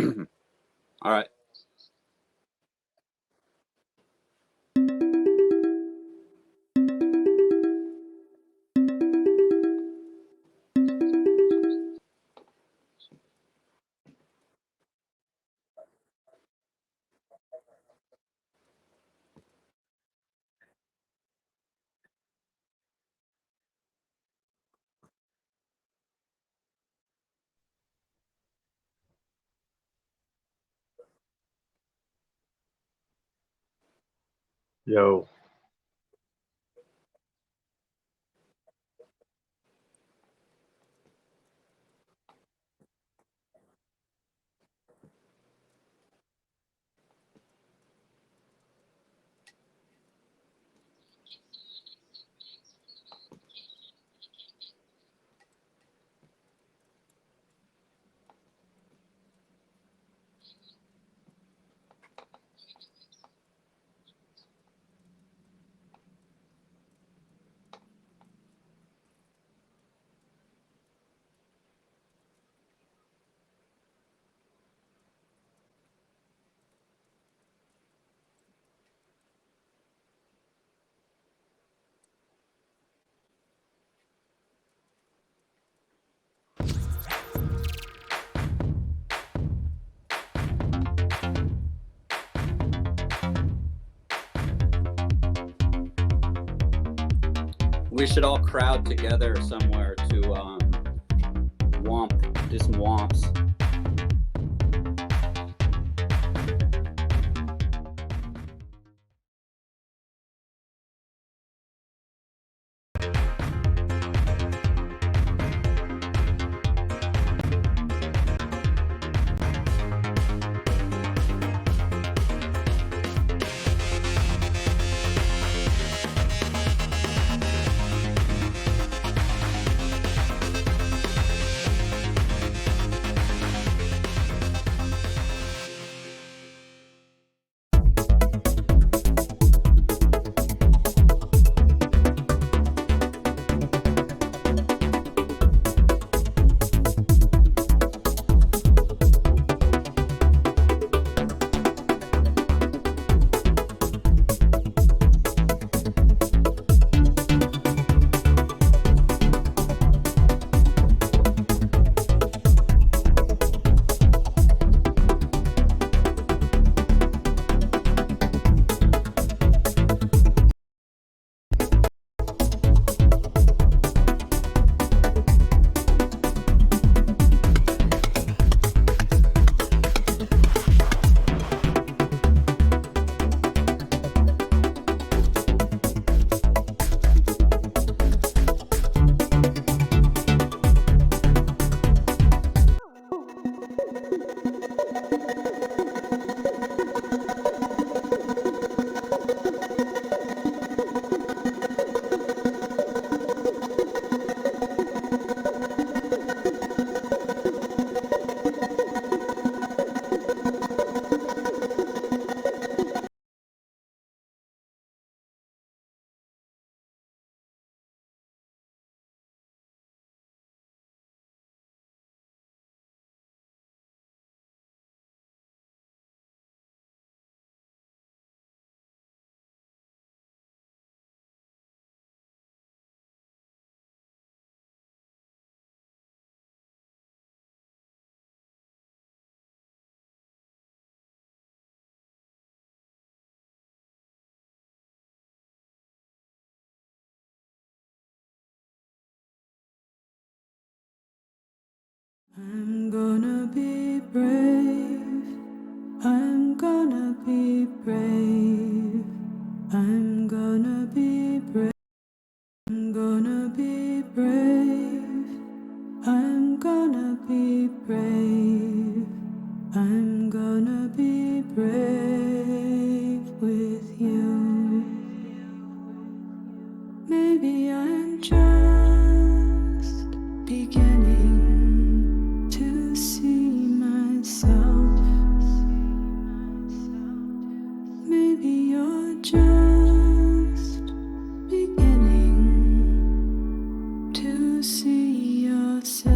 All right. Yo. We should all crowd together somewhere to do some womps. I'm gonna be brave. I'm gonna be brave. I'm gonna be brave. I'm gonna be brave. I'm gonna be brave. I'm gonna be brave with you. Maybe I'm just beginning to see myself. Maybe you're just beginning to see yourself.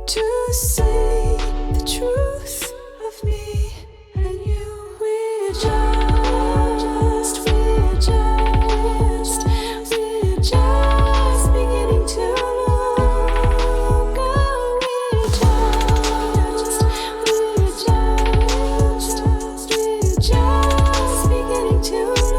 to see the truth of me and you. We're just beginning to look. Oh, we're just beginning to look.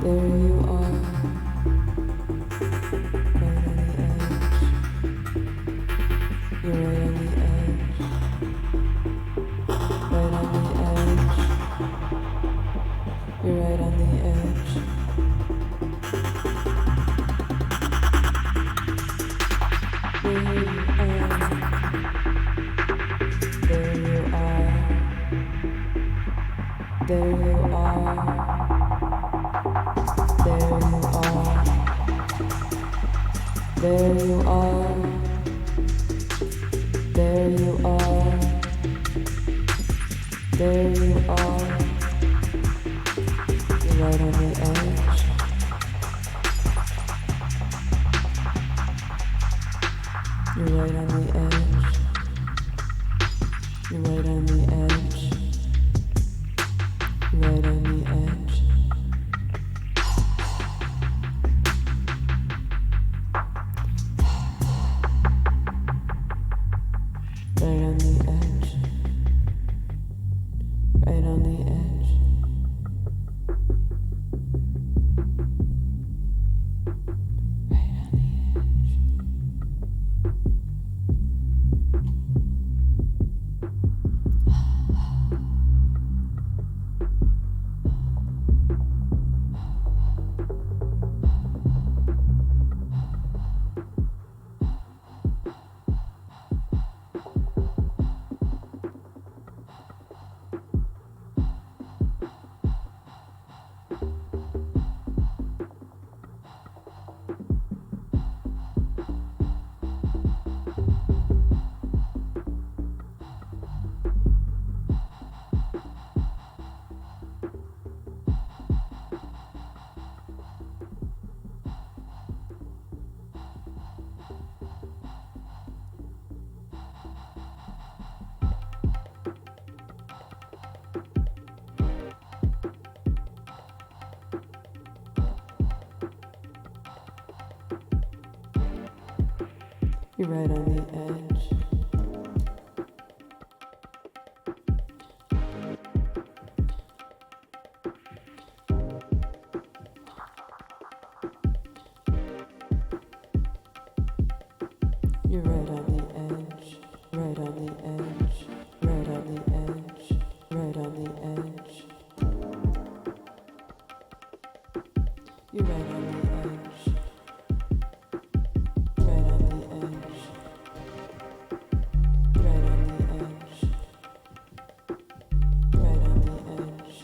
There you are, right on the edge. You're right on the edge. Right on the edge. You're right on the edge. There you are. There you are. There you are. There you are. There you are. There you are. There you are. You're right on the edge. You're right on the edge. You're right on the edge. You're right on the edge. Right on the edge. Right on the edge. Right on the edge. You're right on the edge. You're right on the edge. Right on the edge. Right on the edge. Right on the edge. You're right on the edge. Right on the edge. Right on the edge. Right on the edge.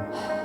Thank you.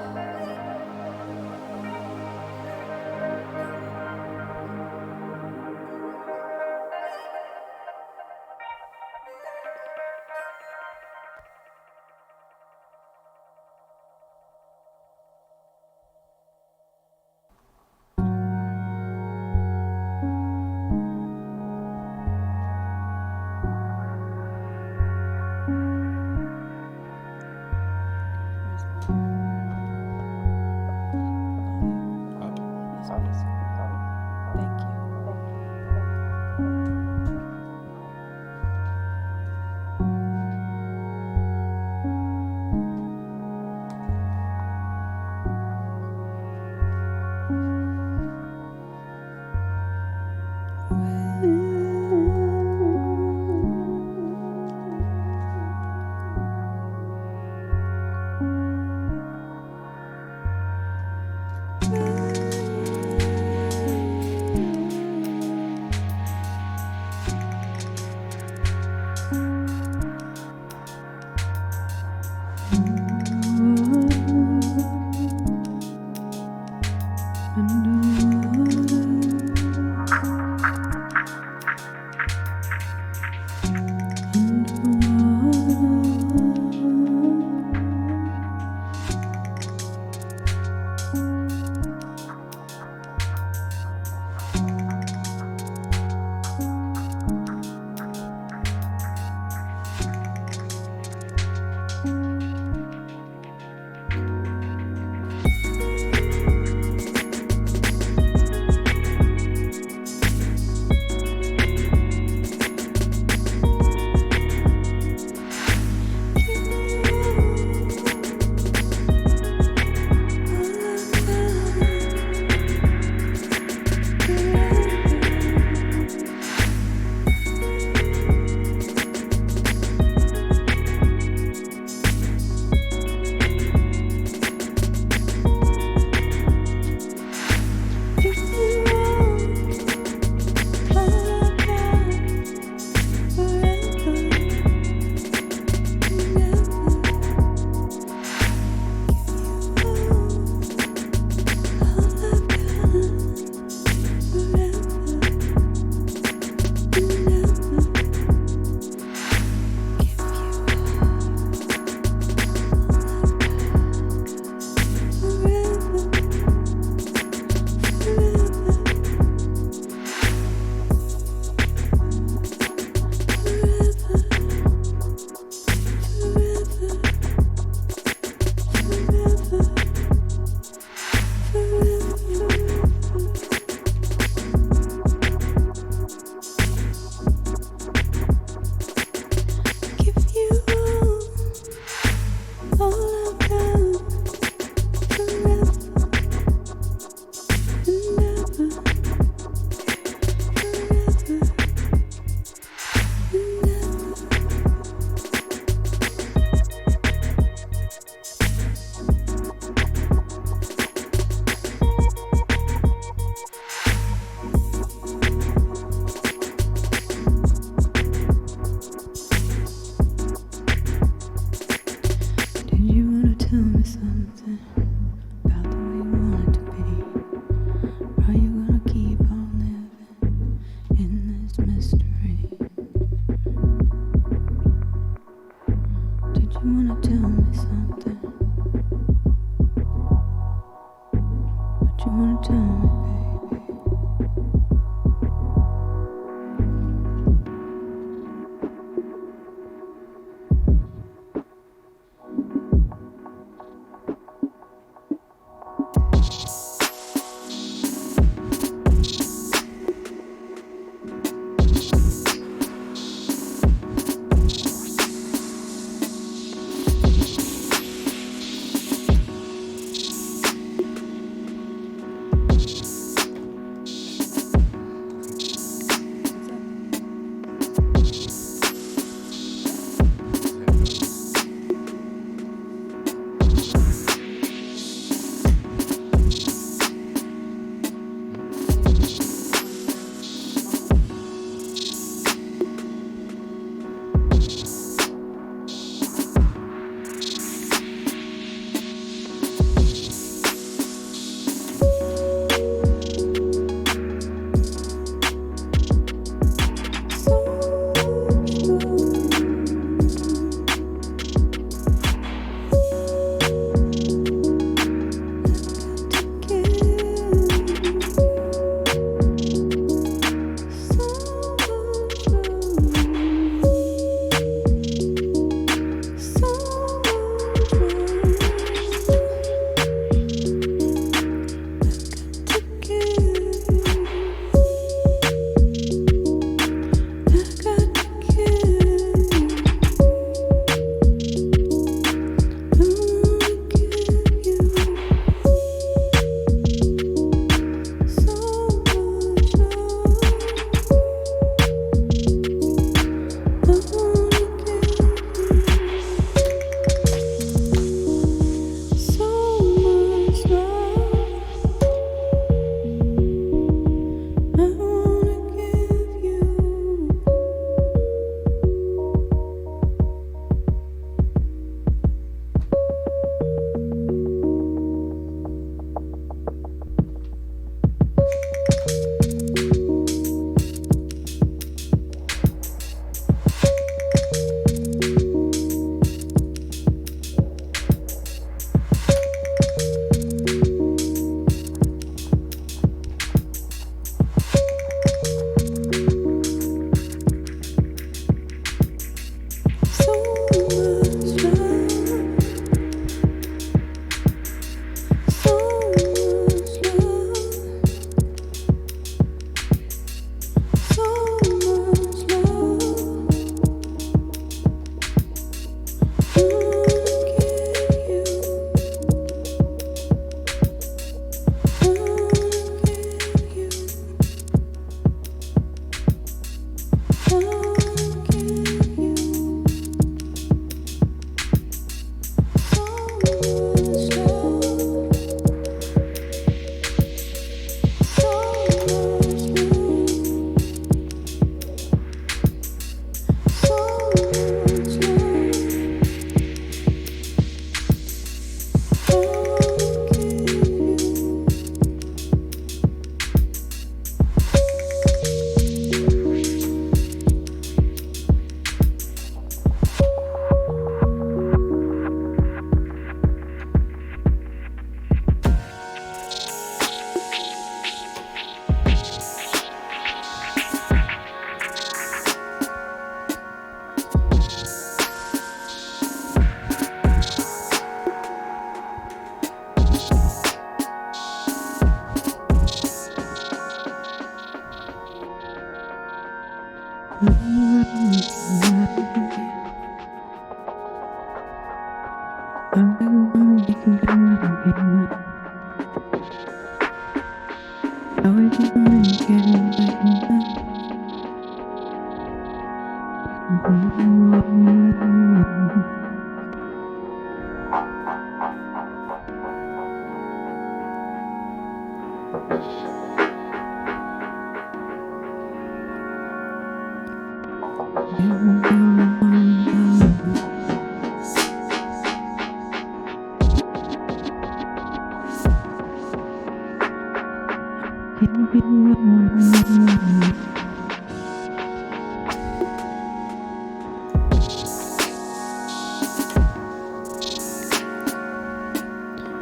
I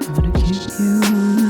wanna keep you on the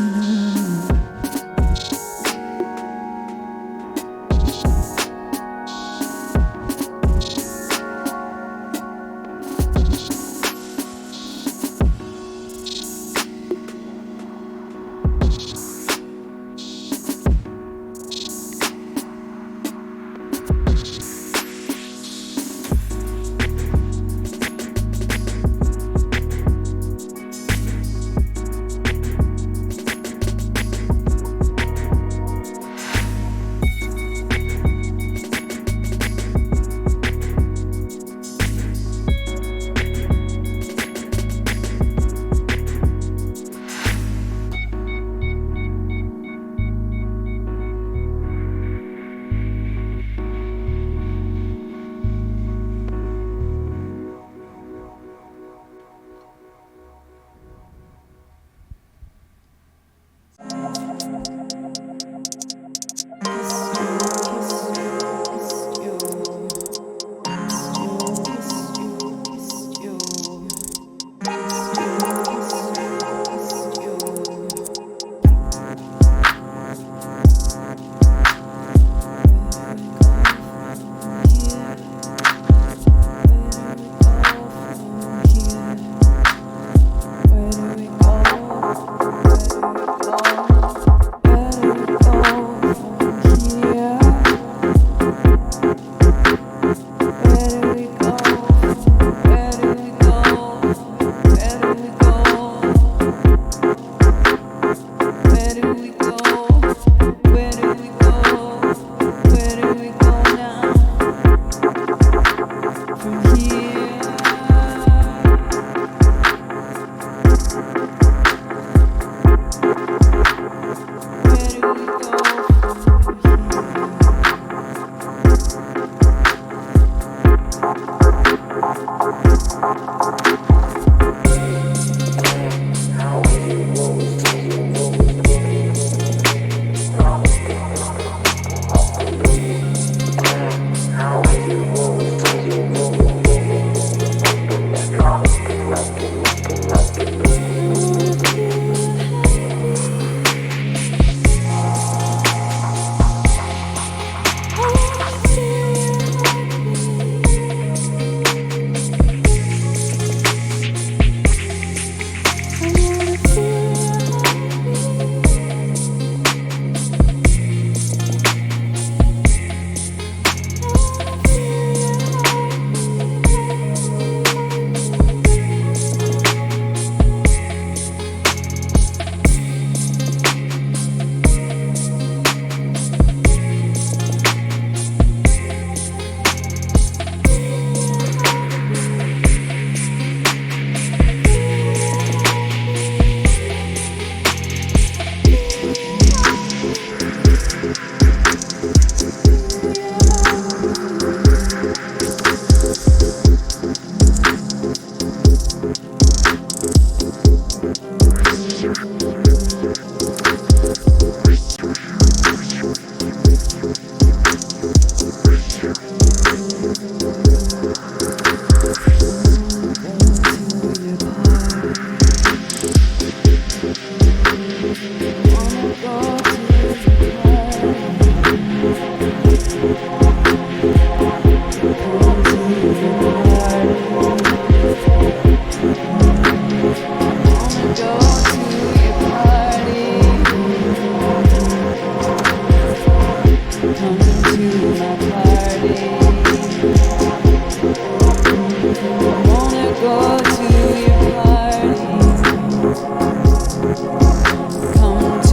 Come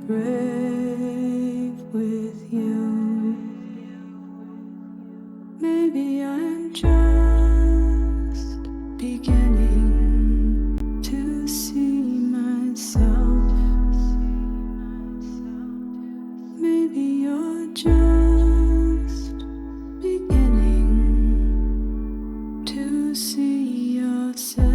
brave with you. Maybe I'm just beginning to see myself. Maybe you're just beginning to see yourself.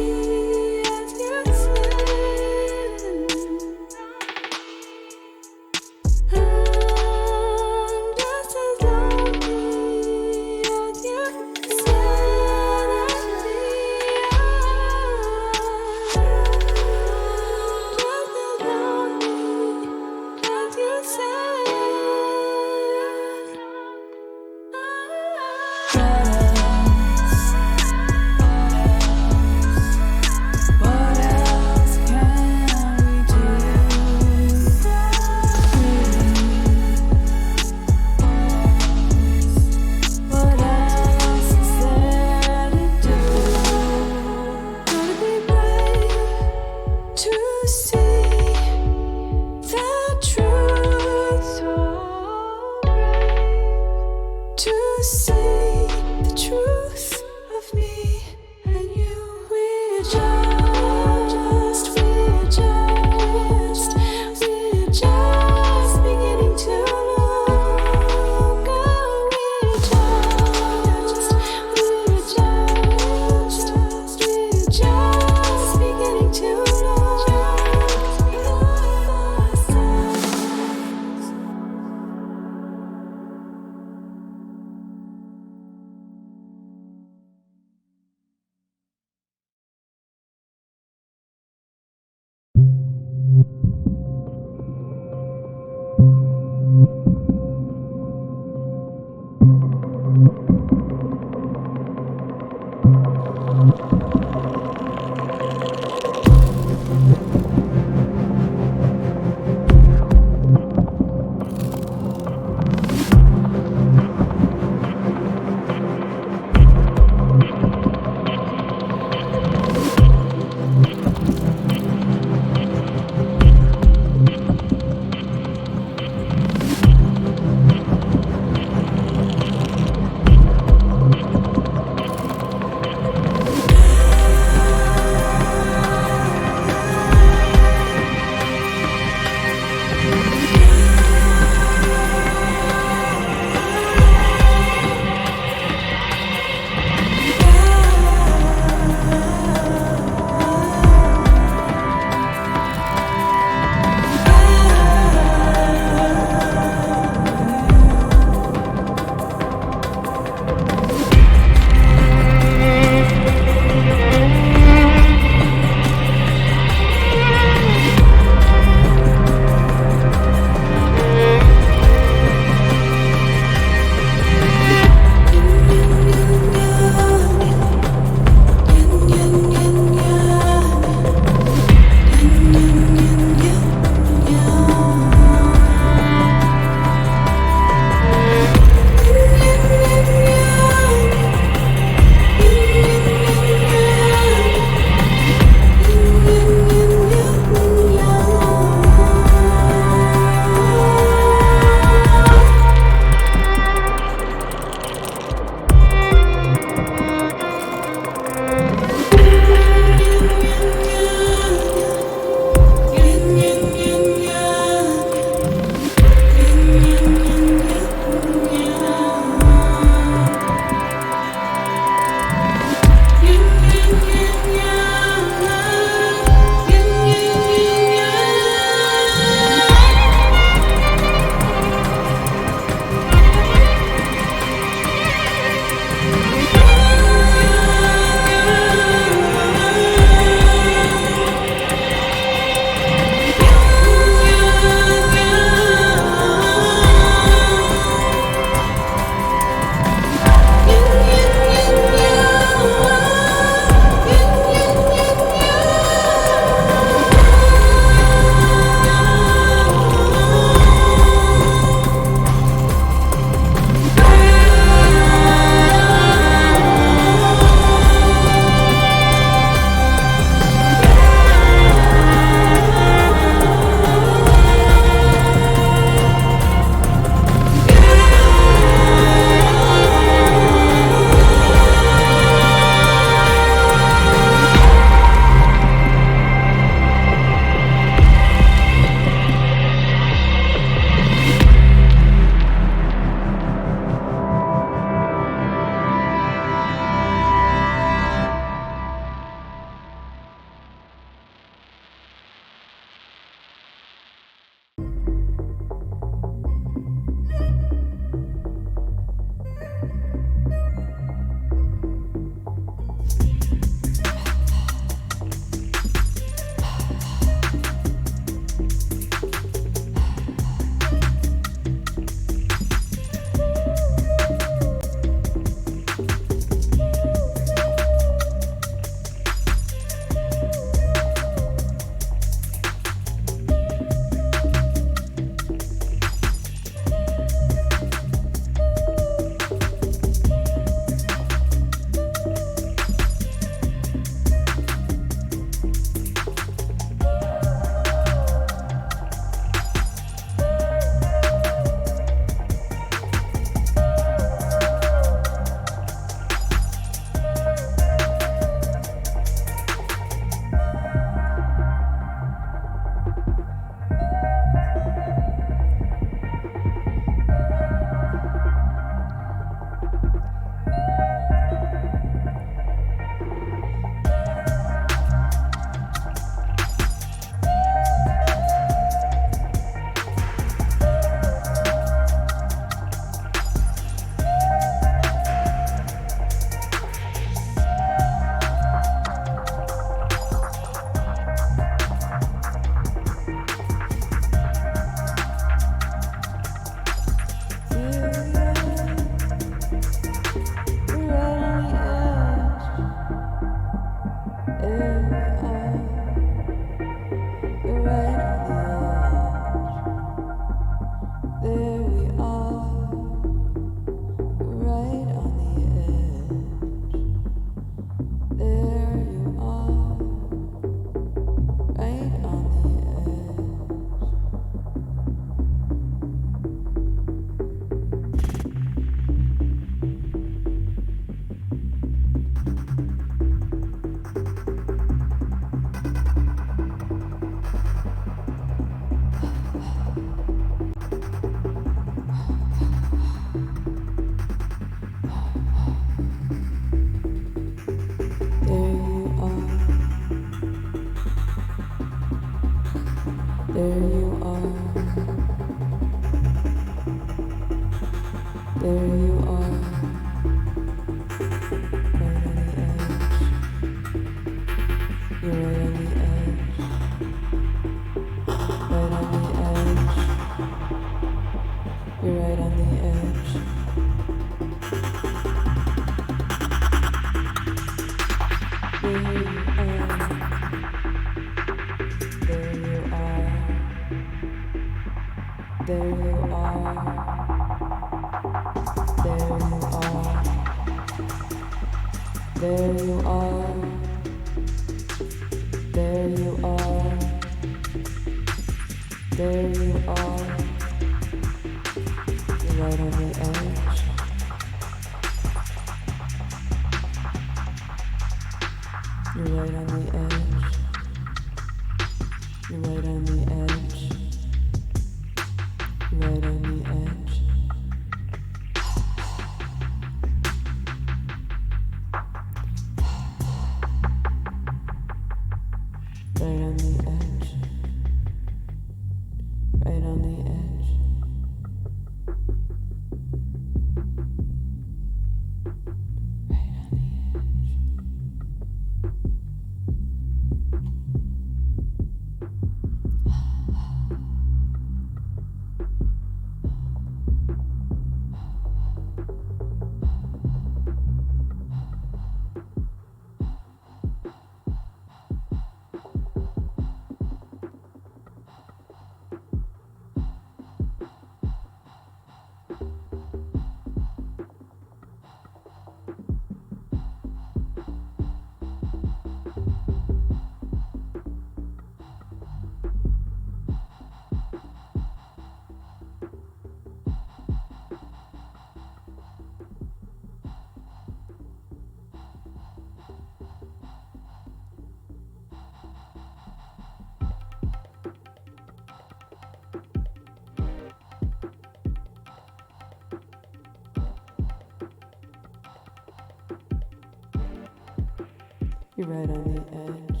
You're right on the edge.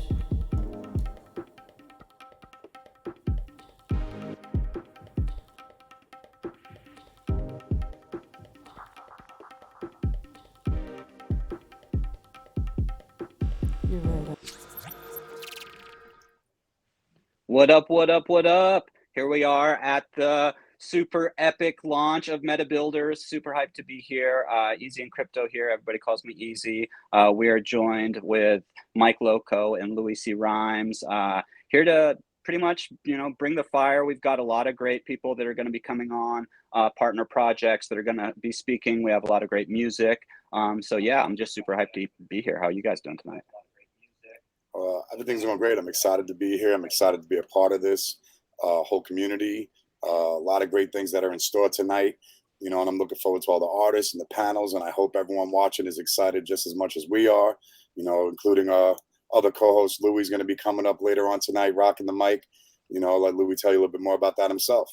You're right on. What up, what up, what up? Here we are at the super epic launch of Meta Builders. Super hyped to be here. Easy and Crypto here. Everybody calls me Easy. We are joined with Mike Loco and Louis C. Rhymes. Here to pretty much, bring the fire. We've got a lot of great people that are going to be coming on, partner projects that are going to be speaking. We have a lot of great music. So yeah, I'm just super hyped to be here. How are you guys doing tonight? Everything's going great. I'm excited to be here. I'm excited to be a part of this whole community. A lot of great things that are in store tonight, and I'm looking forward to all the artists and the panels, and I hope everyone watching is excited just as much as we are, including other co-host. Louis is going to be coming up later on tonight, rocking the mic. I'll let Louis tell you a little bit more about that himself.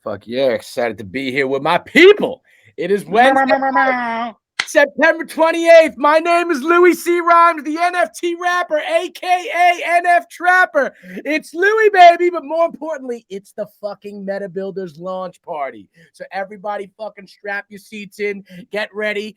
Fuck yeah, excited to be here with my people. It is Wednesday, September 28th. My name is Louis C. Rhymes, the NFT rapper, a.k.a. NF Trapper. It's Louis, baby, but more importantly, it's the fucking Meta Builders launch party. So everybody fucking strap your seats in, get ready,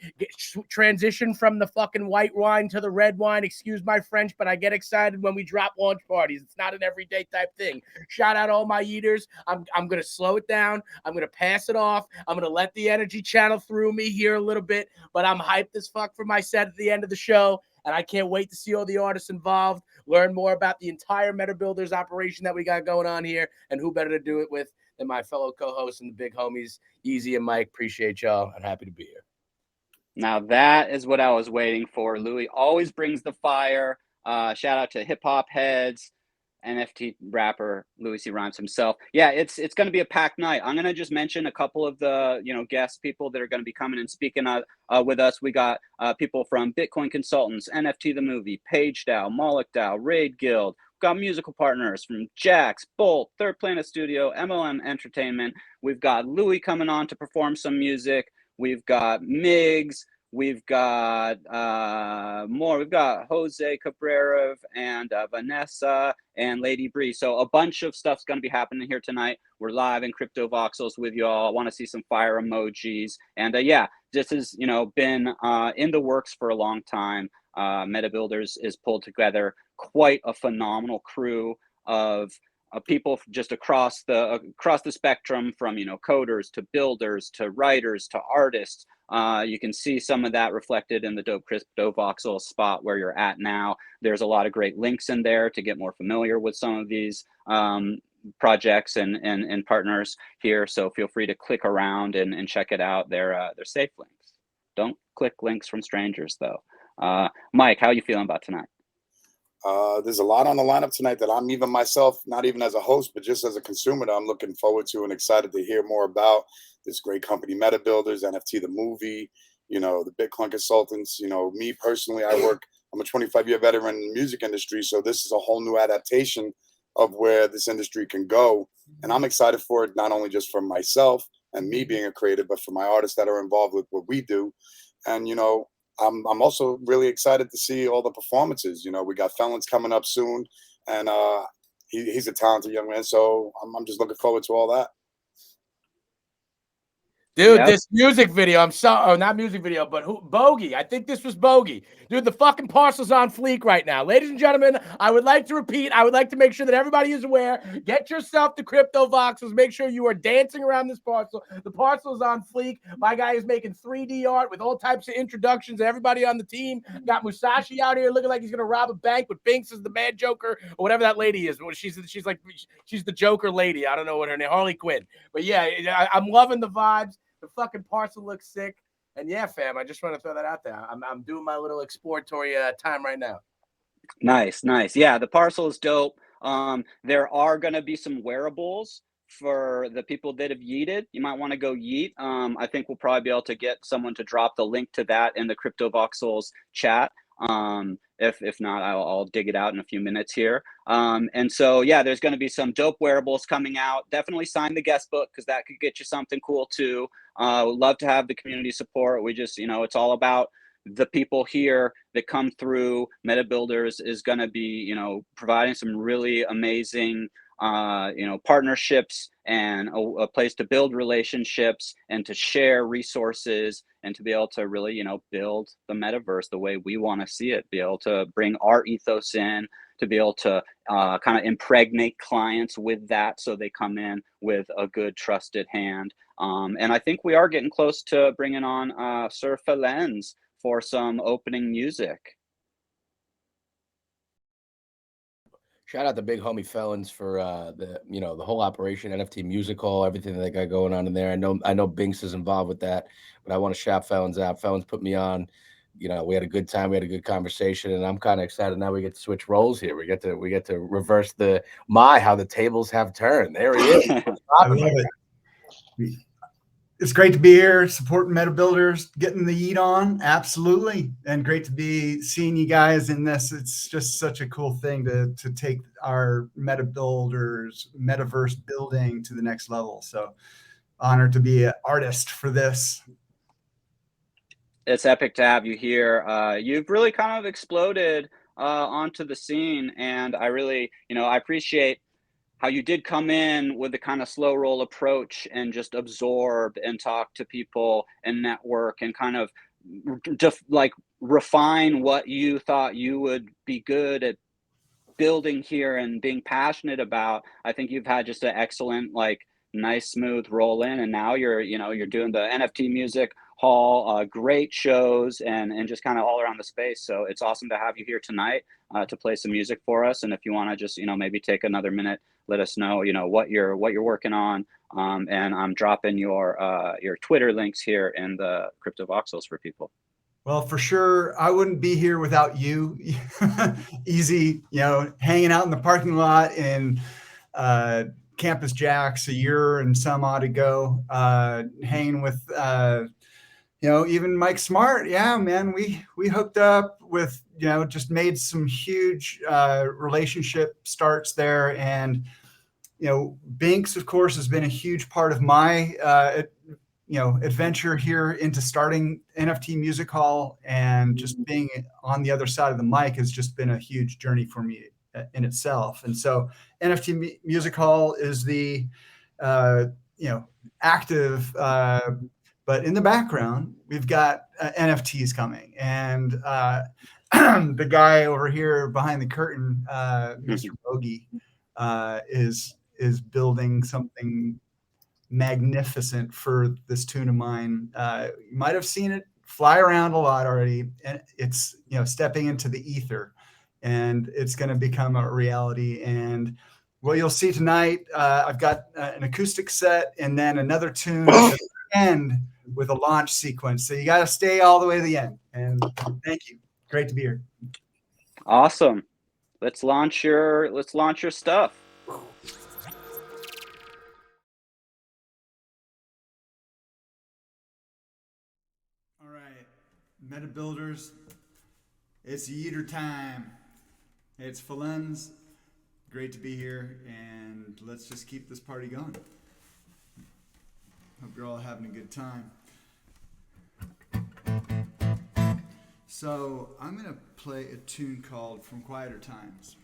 transition from the fucking white wine to the red wine. Excuse my French, but I get excited when we drop launch parties. It's not an everyday type thing. Shout out all my eaters. I'm going to slow it down. I'm going to pass it off. I'm going to let the energy channel through me here a little bit. But I'm hyped as fuck for my set at the end of the show. and I can't wait to see all the artists involved, learn more about the entire Meta Builders operation that we got going on here, and who better to do it with than my fellow co-hosts and the big homies, Easy and Mike. Appreciate y'all and happy to be here. Now that is what I was waiting for. Louis always brings the fire. Shout out to hip hop heads, NFT rapper Louis C. Rhymes himself. Yeah, it's going to be a packed night. I'm going to just mention a couple of the guest people that are going to be coming and speaking with us. We got people from Bitcoin Consultants, NFT the Movie, Page DAO, Moloch DAO, Raid Guild. We've got musical partners from Jax, Bolt, Third Planet Studio, MLM Entertainment. We've got Louis coming on to perform some music. We've got Migs. We've got more. We've got Jose Cabrera and Vanessa and Lady Bree. So a bunch of stuff's going to be happening here tonight. We're live in Crypto Voxels with y'all. I want to see some fire emojis. And yeah, this has been in the works for a long time. Meta Builders is pulled together quite a phenomenal crew of people just across the spectrum, from coders to builders to writers to artists. You can see some of that reflected in the Dope Crypto Voxel spot where you're at now. There's a lot of great links in there to get more familiar with some of these projects and partners here. So feel free to click around and check it out. They're safe links. Don't click links from strangers though. Mike, how are you feeling about tonight? There's a lot on the lineup tonight that I'm even myself, not even as a host, but just as a consumer, that I'm looking forward to and excited to hear more about. This great company, Meta Builders, NFT the Movie, the Bitcoin Consultants. Me personally, I'm a 25-year veteran in the music industry, so this is a whole new adaptation of where this industry can go. And I'm excited for it, not only just for myself and me being a creative, but for my artists that are involved with what we do. And, I'm also really excited to see all the performances. We got Felons coming up soon, and he's a talented young man. So I'm just looking forward to all that. Dude, this music video, I'm sorry, not music video, but Bogey. I think this was Bogey. Dude, the fucking parcel's on fleek right now. Ladies and gentlemen, I would like to repeat, I would like to make sure that everybody is aware. Get yourself the Crypto Voxels. Make sure you are dancing around this parcel. The parcel is on fleek. My guy is making 3D art with all types of introductions. Everybody on the team. Got Musashi out here looking like he's going to rob a bank with Binks as the Mad Joker or whatever that lady is. She's the Joker lady. I don't know what her name, Harley Quinn. But yeah, I'm loving the vibes. The fucking parcel looks sick. And yeah, fam, I just want to throw that out there. I'm doing my little exploratory time right now. Nice. Yeah, the parcel is dope. There are going to be some wearables for the people that have yeeted. You might want to go yeet. I think we'll probably be able to get someone to drop the link to that in the Crypto Voxels chat. If not, I'll dig it out in a few minutes here. And so, yeah, there's going to be some dope wearables coming out. Definitely sign the guest book, because that could get you something cool too. Would love to have the community support. We just, it's all about the people here that come through. Meta Builders is going to be, providing some really amazing partnerships and a place to build relationships and to share resources and to be able to really, build the metaverse the way we want to see it, be able to bring our ethos in, to be able to kind of impregnate clients with that so they come in with a good trusted hand. And I think we are getting close to bringing on Sir Felens for some opening music. Shout out to big homie Felons for the whole operation, NFT Music Hall, everything that they got going on in there. I know Binks is involved with that, but I want to shout Felons out. Felons put me on. We had a good time, we had a good conversation, and I'm kind of excited now. We get to switch roles here. We get to reverse how the tables have turned. There he is. I love it. It's great to be here, supporting Meta Builders, getting the yeet on, absolutely, and great to be seeing you guys in this. It's just such a cool thing to take our Meta Builders metaverse building to the next level. So, honored to be an artist for this. It's epic to have you here. You've really kind of exploded onto the scene, and I really, I appreciate how you did come in with the kind of slow roll approach and just absorb and talk to people and network and kind of just like refine what you thought you would be good at building here and being passionate about. I think you've had just an excellent, nice, smooth roll in, and now you're doing the NFT music hall, great shows, and just kind of all around the space. So it's awesome to have you here tonight to play some music for us. And if you want to just, maybe take another minute, let us know, what you're working on. And I'm dropping your Twitter links here in the Crypto Voxels for people. Well, for sure, I wouldn't be here without you. Easy, hanging out in the parking lot in Campus Jacks a year and some odd ago, hanging with, even Mike Smart. Yeah, man, we hooked up with, just made some huge relationship starts there. And, Binks, of course, has been a huge part of my adventure here into starting NFT Music Hall, and just being on the other side of the mic has just been a huge journey for me in itself. And so NFT Music Hall is the, active, but in the background, we've got NFTs coming. And the guy over here behind the curtain, Mr. Bogey, is building something magnificent for this tune of mine. You might have seen it fly around a lot already, and it's stepping into the ether, and it's going to become a reality. And what you'll see tonight, I've got an acoustic set and then another tune at the end with a launch sequence. So you got to stay all the way to the end. And thank you. Great to be here. Awesome. Let's launch your stuff. All right, Meta Builders, it's YEETER time. It's Falens. Great to be here, and let's just keep this party going. Hope you're all having a good time. So I'm going to play a tune called From Quieter Times.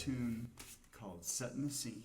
tune called Setting the Scene.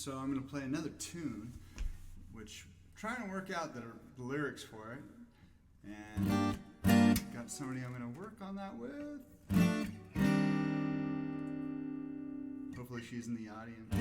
So I'm going to play another tune, which I'm trying to work out the lyrics for it. And got somebody I'm going to work on that with. Hopefully she's in the audience.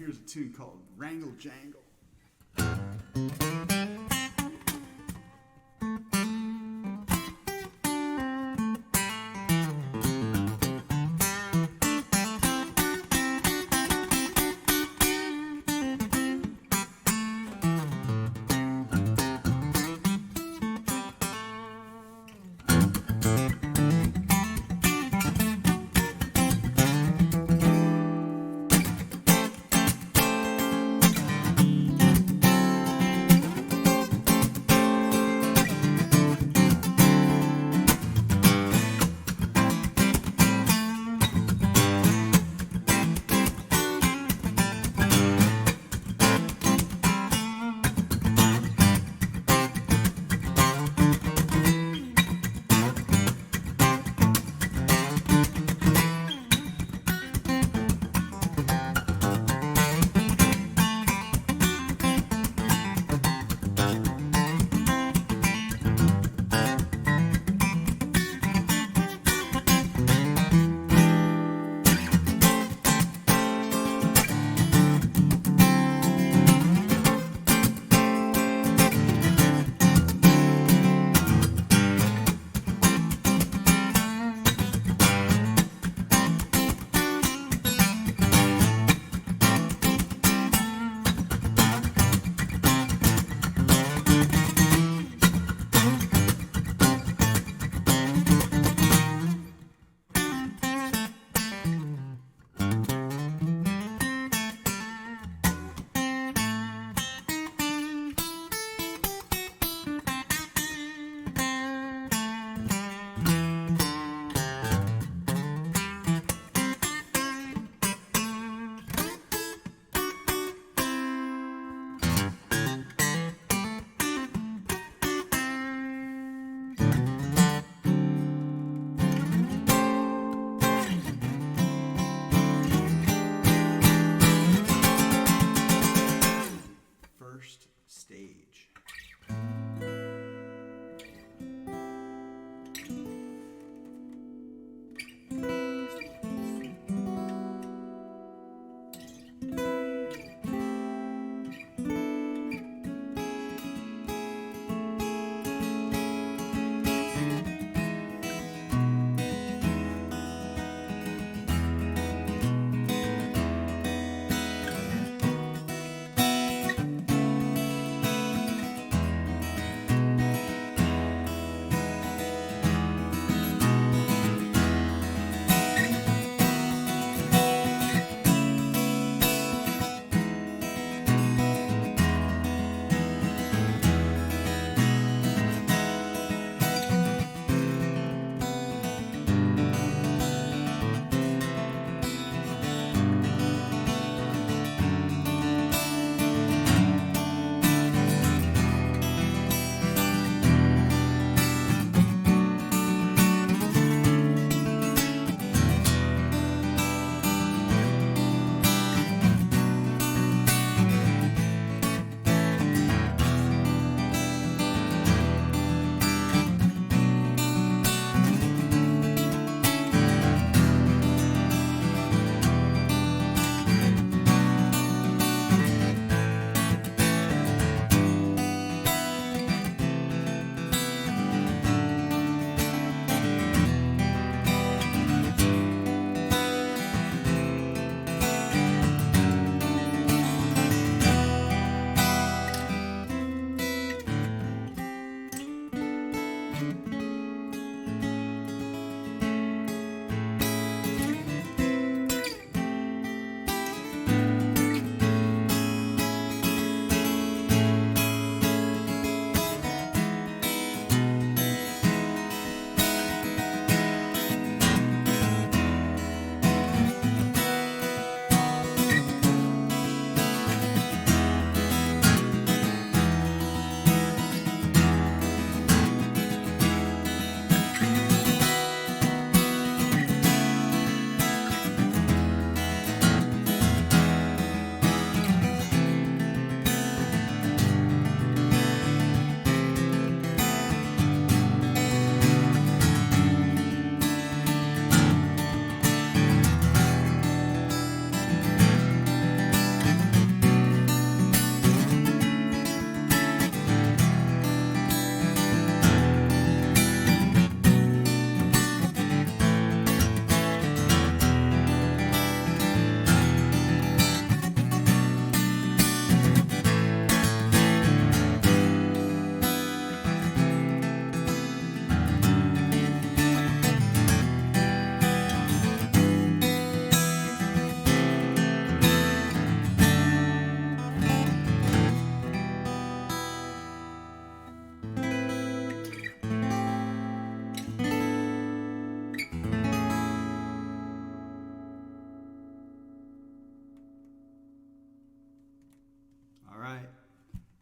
here's a tune called Wrangle Jangle. First stage.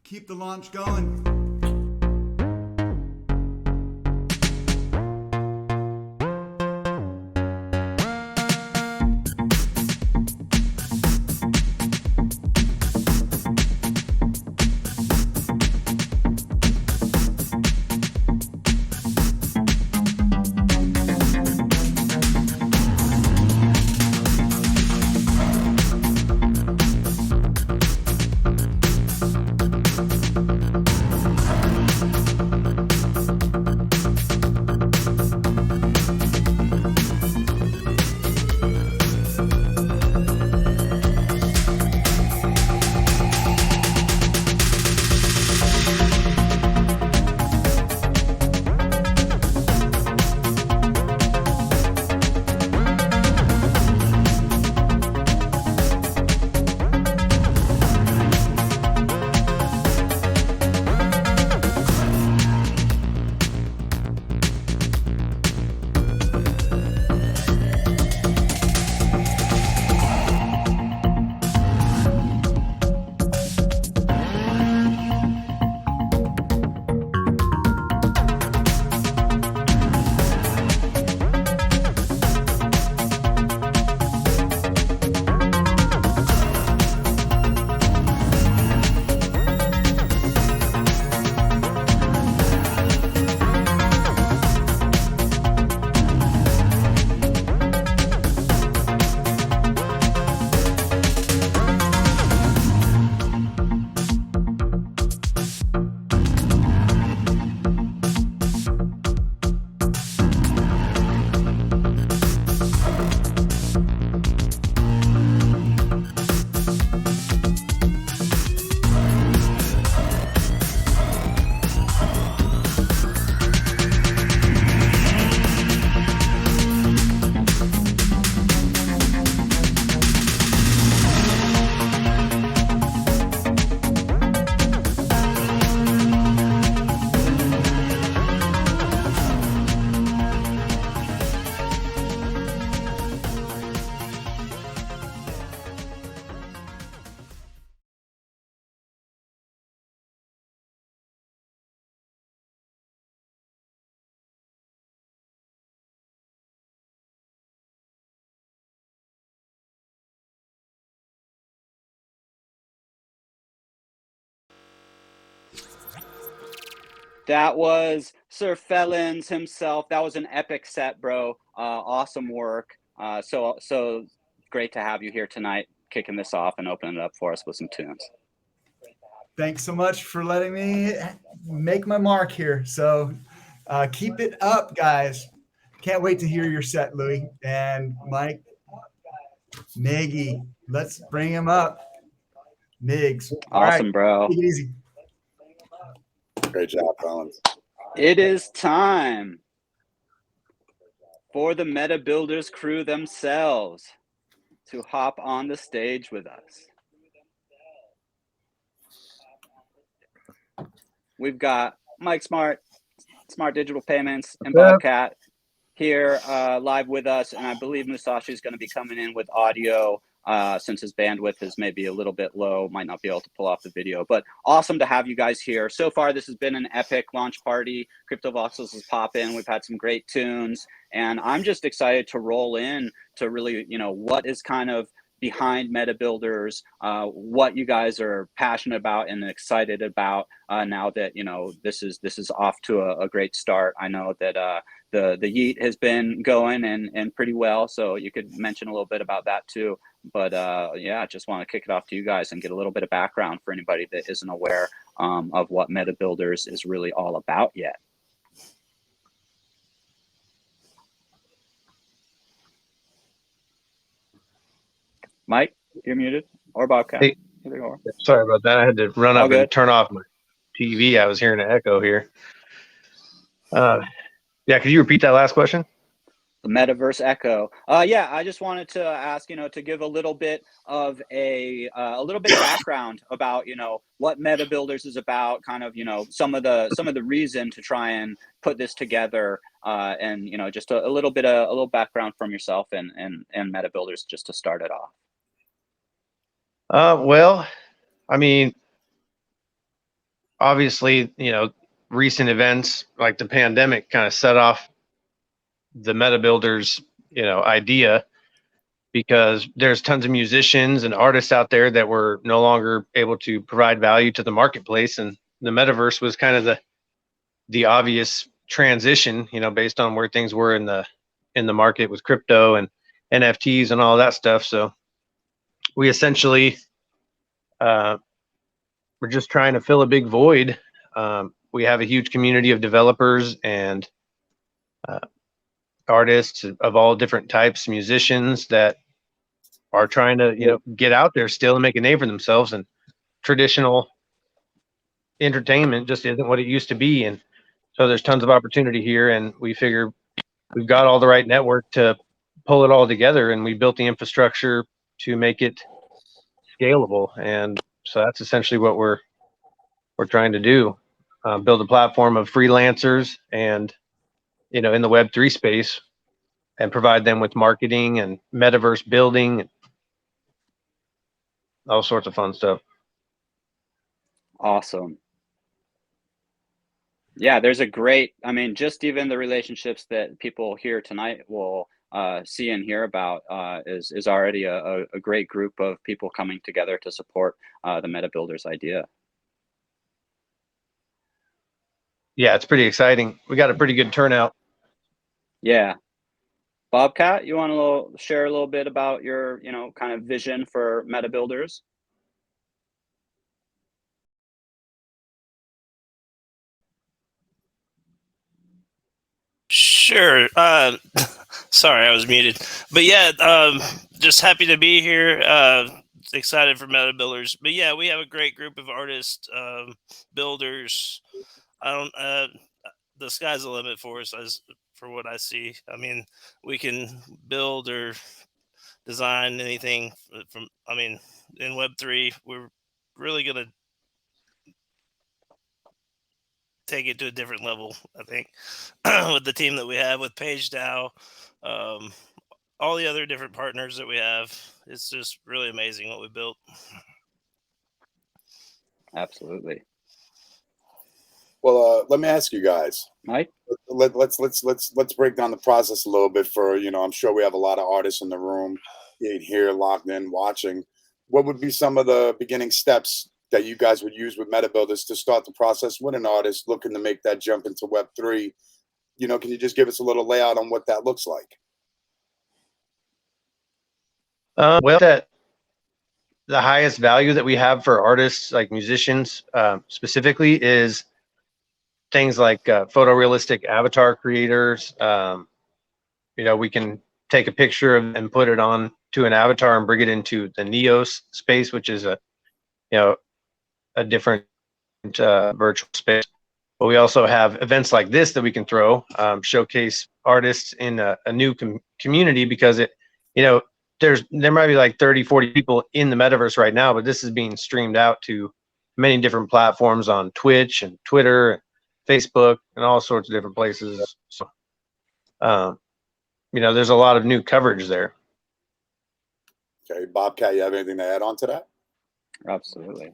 Keep the launch going. That was Sir Felons himself. That was an epic set, bro. Awesome work. So great to have you here tonight, kicking this off and opening it up for us with some tunes. Thanks so much for letting me make my mark here. So keep it up, guys. Can't wait to hear your set, Louis and Mike. Miggy, let's bring him up. Migs. All awesome, right, bro. take it easy. Great job, Felons. It is time for the Meta Builders crew themselves to hop on the stage with us. We've got Mike Smart, Smart Digital Payments, and Bobcat here live with us, and I believe Musashi is going to be coming in with audio since his bandwidth is maybe a little bit low, might not be able to pull off the video, but awesome to have you guys here. So far, this has been an epic launch party. Crypto Voxels is popping. We've had some great tunes, and I'm just excited to roll in to really, what is kind of behind Meta Builders, what you guys are passionate about and excited about now that this is off to a great start. I know that the Yeet has been going and pretty well, so you could mention a little bit about that too. But yeah, just want to kick it off to you guys and get a little bit of background for anybody that isn't aware of what Meta Builders is really all about yet. Mike, you're muted, or Bobcat. Hey, sorry about that. I had to run up and turn off my TV. I was hearing an echo here. Yeah, could you repeat that last question? The metaverse echo. Yeah, I just wanted to ask, to give a little bit of a little bit of background about, what Meta Builders is about, kind of, some of the reason to try and put this together, and just a little background from yourself and Meta Builders just to start it off. Well, I mean, obviously, recent events like the pandemic kind of set off the meta builders, idea, because there's tons of musicians and artists out there that were no longer able to provide value to the marketplace, and the metaverse was kind of the obvious transition, based on where things were in the market with crypto and NFTs and all that stuff. So we essentially we're just trying to fill a big void. We have a huge community of developers and artists of all different types, musicians that are trying to get out there still and make a name for themselves. And traditional entertainment just isn't what it used to be. And so there's tons of opportunity here, and we figure we've got all the right network to pull it all together, and we built the infrastructure to make it scalable. And so that's essentially what we're trying to do, build a platform of freelancers and in the Web3 space, and provide them with marketing and metaverse building and all sorts of fun stuff. Awesome. Yeah, there's a great, just even the relationships that people here tonight will see and hear about is already a great group of people coming together to support the Meta Builders idea. Yeah, it's pretty exciting. We got a pretty good turnout. Yeah. Bobcat, you want to share a little bit about your, kind of vision for Meta Builders? Sure. Sorry, I was muted. But yeah, just happy to be here. Excited for Meta Builders. But yeah, we have a great group of artists, builders. The sky's the limit for us, as for what I see. We can build or design anything from. In Web3, we're really gonna take it to a different level, I think, with the team that we have with Page DAO, all the other different partners that we have. It's just really amazing what we built. Absolutely. Well, let me ask you guys, Mike. Let's break down the process a little bit for, I'm sure we have a lot of artists in the room here locked in watching. What would be some of the beginning steps that you guys would use with Meta Builders to start the process with an artist looking to make that jump into Web3? Can you just give us a little layout on what that looks like? Well, that the highest value that we have for artists, like musicians specifically, is things like photorealistic avatar creators. We can take a picture and put it on to an avatar and bring it into the Neos space, which is a different virtual space. But we also have events like this that we can throw, showcase artists in a new community, because there might be like 30, 40 people in the metaverse right now, but this is being streamed out to many different platforms on Twitch and Twitter and Facebook and all sorts of different places. So, there's a lot of new coverage there. Okay, Bobcat, you have anything to add on to that? Absolutely.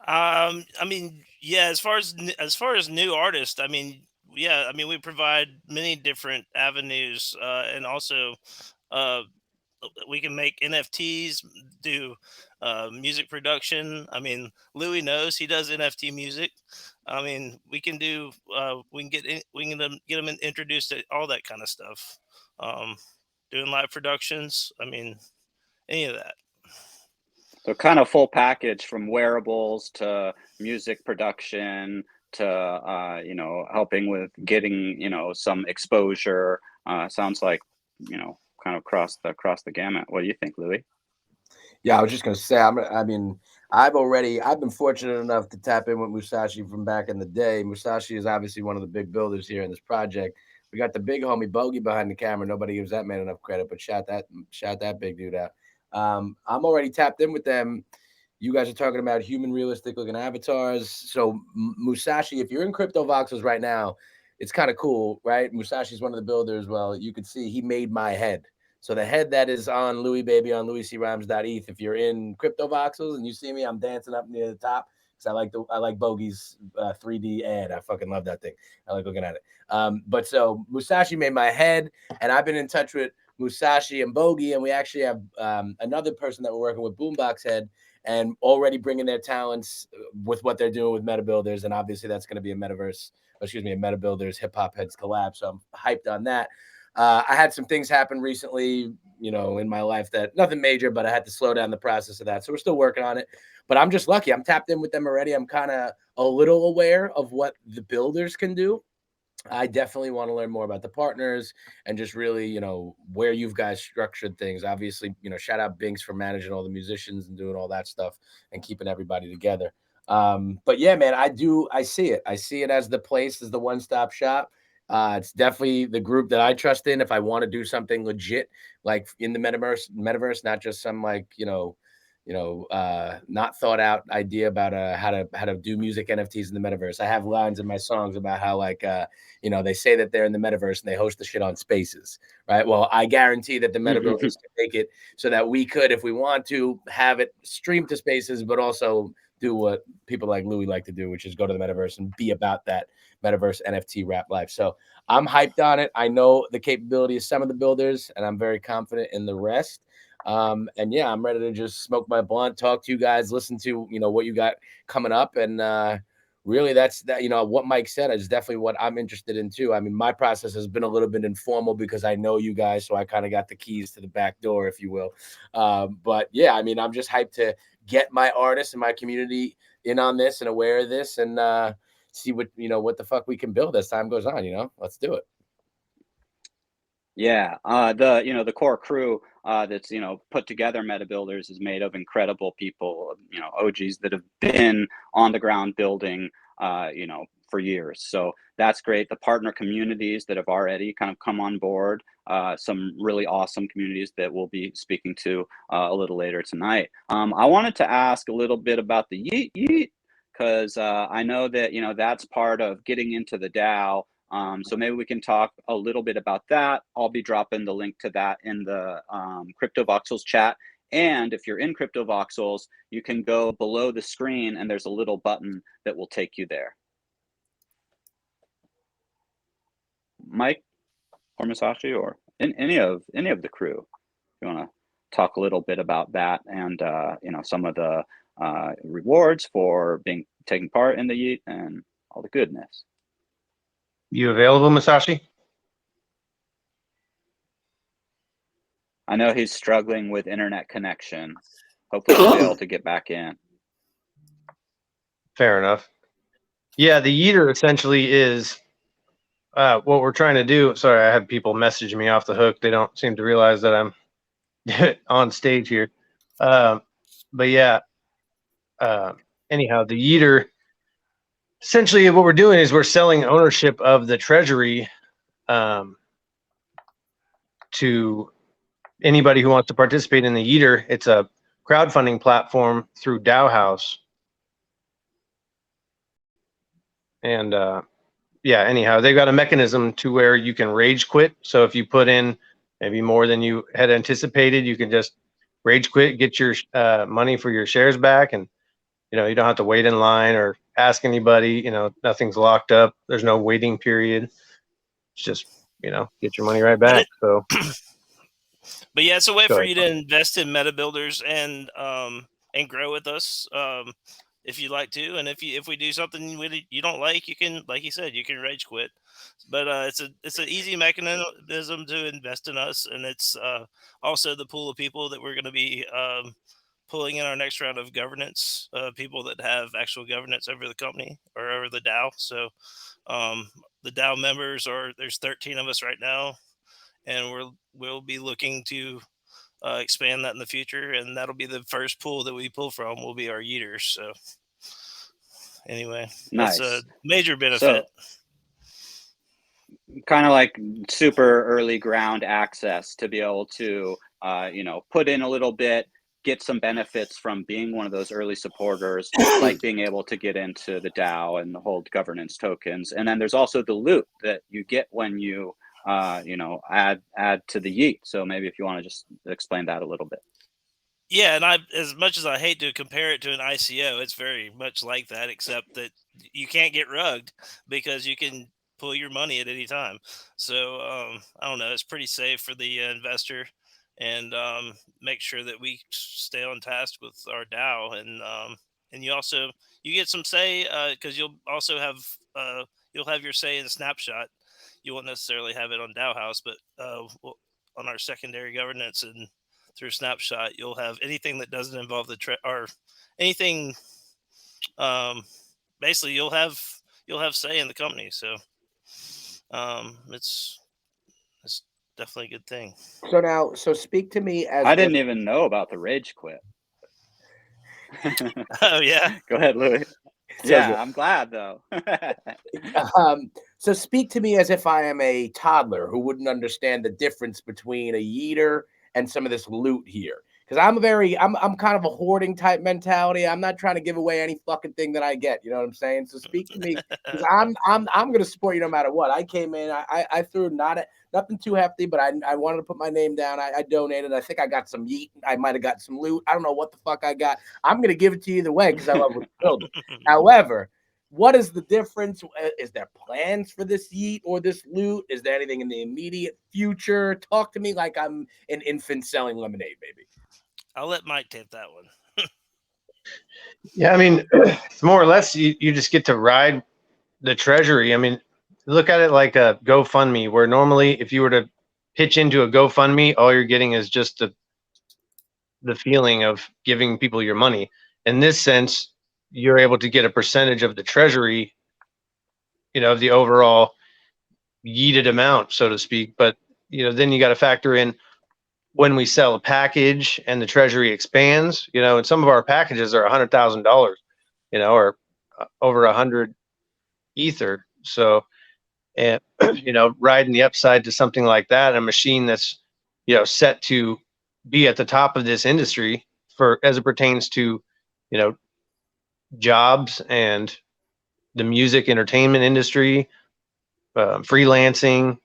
Yeah, as far as new artists, we provide many different avenues, and also we can make NFTs, do music production. Louis knows, he does NFT music. We can do we can get them introduced to all that kind of stuff. Doing live productions. Any of that. So kind of full package, from wearables to music production to helping with getting some exposure. Sounds like kind of across the gamut. What do you think, Louis? Yeah, I was just gonna say, I've been fortunate enough to tap in with Musashi from back in the day. Musashi is obviously one of the big builders here in this project. We got the big homie Bogey behind the camera. Nobody gives that man enough credit, but shout that big dude out. I'm already tapped in with them. You guys are talking about human realistic looking avatars. So Musashi, if you're in Crypto Voxels right now, it's kind of cool, right? Musashi's one of the builders. Well, you can see he made my head. So the head that is on Louis Baby on LouisCRhymes.eth. If you're in Crypto Voxels and you see me, I'm dancing up near the top. because I like Bogey's 3D ad. I fucking love that thing. I like looking at it. But so Musashi made my head, and I've been in touch with Musashi and Bogey, and we actually have another person that we're working with, Boombox Head, and already bringing their talents with what they're doing with Meta Builders, and obviously that's going to be a Meta Builders Hip Hop Heads collab. So I'm hyped on that. I had some things happen recently, in my life that nothing major, but I had to slow down the process of that. So we're still working on it, but I'm just lucky. I'm tapped in with them already. I'm kind of a little aware of what the builders can do. I definitely want to learn more about the partners and just really, where you guys structured things. Obviously, shout out Binks for managing all the musicians and doing all that stuff and keeping everybody together. But yeah, man, I see it. I see it as the place, as the one-stop shop. It's definitely the group that I trust in if I want to do something legit, like in the metaverse, not just some not thought out idea about how to do music NFTs in the metaverse. I have lines in my songs about how they say that they're in the metaverse and they host the shit on Spaces, right? Well, I guarantee that the metaverse can make it so that we could, if we want to, have it stream to Spaces, but also do what people like Louis like to do, which is go to the metaverse and be about that metaverse NFT rap life. So I'm hyped on it. I know the capability of some of the builders, and I'm very confident in the rest. And yeah, I'm ready to just smoke my blunt, talk to you guys, listen to what you got coming up, and really that's that. What Mike said is definitely what I'm interested in too. I mean, my process has been a little bit informal because I know you guys, so I kind of got the keys to the back door, if you will. But yeah, I mean, I'm just hyped to get my artists and my community in on this and aware of this, and see what the fuck we can build as time goes on. Let's do it. Yeah, the core crew that's put together Meta Builders is made of incredible people, OGs that have been on the ground building, for years. So that's great. The partner communities that have already kind of come on board, some really awesome communities that we'll be speaking to a little later tonight. I wanted to ask a little bit about the Yeet, because I know that that's part of getting into the DAO. So maybe we can talk a little bit about that. I'll be dropping the link to that in the CryptoVoxels chat. And if you're in CryptoVoxels, you can go below the screen and there's a little button that will take you there. Mike or Masashi or any of the crew, you want to talk a little bit about that and some of the rewards for taking part in the Yeet and all the goodness. You available, Masashi? I know he's struggling with internet connection. Hopefully he'll be able to get back in. Fair enough. Yeah, the Yeeter essentially is what we're trying to do. Sorry, I have people messaging me off the hook. They don't seem to realize that I'm on stage here. But yeah, anyhow, the Yeeter, essentially what we're doing is we're selling ownership of the treasury to anybody who wants to participate in the Yeeter. It's a crowdfunding platform through DAO House. And yeah, anyhow, they've got a mechanism to where you can rage quit. So if you put in maybe more than you had anticipated, you can just rage quit, get your money for your shares back, and you don't have to wait in line or ask anybody. Nothing's locked up. There's no waiting period. It's just get your money right back. But yeah, it's a way for you to invest in Meta Builders and grow with us. If you'd like to, and if we do something you don't like, you can, like you said, you can rage quit. But it's an easy mechanism to invest in us, and it's also the pool of people that we're going to be pulling in our next round of governance, people that have actual governance over the company or over the DAO. So the DAO members there's 13 of us right now, and we'll be looking to expand that in the future, and that'll be the first pool that we pull from will be our Yeeters. So anyway, nice. That's a major benefit. So, kind of like super early ground access to be able to put in a little bit, get some benefits from being one of those early supporters, like being able to get into the DAO and hold governance tokens. And then there's also the loot that you get when you add to the Yeet. So maybe if you want to just explain that a little bit. Yeah, and as much as I hate to compare it to an ICO, it's very much like that, except that you can't get rugged because you can pull your money at any time. So I don't know, it's pretty safe for the investor, and make sure that we stay on task with our DAO, and you get some say because you'll have your say in Snapshot. You won't necessarily have it on DAO House, but on our secondary governance and through Snapshot, you'll have anything that doesn't involve or anything. Um, Basically, you'll have say in the company. So it's definitely a good thing. So speak to me as I if didn't even know about the rage quit. Oh yeah. Go ahead, Louis. so Yeah, good. I'm glad though. So speak to me as if I am a toddler who wouldn't understand the difference between a yeeter and some of this loot here. Because I'm kind of a hoarding type mentality. I'm not trying to give away any fucking thing that I get. You know what I'm saying? So speak to me, because I'm gonna support you no matter what. I came in, I threw nothing too hefty, but I wanted to put my name down. I donated. I think I got some yeet. I might have got some loot. I don't know what the fuck I got. I'm gonna give it to you either way because I love what you're building. However, what is the difference? Is there plans for this yeet or this loot? Is there anything in the immediate future? Talk to me like I'm an infant selling lemonade, baby. I'll let Mike take that one. Yeah, I mean, it's more or less you just get to ride the treasury. I mean, look at it like a GoFundMe, where normally if you were to pitch into a GoFundMe, all you're getting is just the feeling of giving people your money. In this sense, you're able to get a percentage of the treasury, of the overall yeeted amount, so to speak. But then you got to factor in when we sell a package and the treasury expands. And some of our packages are $100,000, or over 100 ether. So, and riding the upside to something like that, a machine that's set to be at the top of this industry for as it pertains to jobs and the music entertainment industry, freelancing,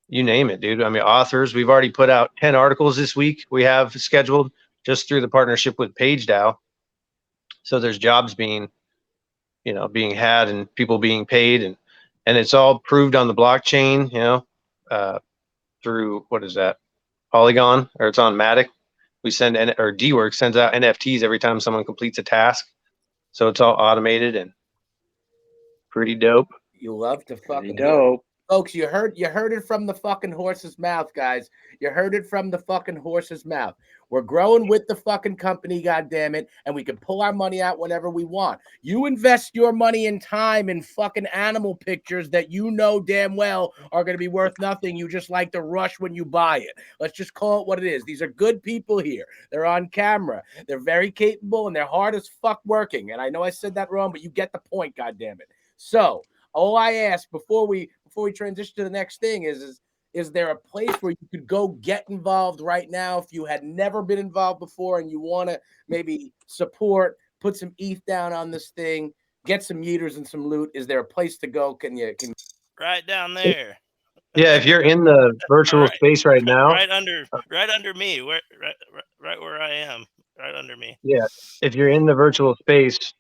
you name it, dude. I mean, authors, we've already put out 10 articles this week we have scheduled just through the partnership with PageDAO. So there's jobs being had and people being paid, and it's all proved on the blockchain, through, what is that, Polygon, or it's on Matic. We send or DWorks sends out NFTs every time someone completes a task. So it's all automated and pretty dope. You love to Pretty fucking hear it. dope. Folks, you heard it from the fucking horse's mouth, guys. You heard it from the fucking horse's mouth. We're growing with the fucking company, goddammit, and we can pull our money out whenever we want. You invest your money and time in fucking animal pictures that you know damn well are going to be worth nothing. You just like to rush when you buy it. Let's just call it what it is. These are good people here. They're on camera. They're very capable, and they're hard as fuck working. And I know I said that wrong, but you get the point, goddammit. So all I ask before we transition to the next thing is there a place where you could go get involved right now if you had never been involved before and you want to maybe support, put some ETH down on this thing, get some yeeters and some loot? Is there a place to go? Can Right down there? Yeah, if you're in the virtual space right now, right under me, right where I am, right under me. yeah, if you're in the virtual space,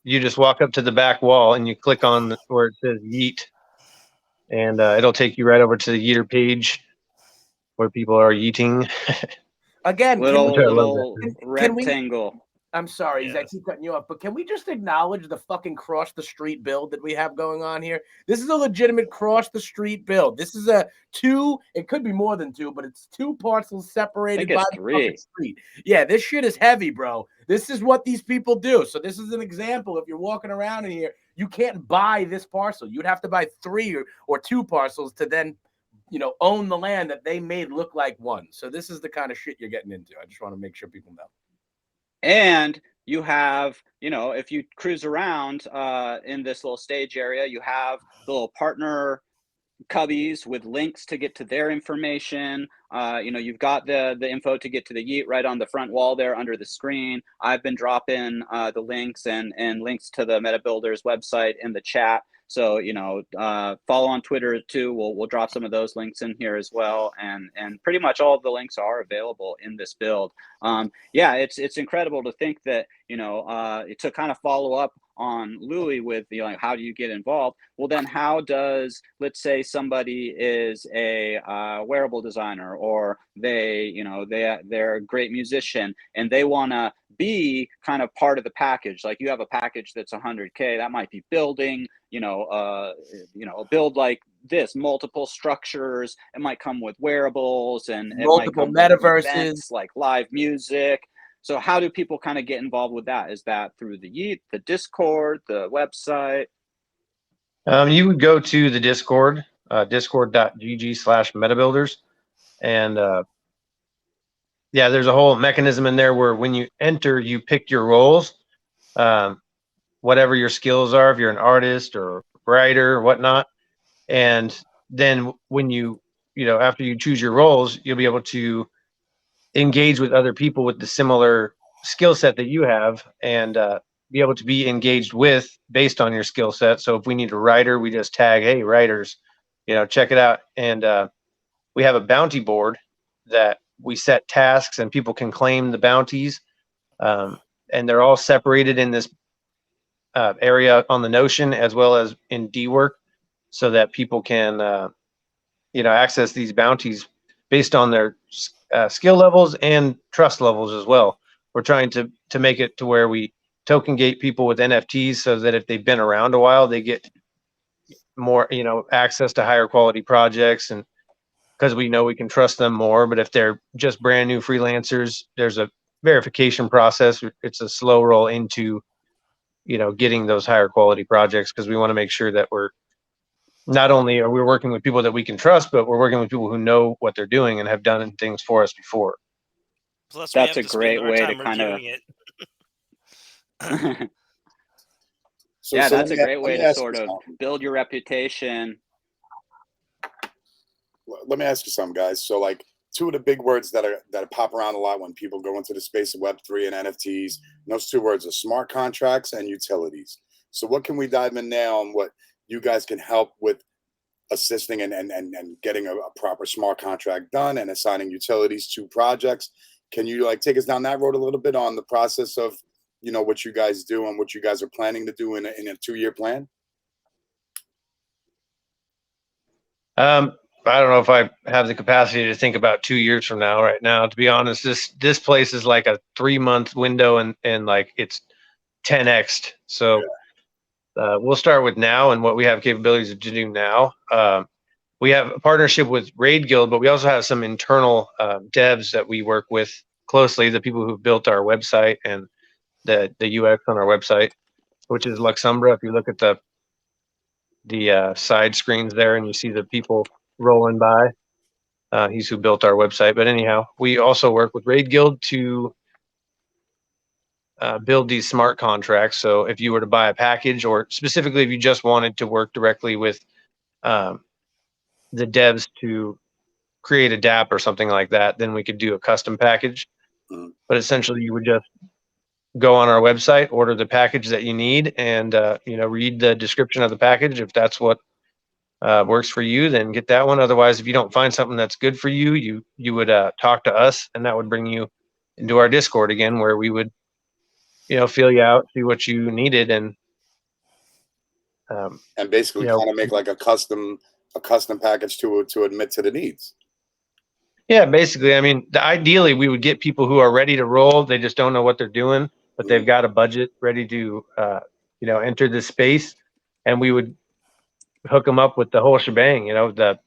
you just walk up to the back wall and you click on where it says Yeet, and it'll take you right over to the Yeeter page where people are yeeting. Again, little rectangle. I'm sorry, Yes. I keep cutting you off, but can we just acknowledge the fucking cross the street build that we have going on here? This is a legitimate cross the street build. This is it could be more than two, but it's two parcels separated by the fucking street. Yeah, this shit is heavy, bro. This is what these people do. So this is an example. If you're walking around in here, you can't buy this parcel. You'd have to buy 3 or 2 parcels to then own the land that they made look like one. So this is the kind of shit you're getting into. I just want to make sure people know. And you have, if you cruise around in this little stage area, you have the little partner cubbies with links to get to their information. You've got the info to get to the Yeet right on the front wall there under the screen. I've been dropping the links and links to the MetaBuilders website in the chat. So, you know, follow on Twitter too. We'll drop some of those links in here as well. And pretty much all of the links are available in this build. Yeah, it's incredible to think that, you know, to kind of follow up on Louis with, you know, like, how do you get involved? Well, then how does, let's say somebody is a wearable designer, or they, you know, they're a great musician and they want to be kind of part of the package. Like you have a package that's 100K, that might be building, you know, a build like this, multiple structures. It might come with wearables, and it might Multiple come metaverses. with events like live music. So how do people kind of get involved with that? Is that through the Discord, the website? You would go to the Discord, discord.gg/metabuilders. And yeah, there's a whole mechanism in there where when you enter, you pick your roles, whatever your skills are, if you're an artist or writer or whatnot. And then when you know, after you choose your roles, you'll be able to engage with other people with the similar skill set that you have, and be able to be engaged with based on your skill set. So if we need a writer, we just tag, hey, writers, you know, check it out. And we have a bounty board that we set tasks, and people can claim the bounties. And they're all separated in this area on the Notion as well as in DWork, so that people can, you know, access these bounties based on their skill levels and trust levels as well. We're trying to make it to where we token gate people with NFTs, so that if they've been around a while, they get more, you know, access to higher quality projects, and because we know we can trust them more. But if they're just brand new freelancers, there's a verification process. It's a slow roll into, you know, getting those higher quality projects, because we want to make sure that we're not only are we working with people that we can trust, but we're working with people who know what they're doing and have done things for us before. Plus, That's we a have to spend great our way to time kind of reviewing it. yeah, So that's a great let way me to ask sort you of something. build your reputation. Let me ask you something, guys. So like two of the big words that pop around a lot when people go into the space of Web3 and NFTs, and those two words are smart contracts and utilities. So what can we dive in now on what you guys can help with assisting and getting a proper smart contract done and assigning utilities to projects? Can you like take us down that road a little bit on the process of, you know, what you guys do and what you guys are planning to do in a 2-year plan? I don't know if I have the capacity to think about 2 years from now. Right now, to be honest, this place is like a 3-month window, and like it's 10x'd. So we'll start with now and what we have capabilities to do now. We have a partnership with Raid Guild, but we also have some internal devs that we work with closely, the people who've built our website and the UX on our website, which is Luxumbra. If you look at the side screens there and you see the people rolling by, he's who built our website. But anyhow, we also work with Raid Guild to build these smart contracts. So if you were to buy a package, or specifically if you just wanted to work directly with the devs to create a DApp or something like that, then we could do a custom package. But essentially, you would just go on our website, order the package that you need, and you know, read the description of the package. If that's what works for you, then get that one. Otherwise, if you don't find something that's good for you, you would talk to us, and that would bring you into our Discord again, where we would, you know, feel you out, see what you needed, and basically you know, kind of make like a custom package to admit to the needs. yeah, basically. I mean, ideally, we would get people who are ready to roll. They just don't know what they're doing, but they've got a budget ready to, you know, enter this space, and we would hook them up with the whole shebang. You know, the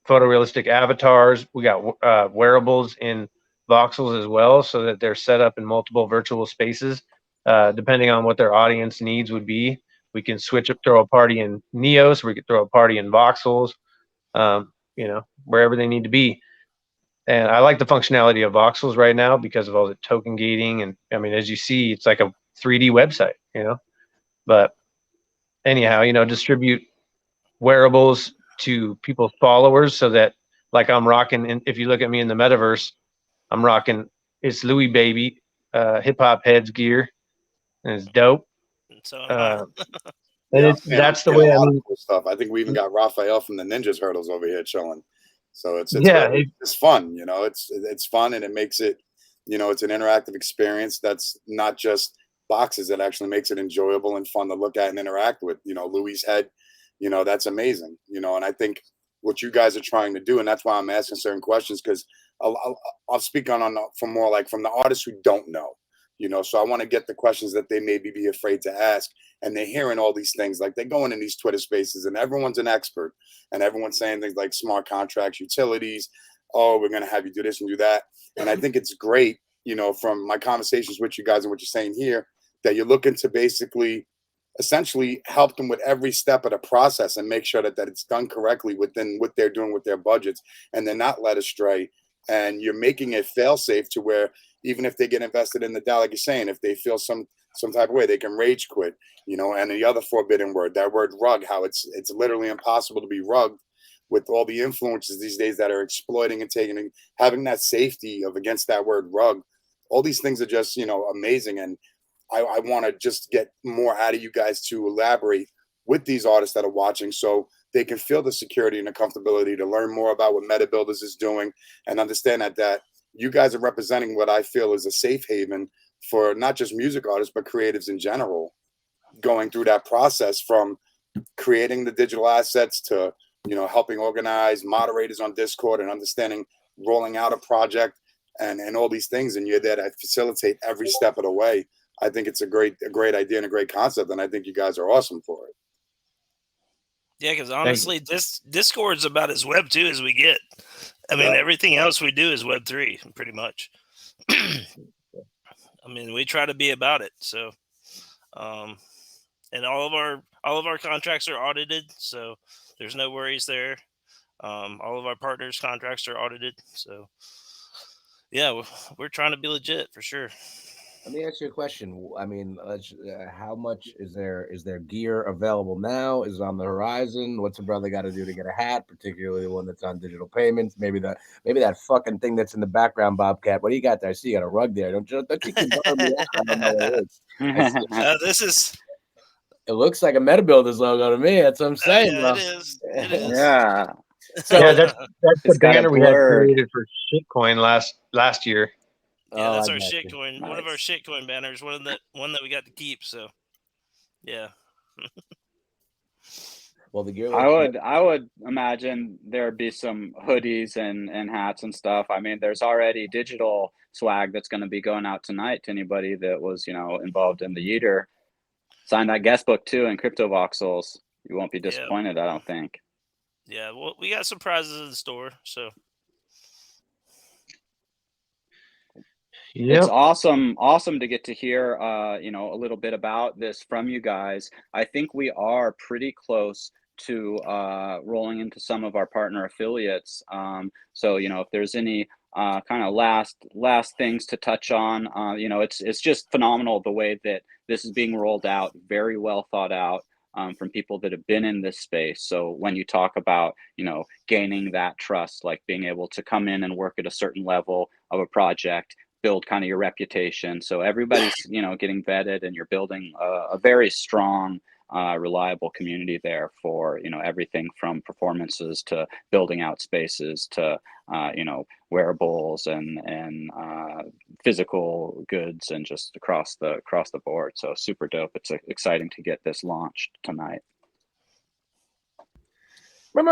photorealistic avatars. We got wearables in voxels as well, so that they're set up in multiple virtual spaces, depending on what their audience needs would be. We can switch up, throw a party in Neos. We could throw a party in voxels. You know, wherever they need to be. And I like the functionality of voxels right now because of all the token gating. And I mean, as you see, it's like a 3D website, you know. But anyhow, you know, distribute wearables to people's followers, so that, like, I'm rocking, and if you look at me in the metaverse, I'm rocking It's Louis Baby hip hop heads gear, and it's dope. So am I. And Yeah, that's the I'm seeing way, a I lot of mean, cool stuff. I think we even got Raphael from the Ninjas Hurdles over here chilling. So it's yeah, really, it's fun, you know. It's fun, and it makes it, you know, it's an interactive experience that's not just boxes. It actually makes it enjoyable and fun to look at and interact with. You know, Louis' head, you know, that's amazing. You know, and I think what you guys are trying to do, and that's why I'm asking certain questions, because I'll speak on from more like from the artists who don't know. You know, so I want to get the questions that they maybe be afraid to ask, and they're hearing all these things, like they're going in these Twitter spaces, and everyone's an expert, and everyone's saying things like smart contracts, utilities. Oh, we're gonna have you do this and do that, and I think it's great. You know, from my conversations with you guys and what you're saying here, that you're looking to basically, essentially, help them with every step of the process and make sure that it's done correctly within what they're doing with their budgets, and they're not led astray. And you're making it fail safe to where even if they get invested in the DAO, like you're saying, if they feel some type of way, they can rage quit. You know, and the other forbidden word, that word rug, how it's literally impossible to be rugged with all the influences these days that are exploiting and taking and having that safety of against that word rug. All these things are just, you know, amazing. And I want to just get more out of you guys to elaborate with these artists that are watching, so they can feel the security and the comfortability to learn more about what Meta Builders is doing, and understand that you guys are representing what I feel is a safe haven for not just music artists, but creatives in general, going through that process from creating the digital assets to, you know, helping organize moderators on Discord and understanding rolling out a project and all these things. And you're there to facilitate every step of the way. I think it's a great idea and a great concept. And I think you guys are awesome for it. Yeah, because honestly, Discord's about as Web 2 as we get. I mean, everything else we do is Web 3, pretty much. I mean, we try to be about it. So, and all of our contracts are audited, so there's no worries there. All of our partners' contracts are audited, so yeah, we're trying to be legit for sure. Let me ask you a question. I mean, how much is there gear available now? Is it on the horizon? What's a brother got to do to get a hat, particularly the one that's on digital payments? Maybe that fucking thing that's in the background, Bobcat. What do you got there? I see you got a rug there. Don't you keep bugging me out? I don't know what it is. It looks like a Meta Builders logo to me. That's what I'm saying, yeah, bro. it is. It is. Yeah. So yeah, that's the got banner it we had blurred. created for shitcoin last year. Yeah, that's I our got you. shitcoin. Nice. One of our shitcoin banners. One that we got to keep. So, yeah. Well, the gear I would imagine there'd be some hoodies and hats and stuff. I mean, there's already digital swag that's going to be going out tonight to anybody that was, you know, involved in the Yeeter. Sign that guest book too in Crypto Voxels. You won't be disappointed, I don't think. Yeah, well, we got surprises in the store, so. It's awesome to get to hear you know, a little bit about this from you guys. I think we are pretty close to rolling into some of our partner affiliates. So, you know, if there's any kind of last things to touch on, you know, it's just phenomenal the way that this is being rolled out, very well thought out. From people that have been in this space. So when you talk about, you know, gaining that trust, like being able to come in and work at a certain level of a project, build kind of your reputation. So everybody's, you know, getting vetted, and you're building a very strong, reliable community there for, you know, everything from performances to building out spaces to, you know, wearables and physical goods, and just across the board. So super dope. It's exciting to get this launched tonight. I had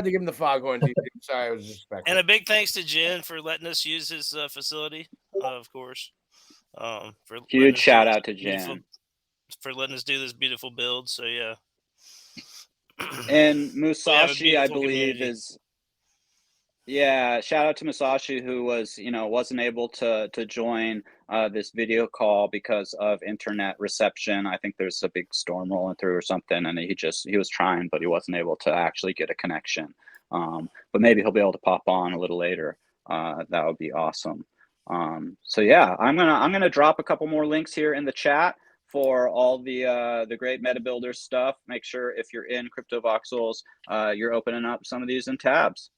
to give him the foghorn. Sorry, I was disrespectful. And a big thanks to Jen for letting us use his facility, of course. For huge shout out to Jen for letting us do this beautiful build. So yeah. And Musashi, I believe, community. is. Yeah, shout out to Musashi, who was, you know, wasn't able to join this video call because of internet reception. I think there's a big storm rolling through or something, and he was trying, but he wasn't able to actually get a connection. But maybe he'll be able to pop on a little later. That would be awesome. So yeah, I'm gonna drop a couple more links here in the chat for all the great Meta Builders stuff. Make sure if you're in Crypto Voxels, you're opening up some of these in tabs.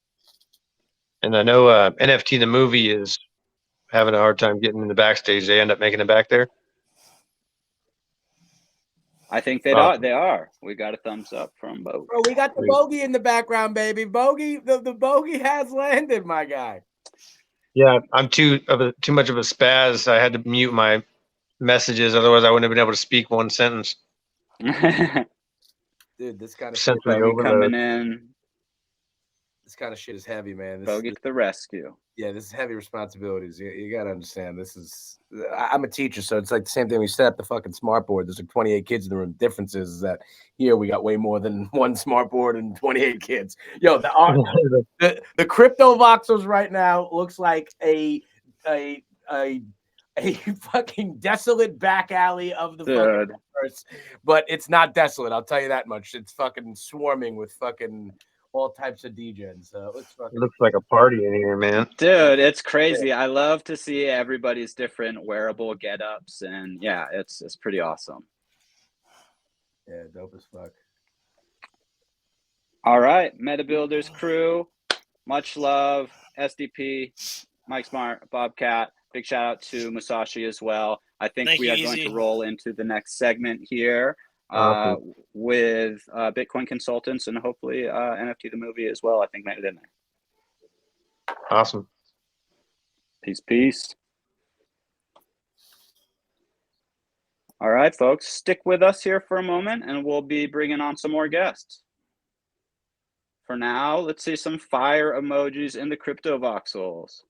And I know NFT the movie is having a hard time getting in the backstage. They end up making it back there. I think they are. They are. We got a thumbs up from both. Bro, we got the bogey in the background, baby. Bogey, the bogey has landed, my guy. Yeah, I'm too much of a spaz. I had to mute my messages, otherwise I wouldn't have been able to speak one sentence. Dude, this kind of Sensory shit, overload. Coming in. This kind of shit is heavy, man. Bogey to the rescue. Yeah, this is heavy responsibilities. You got to understand. This is. I'm a teacher, so it's like the same thing. We set up the fucking smart board. There's like 28 kids in the room. Difference is that here we got way more than one smart board and 28 kids. Yo, the crypto voxels right now looks like a fucking desolate back alley of the fucking universe, but it's not desolate. I'll tell you that much. It's fucking swarming with fucking all types of DJs. Looks like a party in here, man. Dude, it's crazy. I love to see everybody's different wearable get-ups, and yeah, it's pretty awesome. Yeah, dope as fuck. All right, MetaBuilders crew, much love. SDP, Mike Smart, Bobcat. Big shout out to Musashi as well. I think we are going to roll into the next segment here. With Bitcoin consultants and hopefully NFT the movie as well. I think made it in there. Awesome. Peace. All right, folks, stick with us here for a moment and we'll be bringing on some more guests. For now, let's see some fire emojis in the crypto voxels.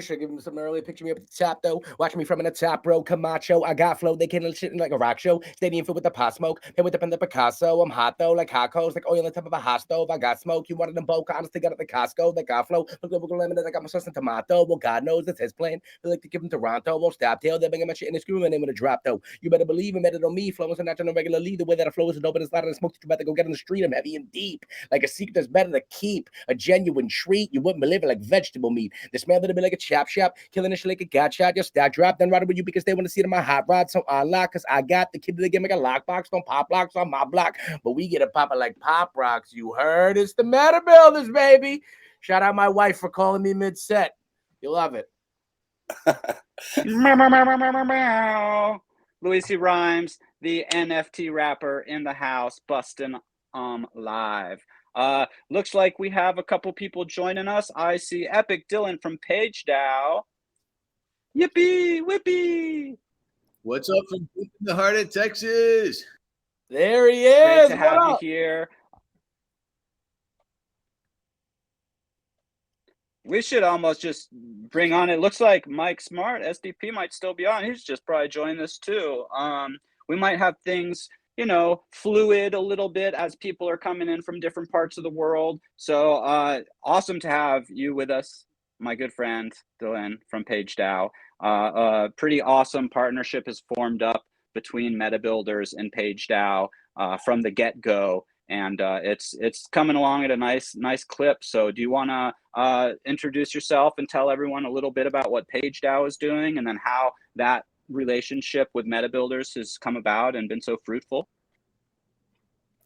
Should give him some early. Picture me up at the top, though. Watch me from in the top, bro. Camacho. I got flow. They can't shit like a rock show. Stadium filled with the pot smoke. Pay with the Picasso. I'm hot, though, like hot coals, like oil on the top of a hot stove. I got smoke. You wanted them both. Honestly, got at the Costco. They got flow. Look, limited. I got my sauce and tomato. Well, God knows it's his plan. They like to give him Toronto. Won't stop till they're bringing my shit in the screw and name of the drop, though. You better believe him. Better on me. Flow is not on a regular lead. The way that I flow is an open and slide and smoke. You better go get in the street. I'm heavy and deep. Like a secret that's better to keep. A genuine treat. You wouldn't believe it, like vegetable meat. The smell that'll be like a chop shop, killing a shit like a got shot. Your stack drop, then ride with you because they want to see it in my hot rod. So unlock, cause I got the kid of the game like a lockbox. Don't pop locks on my block, but we get a popper like pop rocks. You heard? It's the Meta Builders, baby. Shout out my wife for calling me mid set. You love it. Louis C. Rhymes, the NFT rapper in the house, busting live. Looks like we have a couple people joining us. I see Epic Dylan from Page DAO. Yippee, whippy. What's up from deep in the heart of Texas? There he is. Great to have you here. We should almost just bring on, it looks like Mike Smart, SDP, might still be on. He's just probably joined us too. We might have things, you know, fluid a little bit as people are coming in from different parts of the world. So awesome to have you with us, my good friend Dylan from Page DAO. Pretty awesome partnership has formed up between MetaBuilders and Page DAO from the get-go, and it's coming along at a nice clip. So do you want to introduce yourself and tell everyone a little bit about what Page DAO is doing, and then how that relationship with MetaBuilders has come about and been so fruitful?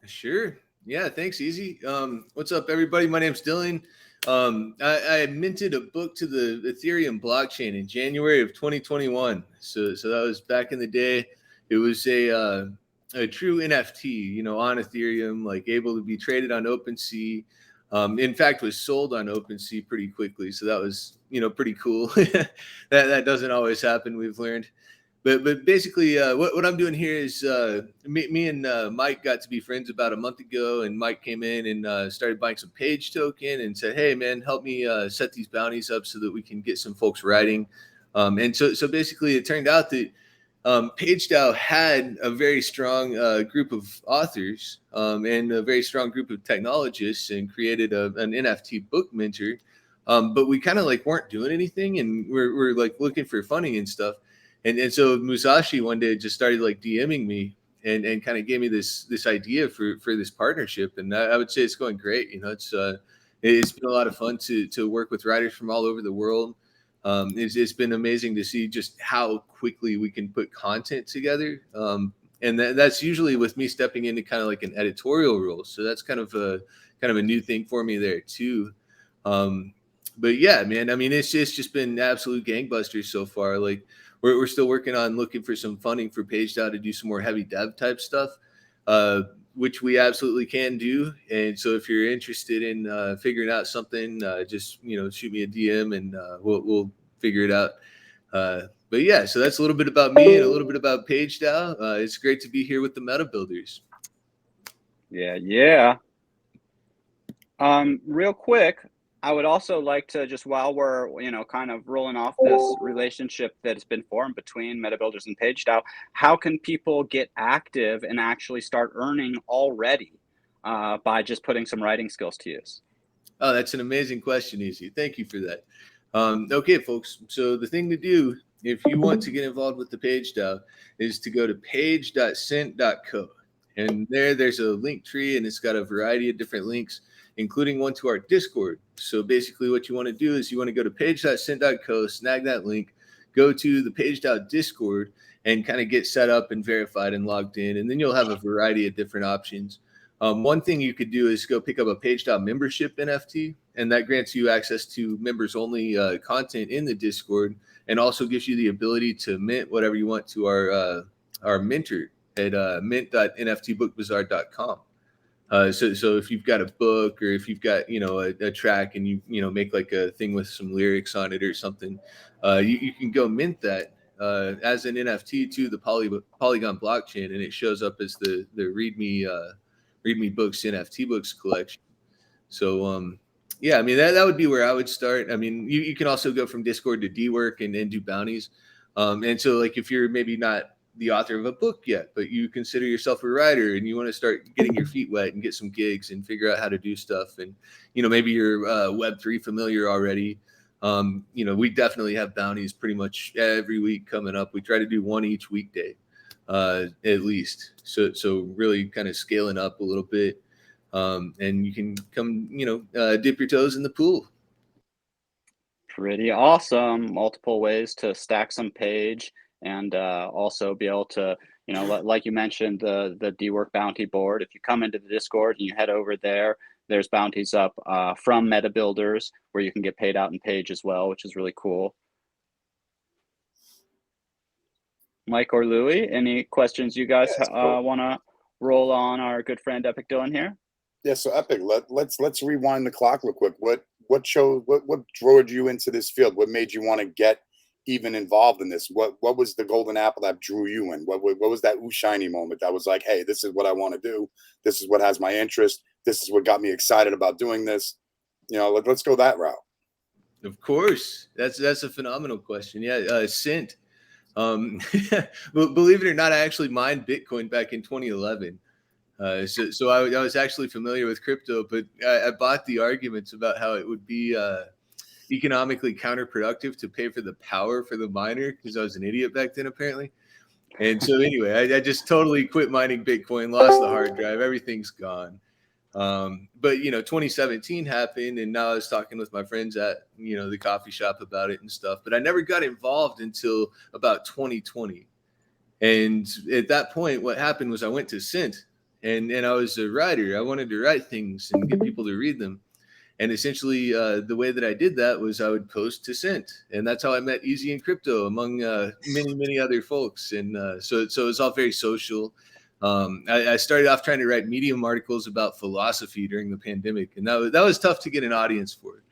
Sure. Yeah, thanks, Easy. What's up, everybody? My name's Dylan. I minted a book to the Ethereum blockchain in January of 2021. So that was back in the day. It was a true NFT, you know, on Ethereum, like able to be traded on OpenSea. In fact, was sold on OpenSea pretty quickly. So that was, you know, pretty cool. that doesn't always happen, we've learned. But basically, what I'm doing here is me and Mike got to be friends about a month ago, and Mike came in and started buying some Page token and said, "Hey, man, help me set these bounties up so that we can get some folks writing." And so basically, it turned out that Page DAO had a very strong group of authors and a very strong group of technologists, and created an NFT book minter. But we kind of like weren't doing anything, and we're like looking for funding and stuff. And so Musashi one day just started like DMing me and kind of gave me this idea for this partnership. And I would say it's going great. You know, it's been a lot of fun to work with writers from all over the world. It's been amazing to see just how quickly we can put content together. And that's usually with me stepping into kind of like an editorial role. So that's kind of a new thing for me there too. But yeah, man, I mean, it's just been absolute gangbusters so far. Like we're still working on looking for some funding for PageDAO to do some more heavy dev type stuff, which we absolutely can do. And so if you're interested in figuring out something, just, shoot me a DM and we'll figure it out. But yeah, so that's a little bit about me and a little bit about PageDAO. It's great to be here with the Meta Builders. Yeah. Real quick, I would also like to, just while we're, kind of rolling off this relationship that has been formed between Meta Builders and PageDAO, how can people get active and actually start earning already by just putting some writing skills to use? Oh, that's an amazing question, Easy. Thank you for that. Okay, folks. So the thing to do if you want to get involved with the PageDAO is to go to page.cent.co. And there's a link tree, and it's got a variety of different links, including one to our Discord. So basically what you want to do is you want to go to page.cent.co, snag that link, go to the PageDAO Discord, and kind of get set up and verified and logged in. And then you'll have a variety of different options. One thing you could do is go pick up a PageDAO membership NFT, and that grants you access to members-only content in the Discord, and also gives you the ability to mint whatever you want to our minter at mint.nftbookbazaar.com. So if you've got a book, or if you've got a track, and you make like a thing with some lyrics on it or something, you can go mint that as an NFT to the Polygon blockchain, and it shows up as the README Books NFT Books collection. So yeah, I mean that would be where I would start. I mean, you can also go from Discord to DWork and do bounties. And so like if you're maybe not the author of a book yet, but you consider yourself a writer and you want to start getting your feet wet and get some gigs and figure out how to do stuff, and maybe you're Web3 familiar already, we definitely have bounties pretty much every week coming up. We try to do one each weekday at least, so really kind of scaling up a little bit, and you can come dip your toes in the pool. Pretty awesome. Multiple ways to stack some page, and also be able to, like you mentioned, the DWork bounty board. If you come into the Discord and you head over there, there's bounties up from Meta Builders where you can get paid out in page as well, which is really cool. Mike or Louie, any questions you guys want to roll on our good friend Epic Dylan here? Yeah, so Epic, let's rewind the clock real quick. What drove you into this field? What made you want to get even involved in this? What was the golden apple that drew you in? What was that ooh shiny moment that was like, hey, this is what I want to do. This is what has my interest. This is what got me excited about doing this. Let's go that route. Of course, that's a phenomenal question. Yeah, Cent. Believe it or not, I actually mined Bitcoin back in 2011. So I was actually familiar with crypto, but I bought the arguments about how it would be economically counterproductive to pay for the power for the miner, because I was an idiot back then apparently. And so anyway, I just totally quit mining Bitcoin, lost the hard drive, everything's gone. But 2017 happened, and now I was talking with my friends at the coffee shop about it and stuff, but I never got involved until about 2020. And at that point, what happened was I went to Cent, and I was a writer. I wanted to write things and get people to read them. And essentially, the way that I did that was I would post to Cent, and that's how I met Easy and Crypto, among many other folks. And so it was all very social. I started off trying to write Medium articles about philosophy during the pandemic, and that was tough to get an audience for.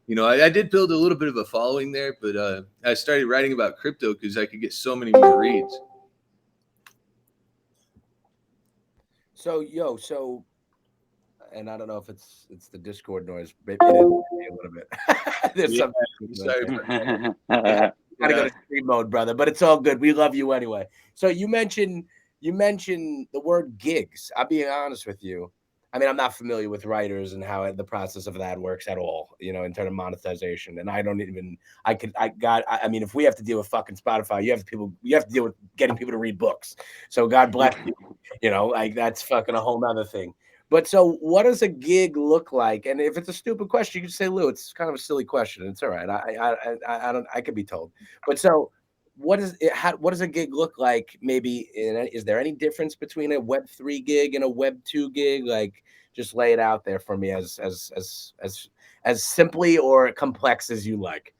I did build a little bit of a following there, but I started writing about crypto because I could get so many more reads. So, and I don't know if it's the Discord noise, but it is a little bit. There's something. Sorry. Gotta go to stream mode, brother, but it's all good. We love you anyway. So you mentioned the word gigs. I'll be honest with you. I mean, I'm not familiar with writers and how the process of that works at all, in terms of monetization. And I don't even, I mean, if we have to deal with fucking Spotify, you have to deal with getting people to read books. So God bless you, like that's fucking a whole nother thing. But so what does a gig look like? And if it's a stupid question, you can say, Lou, it's kind of a silly question. It's all right. I could be told. But so what does a gig look like? Maybe is there any difference between a Web3 gig and a Web2 gig? Like, just lay it out there for me as simply or complex as you like.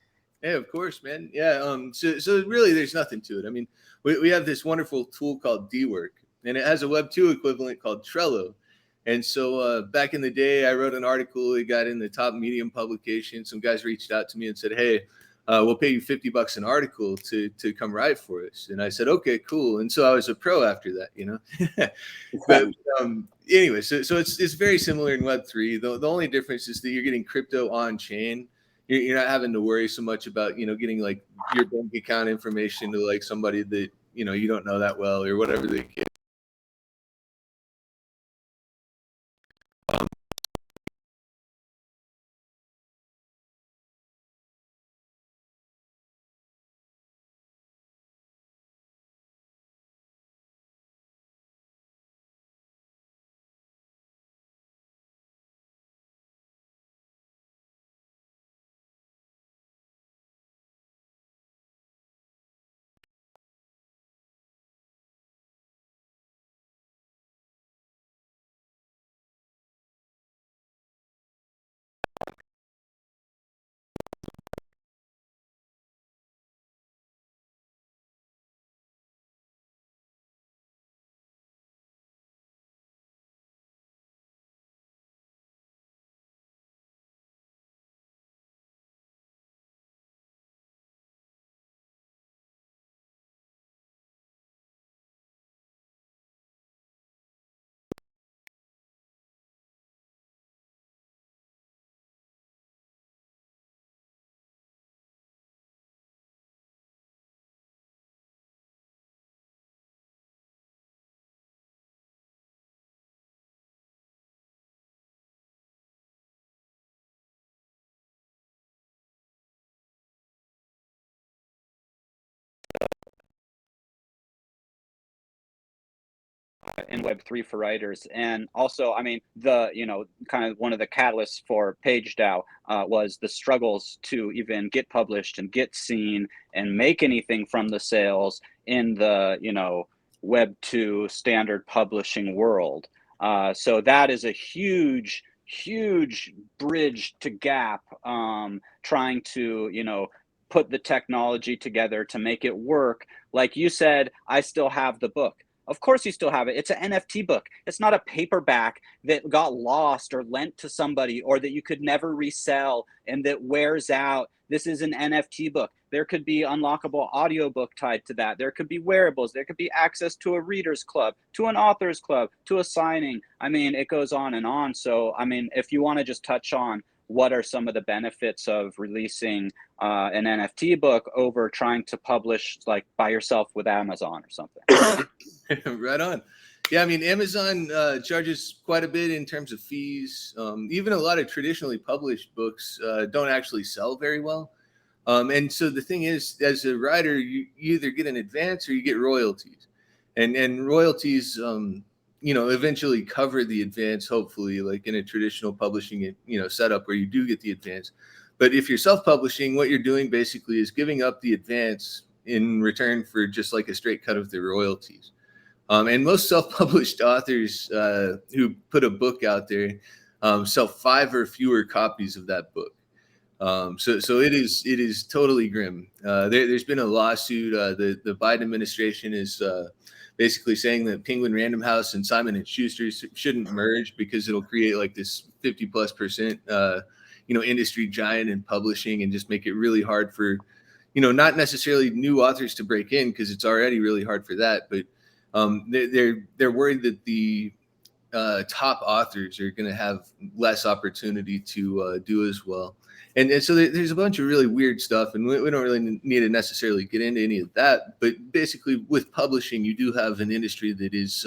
Hey, of course, man. Yeah. So really, there's nothing to it. I mean, we have this wonderful tool called DWork, and it has a Web 2 equivalent called Trello. And so back in the day, I wrote an article. It got in the top Medium publication. Some guys reached out to me and said, "Hey, we'll pay you $50 an article to come write for us." And I said, "Okay, cool." And so I was a pro after that, you know. But anyway, so it's very similar in Web3. The only difference is that you're getting crypto on chain. You're not having to worry so much about, you know, getting like your bank account information to like somebody that, you know, you don't know that well or whatever they get. in Web3 for writers. And also, I mean, the, you know, kind of one of the catalysts for PageDAO was the struggles to even get published and get seen and make anything from the sales in the, you know, Web2 standard publishing world. So that is a huge, huge bridge to gap, trying to, you know, put the technology together to make it work. Like you said, I still have the book. Of course you still have it. It's an NFT book. It's not a paperback that got lost or lent to somebody or that you could never resell and that wears out. This is an NFT book. There could be unlockable audiobook tied to that. There could be wearables. There could be access to a reader's club, to an author's club, to a signing. I mean, it goes on and on. So, I mean, if you want to just touch on what are some of the benefits of releasing an NFT book over trying to publish like by yourself with Amazon or something? Right on. Yeah, I mean, Amazon charges quite a bit in terms of fees. Even a lot of traditionally published books don't actually sell very well. And so the thing is, as a writer, you either get an advance or you get royalties. And royalties, you know, eventually cover the advance, hopefully, like in a traditional publishing, you know, setup where you do get the advance. But if you're self-publishing, what you're doing basically is giving up the advance in return for just like a straight cut of the royalties. And most self-published authors who put a book out there sell 5 or fewer copies of that book. So it is totally grim. There's been a lawsuit. The Biden administration is basically saying that Penguin Random House and Simon and Schuster shouldn't merge because it'll create like this 50+% you know, industry giant in publishing and just make it really hard for, you know, not necessarily new authors to break in because it's already really hard for that, but they're worried that the top authors are going to have less opportunity to do as well. And so there's a bunch of really weird stuff, and we don't really need to necessarily get into any of that. But basically, with publishing, you do have an industry that is,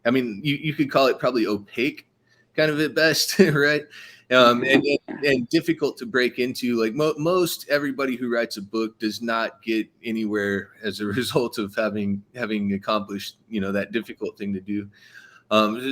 I mean, you could call it probably opaque, kind of at best, right? And difficult to break into. Like most everybody who writes a book does not get anywhere as a result of having accomplished, you know, that difficult thing to do.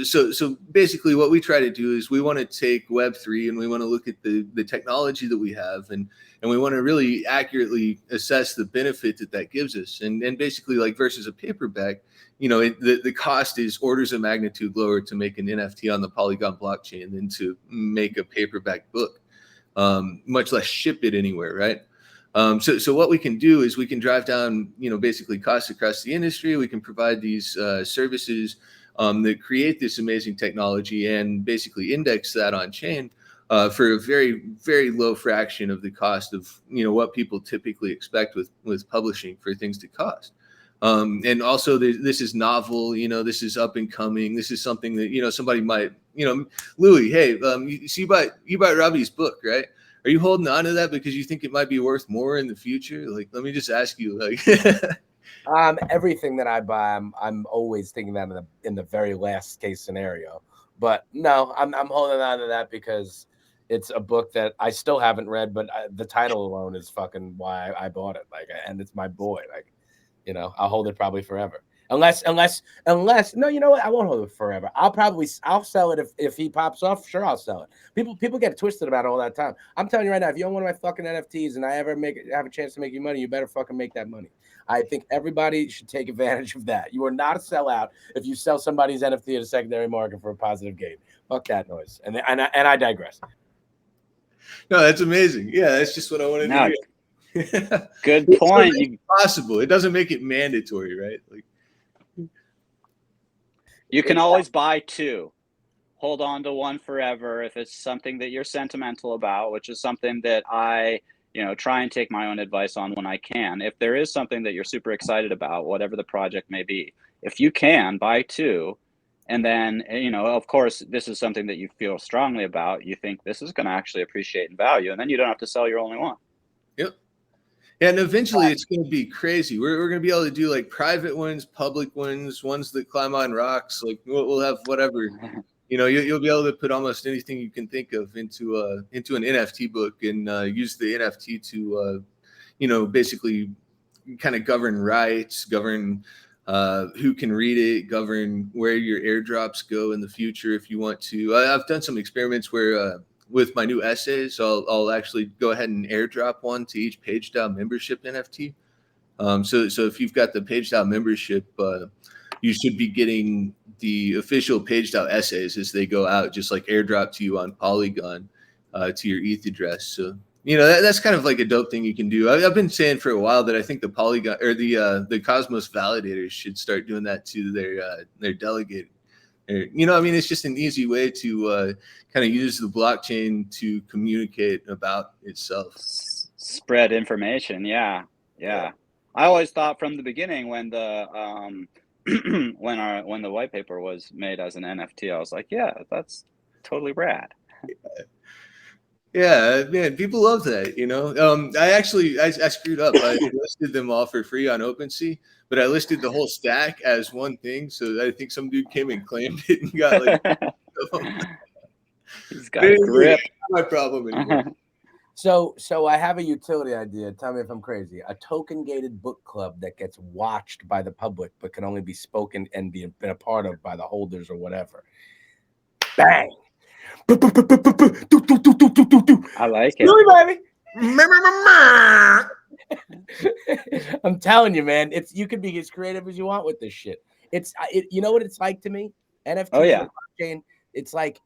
So basically what we try to do is we want to take Web3 and we want to look at the technology that we have and we want to really accurately assess the benefit that gives us. And basically like versus a paperback, you know, the cost is orders of magnitude lower to make an NFT on the Polygon blockchain than to make a paperback book, much less ship it anywhere, right? So what we can do is we can drive down, basically costs across the industry. We can provide these services that create this amazing technology and basically index that on chain for a very, very low fraction of the cost of, what people typically expect with publishing for things to cost. And also this is novel, this is up and coming. This is something that, somebody might, Louis, hey, you bought Robbie's book, right? Are you holding on to that because you think it might be worth more in the future? Like, let me just ask you, like, everything that I buy, I'm always thinking that in the very last case scenario. But no, I'm holding on to that because it's a book that I still haven't read, but the title alone is fucking why I bought it. Like, and it's my boy. Like, I'll hold it probably forever. Unless no, you know what? I won't hold it forever. I'll sell it if he pops off. Sure, I'll sell it. People get twisted about it all that time. I'm telling you right now, if you own one of my fucking NFTs and I ever have a chance to make you money, you better fucking make that money. I think everybody should take advantage of that. You are not a sellout if you sell somebody's NFT at a secondary market for a positive gain. Fuck that noise. And I digress. No, that's amazing. Yeah, that's just what I wanted to hear. Good point. It's possible. It doesn't make it mandatory, right? Like, you can always buy two. Hold on to one forever if it's something that you're sentimental about, which is something that I, try and take my own advice on when I can. If there is something that you're super excited about, whatever the project may be, if you can, buy two. And then, of course, this is something that you feel strongly about. You think this is going to actually appreciate in value, and then you don't have to sell your only one. Yep. And eventually it's going to be crazy. We're going to be able to do like private ones, public ones that climb on rocks. Like we'll have whatever, you'll be able to put almost anything you can think of into an NFT book and use the NFT to, basically kind of govern rights, govern who can read it, govern where your airdrops go in the future if you want to. I've done some experiments where with my new essays, I'll actually go ahead and airdrop one to each PageDAO membership NFT. So if you've got the PageDAO membership, you should be getting the official PageDAO essays as they go out, just like airdrop to you on Polygon to your ETH address. So that's kind of like a dope thing you can do. I've been saying for a while that I think the Polygon or the Cosmos validators should start doing that to their delegate. It's just an easy way to kind of use the blockchain to communicate about itself. Spread information. Yeah. I always thought from the beginning when the when the white paper was made as an NFT, I was like, yeah, that's totally rad. Yeah, man, people love that. I screwed up. I listed them all for free on OpenSea, but I listed the whole stack as one thing. So I think some dude came and claimed it and got like. He's got a grip. Not my problem anymore. So I have a utility idea. Tell me if I'm crazy. A token gated book club that gets watched by the public, but can only be spoken and been a part of by the holders or whatever. Bang. I like it. I'm telling you, man. You can be as creative as you want with this shit. You know what it's like to me? NFT. Oh yeah. Blockchain. It's like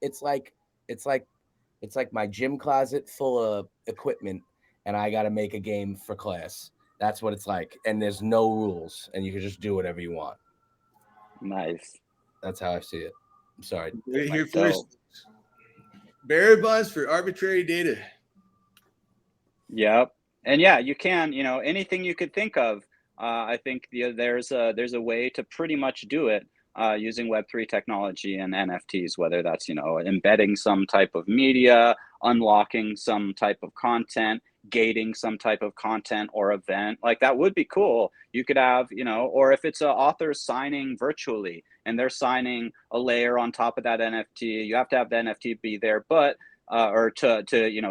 my gym closet full of equipment, and I got to make a game for class. That's what it's like, and there's no rules, and you can just do whatever you want. Nice. That's how I see it. I'm sorry. Right here first. Bearer bonds for arbitrary data. Yep. And yeah, you can, anything you could think of. I think there's a way to pretty much do it using Web3 technology and NFTs, whether that's, embedding some type of media, unlocking some type of content, gating some type of content or event. Like that would be cool. You could have, or if it's an author signing virtually and they're signing a layer on top of that NFT, you have to have the NFT be there, but or to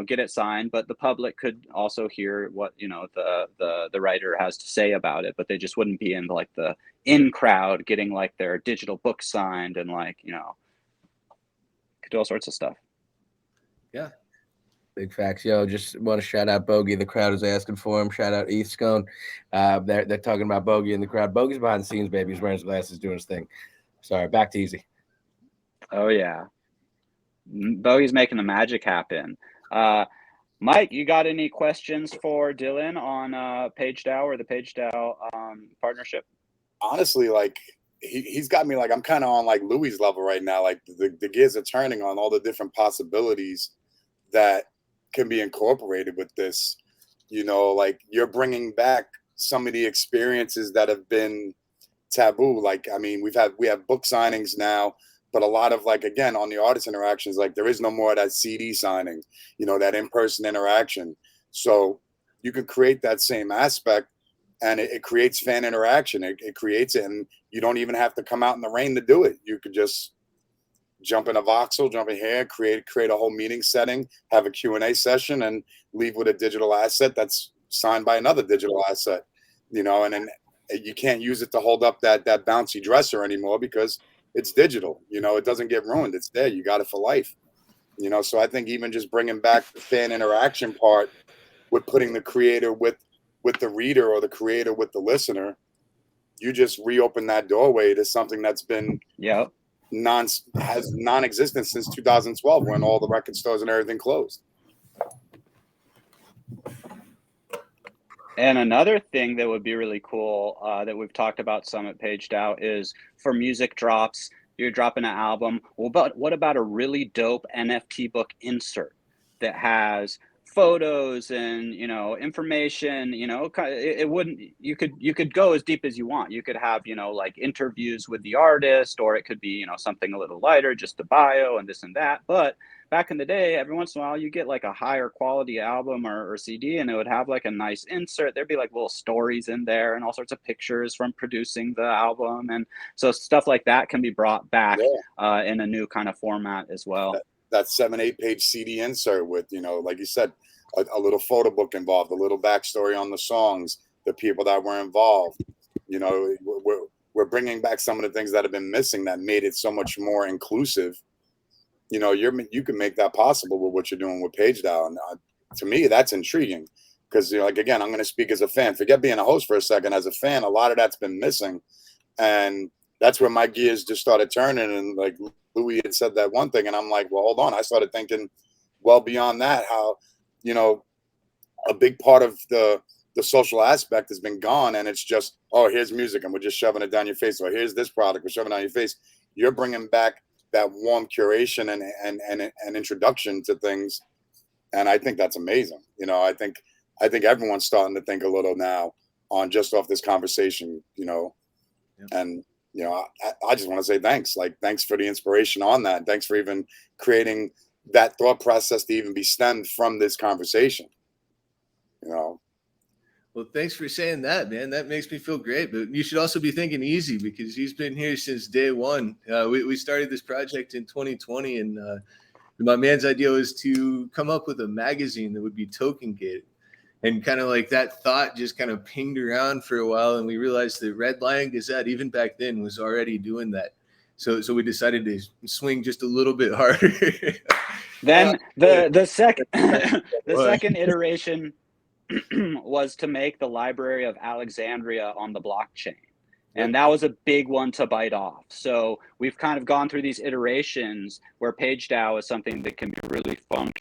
get it signed, but the public could also hear what the writer has to say about it, but they just wouldn't be in like the in crowd getting like their digital book signed and could do all sorts of stuff. Yeah. Big facts. Yo, just want to shout out Bogey. The crowd is asking for him. Shout out ETH Scone. They're talking about Bogey in the crowd. Bogey's behind the scenes, baby. He's wearing his glasses, doing his thing. Sorry, back to Easy. Oh yeah. Bogey's making the magic happen. Mike, you got any questions for Dylan on PageDAO or the PageDAO partnership? Honestly, like he's got me like I'm kind of on like Louis' level right now. Like the gears are turning on all the different possibilities that can be incorporated with this. You know, like you're bringing back some of the experiences that have been taboo. Like, I mean, we have book signings now, but a lot of like, again, on the artist interactions, like there is no more of that CD signing, you know, that in-person interaction. So you can create that same aspect, and it creates fan interaction. It creates it, and you don't even have to come out in the rain to do it. You could just jump in a voxel, jump in here, create a whole meeting setting, have a Q&A session, and leave with a digital asset that's signed by another digital asset, you know, and then you can't use it to hold up that bouncy dresser anymore because it's digital. You know, it doesn't get ruined. It's there. You got it for life. You know, so I think even just bringing back the fan interaction part with putting the creator with the reader or the creator with the listener, you just reopen that doorway to something that's been non-existent since 2012 when all the record stores and everything closed. And another thing that would be really cool that we've talked about some at PageDAO is for music drops. You're dropping an album. Well, but what about a really dope NFT book insert that has photos and, you know, information? You know, it wouldn't. You could go as deep as you want. You could have, you know, like interviews with the artist, or it could be, you know, something a little lighter, just the bio and this and that. But back in the day, every once in a while, you get like a higher quality album or CD, and it would have like a nice insert. There'd be like little stories in there and all sorts of pictures from producing the album. And so stuff like that can be brought back in a new kind of format as well. That 7-8 page CD insert with, you know, like you said, a little photo book involved, a little backstory on the songs, the people that were involved. You know, we're bringing back some of the things that have been missing that made it so much more inclusive. You know, you can make that possible with what you're doing with PageDAO. And to me, that's intriguing because, you know, like, again, I'm going to speak as a fan. Forget being a host for a second. As a fan, a lot of that's been missing. And that's where my gears just started turning. And like Louis had said that one thing, and I'm like, well, hold on. I started thinking well beyond that, how, you know, a big part of the social aspect has been gone. And it's just, oh, here's music and we're just shoving it down your face. Or here's this product, we're shoving it down your face. You're bringing back that warm curation and introduction to things. And I think that's amazing. You know, I think everyone's starting to think a little now on just off this conversation, you know, and, you know, I just want to say thanks. Like, thanks for the inspiration on that. Thanks for even creating that thought process to even be stemmed from this conversation, you know. Well, thanks for saying that, man. That makes me feel great. But you should also be thinking easy because he's been here since day one. We started this project in 2020, and my man's idea was to come up with a magazine that would be token gated. And kind of like that thought just kind of pinged around for a while, and we realized that Red Lion Gazette, even back then, was already doing that. So we decided to swing just a little bit harder. Then the second iteration was to make the Library of Alexandria on the blockchain. And that was a big one to bite off. So we've kind of gone through these iterations where PageDAO is something that can be really functional.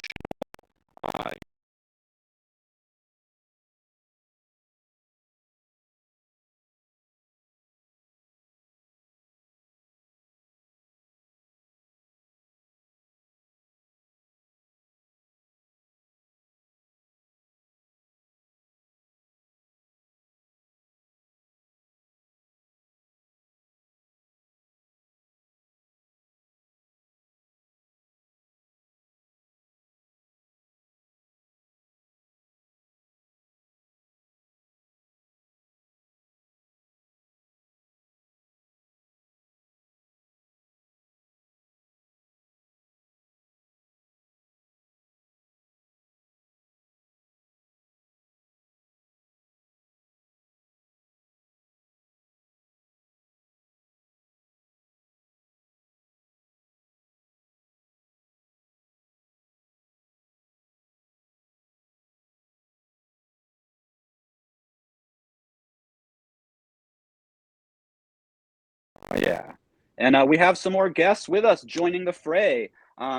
Yeah. And we have some more guests with us joining the fray.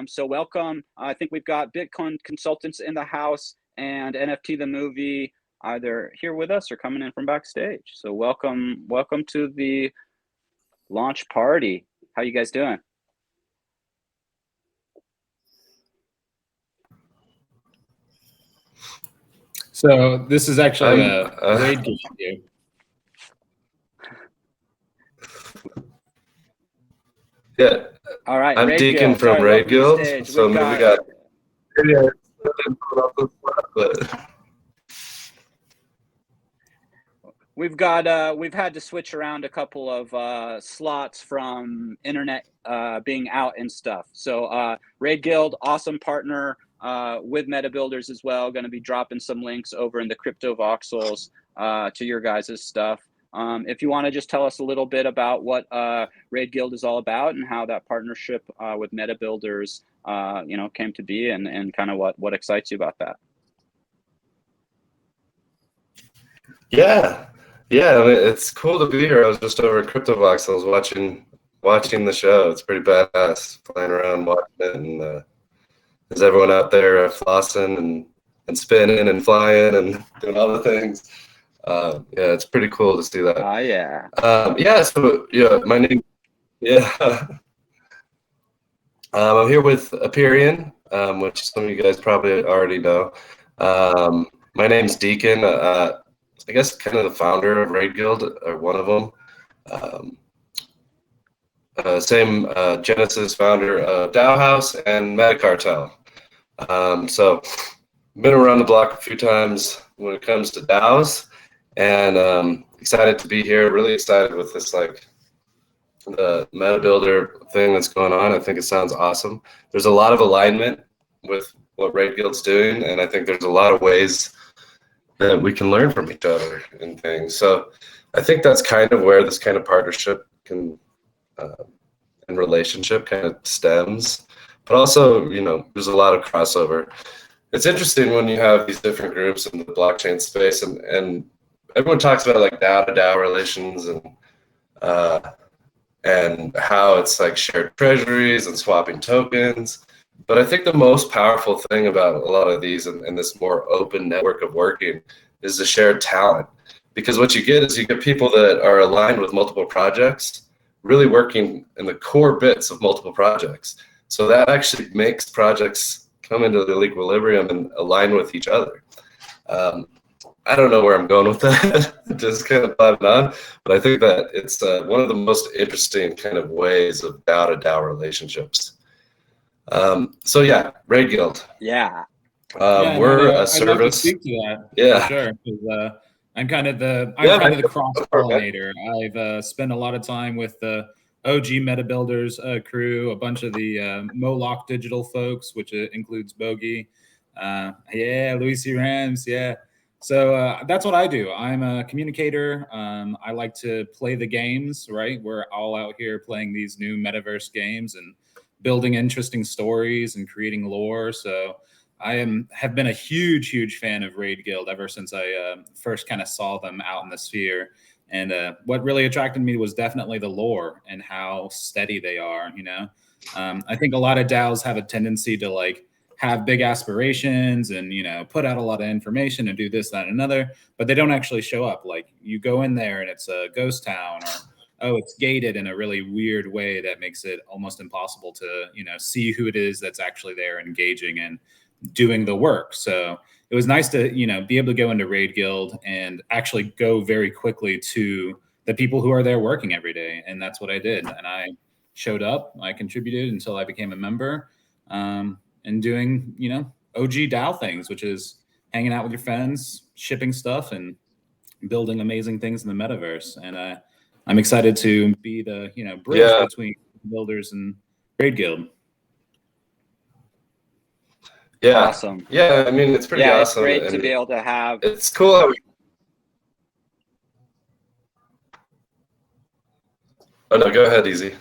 So welcome. I think we've got Bitcoin consultants in the house and NFT the movie either here with us or coming in from backstage. So welcome to the launch party. How you guys doing? So this is actually a raid game. Yeah. All right. I'm Raid Deacon Guild. from Sorry, Raid welcome to the Guild. stage. So maybe we got. We've had to switch around a couple of slots from internet being out and stuff. So Raid Guild, awesome partner with Meta Builders as well. Going to be dropping some links over in the crypto voxels to your guys' stuff. If you want to just tell us a little bit about what Raid Guild is all about and how that partnership with Meta Builders came to be and kind of what excites you about that. Yeah, I mean, it's cool to be here. I was just over at CryptoVox. I was watching the show. It's pretty badass, playing around, watching it, and there's everyone out there flossing and spinning and flying and doing all the things. Yeah, it's pretty cool to see that. Yeah. So my name. Yeah. I'm here with Aperion, which some of you guys probably already know. My name's Deacon. I guess kind of the founder of Raid Guild, or one of them. Same Genesis founder of DAO House and Metacartel. So been around the block a few times when it comes to DAOs, and excited to be here. Really excited with this, like, the Meta Builder thing that's going on. I think it sounds awesome. There's a lot of alignment with what Raid Guild's doing, and I think there's a lot of ways that we can learn from each other and things. So I think that's kind of where this kind of partnership can and relationship kind of stems. But also, there's a lot of crossover. It's interesting when you have these different groups in the blockchain space, and everyone talks about like DAO to DAO relations and how it's like shared treasuries and swapping tokens. But I think the most powerful thing about a lot of these and this more open network of working is the shared talent. Because what you get is you get people that are aligned with multiple projects, really working in the core bits of multiple projects. So that actually makes projects come into the equilibrium and align with each other. I don't know where I'm going with that, just kind of plotting on, but I think that it's one of the most interesting kind of ways of DAO to DAO relationships. So yeah, Raid Guild. Yeah. We're a service. I'd love to speak to that. Yeah. For sure. 'Cause, I'm kind of the cross-pollinator. I've spent a lot of time with the OG Meta Builders crew, a bunch of the Moloch Digital folks, which includes Bogey. Louis C. Rams. Yeah. So that's what I do. I'm a communicator. I like to play the games, right? We're all out here playing these new metaverse games and building interesting stories and creating lore. So I have been a huge fan of Raid Guild ever since I first kind of saw them out in the sphere. And what really attracted me was definitely the lore and how steady they are. I think a lot of DAOs have a tendency to like have big aspirations and put out a lot of information and do this, that, and another, but they don't actually show up. Like you go in there and it's a ghost town, or it's gated in a really weird way that makes it almost impossible to see who it is that's actually there engaging and doing the work. So it was nice to be able to go into Raid Guild and actually go very quickly to the people who are there working every day, and that's what I did. And I showed up, I contributed until I became a member, and doing OG DAO things, which is hanging out with your friends, shipping stuff, and building amazing things in the metaverse. And I'm excited to be the bridge between builders and Raid Guild. Yeah. Awesome. Yeah, I mean, it's pretty awesome. It's great to be able to have. It's cool. Oh no, go ahead, Easy.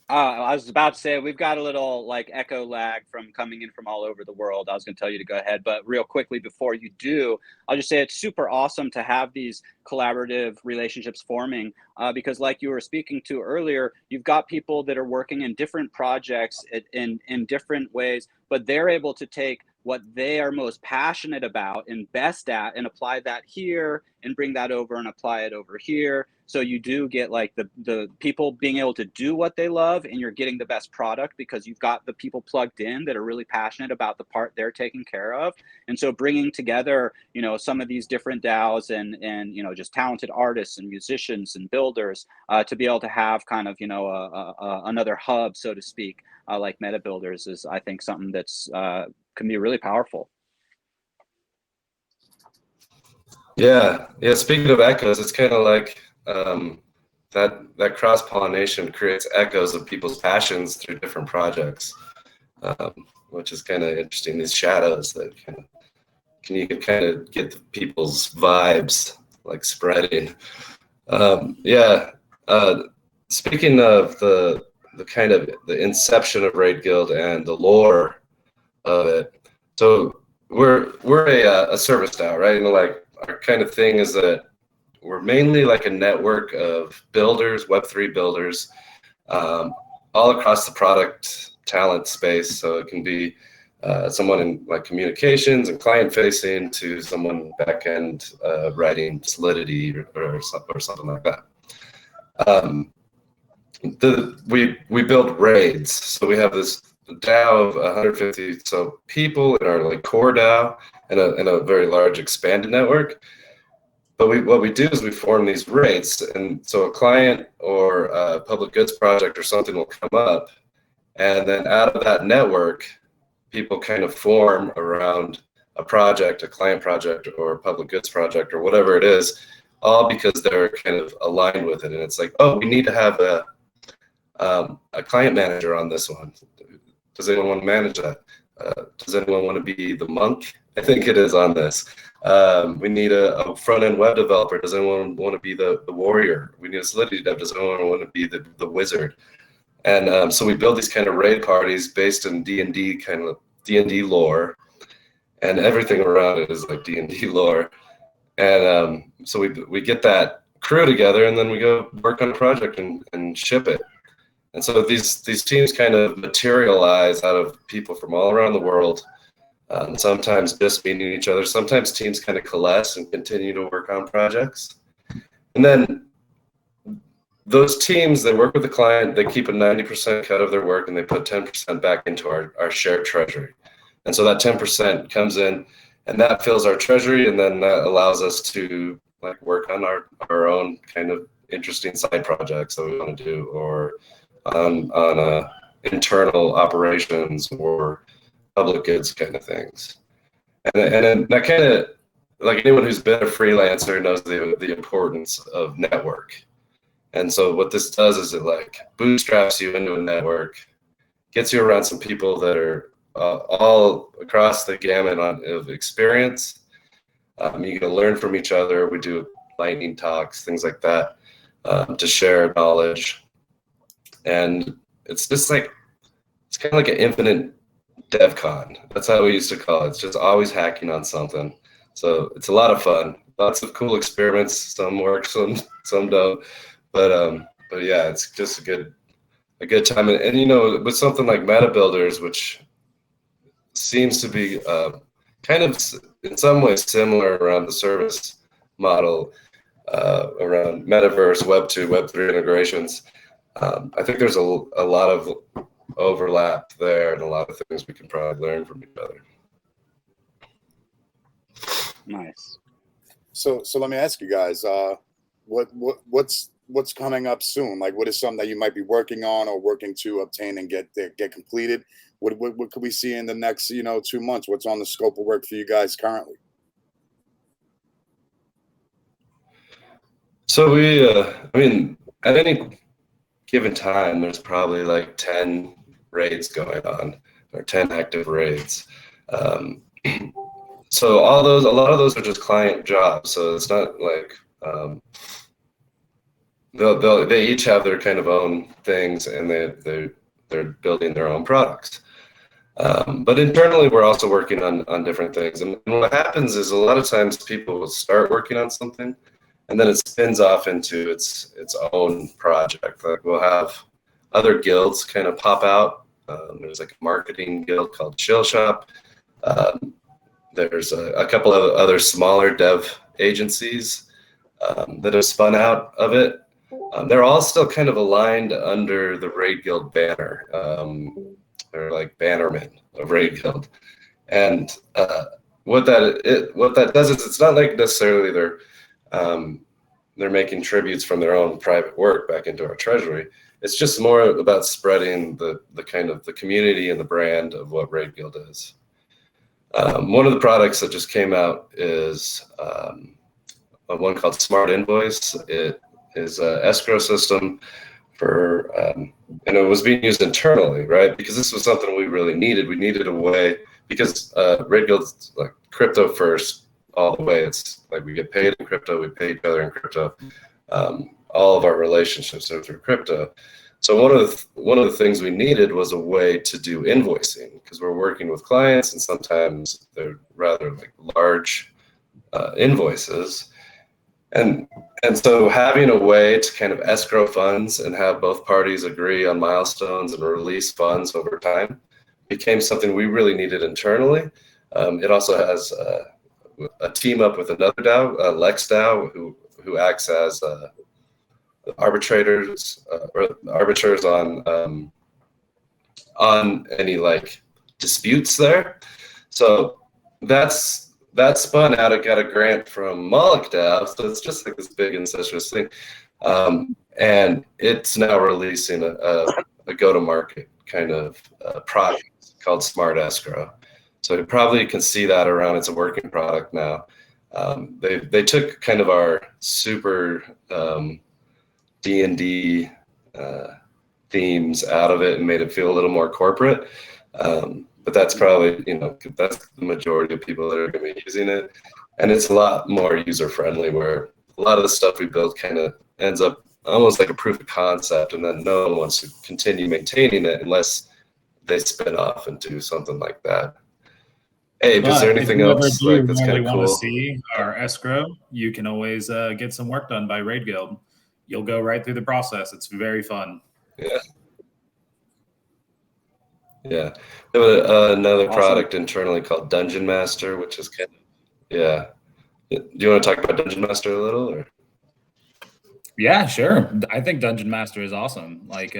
I was about to say we've got a little like echo lag from coming in from all over the world. I was going to tell you to go ahead, but real quickly before you do, I'll just say it's super awesome to have these collaborative relationships forming because, like you were speaking to earlier, you've got people that are working in different projects in different ways, but they're able to take what they are most passionate about and best at and apply that here and bring that over and apply it over here. So you do get like the people being able to do what they love, and you're getting the best product because you've got the people plugged in that are really passionate about the part they're taking care of. And so bringing together, you know, some of these different DAOs and you know, just talented artists and musicians and builders to be able to have kind of, you know, another hub, so to speak, like Meta Builders is, I think, something that's can be really powerful. Yeah. Speaking of echoes, it's kind of like that cross-pollination creates echoes of people's passions through different projects, which is kind of interesting. These shadows that you can kind of get the people's vibes like spreading. Speaking of the kind of the inception of Raid Guild and the lore of it, so we're a service DAO, right? And like our kind of thing is that we're mainly like a network of builders, Web3 builders, all across the product talent space. So it can be someone in like communications and client facing to someone back end writing Solidity or something like that. We build raids. So we have this DAO of 150 so people in our like core DAO and a very large expanded network. But what we do is we form these raids, and so a client or a public goods project or something will come up, and then out of that network, people kind of form around a project, a client project or a public goods project or whatever it is, all because they're kind of aligned with it. And it's like, oh, we need to have a client manager on this one. Does anyone want to manage that? Does anyone want to be the monk? I think it is on this. We need a front-end web developer. Does anyone want to be the warrior? We need a Solidity dev. Does anyone want to be the wizard? And so we build these kind of raid parties based in D&D kind of D&D lore, and everything around it is like D&D lore. And so we get that crew together, and then we go work on a project and ship it. And so these teams kind of materialize out of people from all around the world. Sometimes just meeting each other. Sometimes teams kind of coalesce and continue to work on projects. And then those teams, they work with the client, they keep a 90% cut of their work, and they put 10% back into our shared treasury. And so that 10% comes in, and that fills our treasury, and then that allows us to like work on our own kind of interesting side projects that we want to do, or on internal operations or public goods kind of things. And then that kind of, like anyone who's been a freelancer knows the importance of network. And so what this does is it like bootstraps you into a network, gets you around some people that are all across the gamut of experience. You can learn from each other. We do lightning talks, things like that, to share knowledge. And it's just like, it's kind of like an infinite DevCon. That's how we used to call it. It's just always hacking on something. So it's a lot of fun. Lots of cool experiments. Some work, some don't. But yeah, it's just a good time. And you know, with something like Meta Builders, which seems to be kind of in some ways similar around the service model, around metaverse, Web 2, Web 3 integrations. I think there's a lot of overlap there and a lot of things we can probably learn from each other. Nice. So let me ask you guys, what's coming up soon? Like, what is something that you might be working on or working to obtain and get completed? What could we see in the next 2 months? What's on the scope of work for you guys currently? So we, I mean, at any given time, there's probably like 10 raids going on, or 10 active raids. So a lot of those are just client jobs. So it's not like they each have their kind of own things, and they're building their own products. But internally, we're also working on different things. And what happens is a lot of times people will start working on something, and then it spins off into its own project. Like we'll have other guilds kind of pop out. There's like a marketing guild called Chill Shop. There's a couple of other smaller dev agencies that have spun out of it. They're all still kind of aligned under the Raid Guild banner. They're like bannermen of Raid Guild. And what that does is it's not like necessarily they're making tributes from their own private work back into our treasury. It's just more about spreading the kind of the community and the brand of what Raid Guild is. One of the products that just came out is one called Smart Invoice. It is an escrow system for, and it was being used internally, right? Because this was something we really needed. We needed a way, because Raid Guild's like crypto first all the way. It's like we get paid in crypto, we pay each other in crypto. All of our relationships are through crypto. So one of the things we needed was a way to do invoicing, because we're working with clients and sometimes they're rather like large invoices. And so having a way to kind of escrow funds and have both parties agree on milestones and release funds over time became something we really needed internally. It also has a team up with another DAO, Lex DAO, who acts as arbitrators or arbiters on any like disputes there. So that spun out. It got a grant from Moloch DAO, so it's just like this big incestuous thing, and it's now releasing a go-to-market kind of product called Smart Escrow. So you probably can see that around. It's a working product now. They took kind of our super D&D themes out of it and made it feel a little more corporate. But that's probably, that's the majority of people that are going to be using it. And it's a lot more user-friendly, where a lot of the stuff we build kind of ends up almost like a proof of concept, and then no one wants to continue maintaining it unless they spin off and do something like that. Abe, is there anything else like that's kind of cool? Want to see our escrow, you can always get some work done by Raid Guild. You'll go right through the process. It's very fun. Yeah. Yeah. We have another product internally called Dungeon Master, which is kind of, yeah. Do you want to talk about Dungeon Master a little? Or? Yeah, sure. I think Dungeon Master is awesome. Like,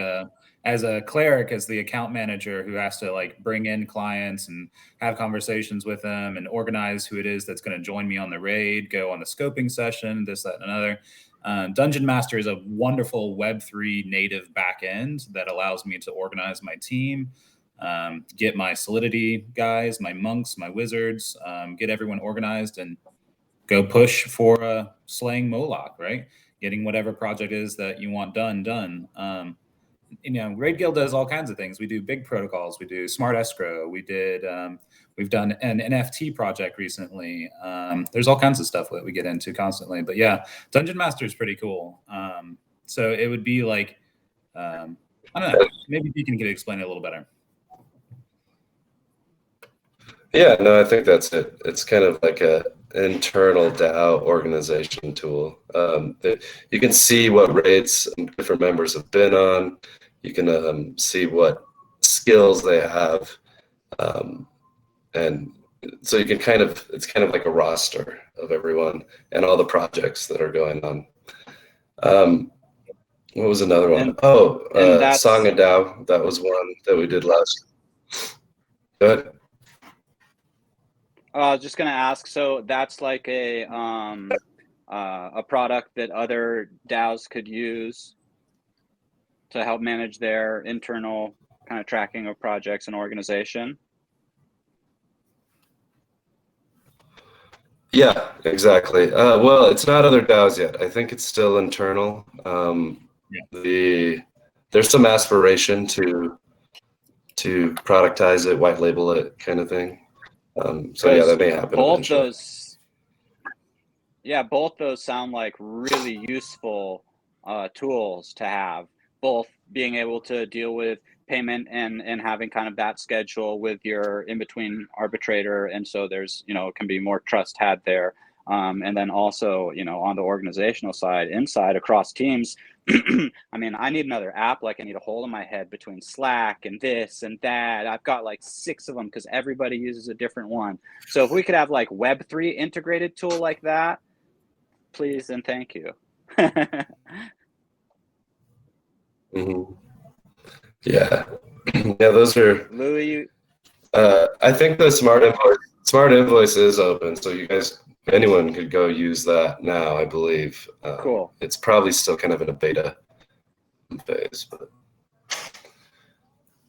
as a cleric, as the account manager who has to like bring in clients and have conversations with them and organize who it is that's going to join me on the raid, go on the scoping session, this, that, and another. Dungeon Master is a wonderful Web3 native backend that allows me to organize my team, get my Solidity guys, my monks, my wizards, get everyone organized and go push for slaying Moloch, right? Getting whatever project is that you want done. Raid Guild does all kinds of things. We do big protocols. We do Smart Escrow. We've done an NFT project recently. There's all kinds of stuff that we get into constantly. But yeah, Dungeon Master is pretty cool. So it would be like, I don't know, maybe Deacon could explain it a little better. Yeah, no, I think that's it. It's kind of like a internal DAO organization tool. You can see what raids different members have been on. You can see what skills they have. And so you can it's kind of like a roster of everyone and all the projects that are going on. What was another one? Song and DAO. That was one that we did last. Go ahead. I was just going to ask, so that's like a product that other DAOs could use to help manage their internal kind of tracking of projects and organization? Yeah, exactly. Well, it's not other DAOs yet. I think it's still internal. There's some aspiration to productize it, white label it, kind of thing. So yeah, that may happen. Both those sound like really useful tools to have, both being able to deal with payment and having kind of that schedule with your in-between arbitrator. And so there's, can be more trust had there. And then also, on the organizational side, inside across teams, I mean, I need another app. Like I need a hole in my head between Slack and this and that. I've got like 6 of them because everybody uses a different one. So if we could have like Web3 integrated tool like that, please and thank you. Mm-hmm. Yeah. Yeah, those are Louis. I think the smart invoice is open, so you guys, anyone could go use that now, I believe. Cool. It's probably still kind of in a beta phase, but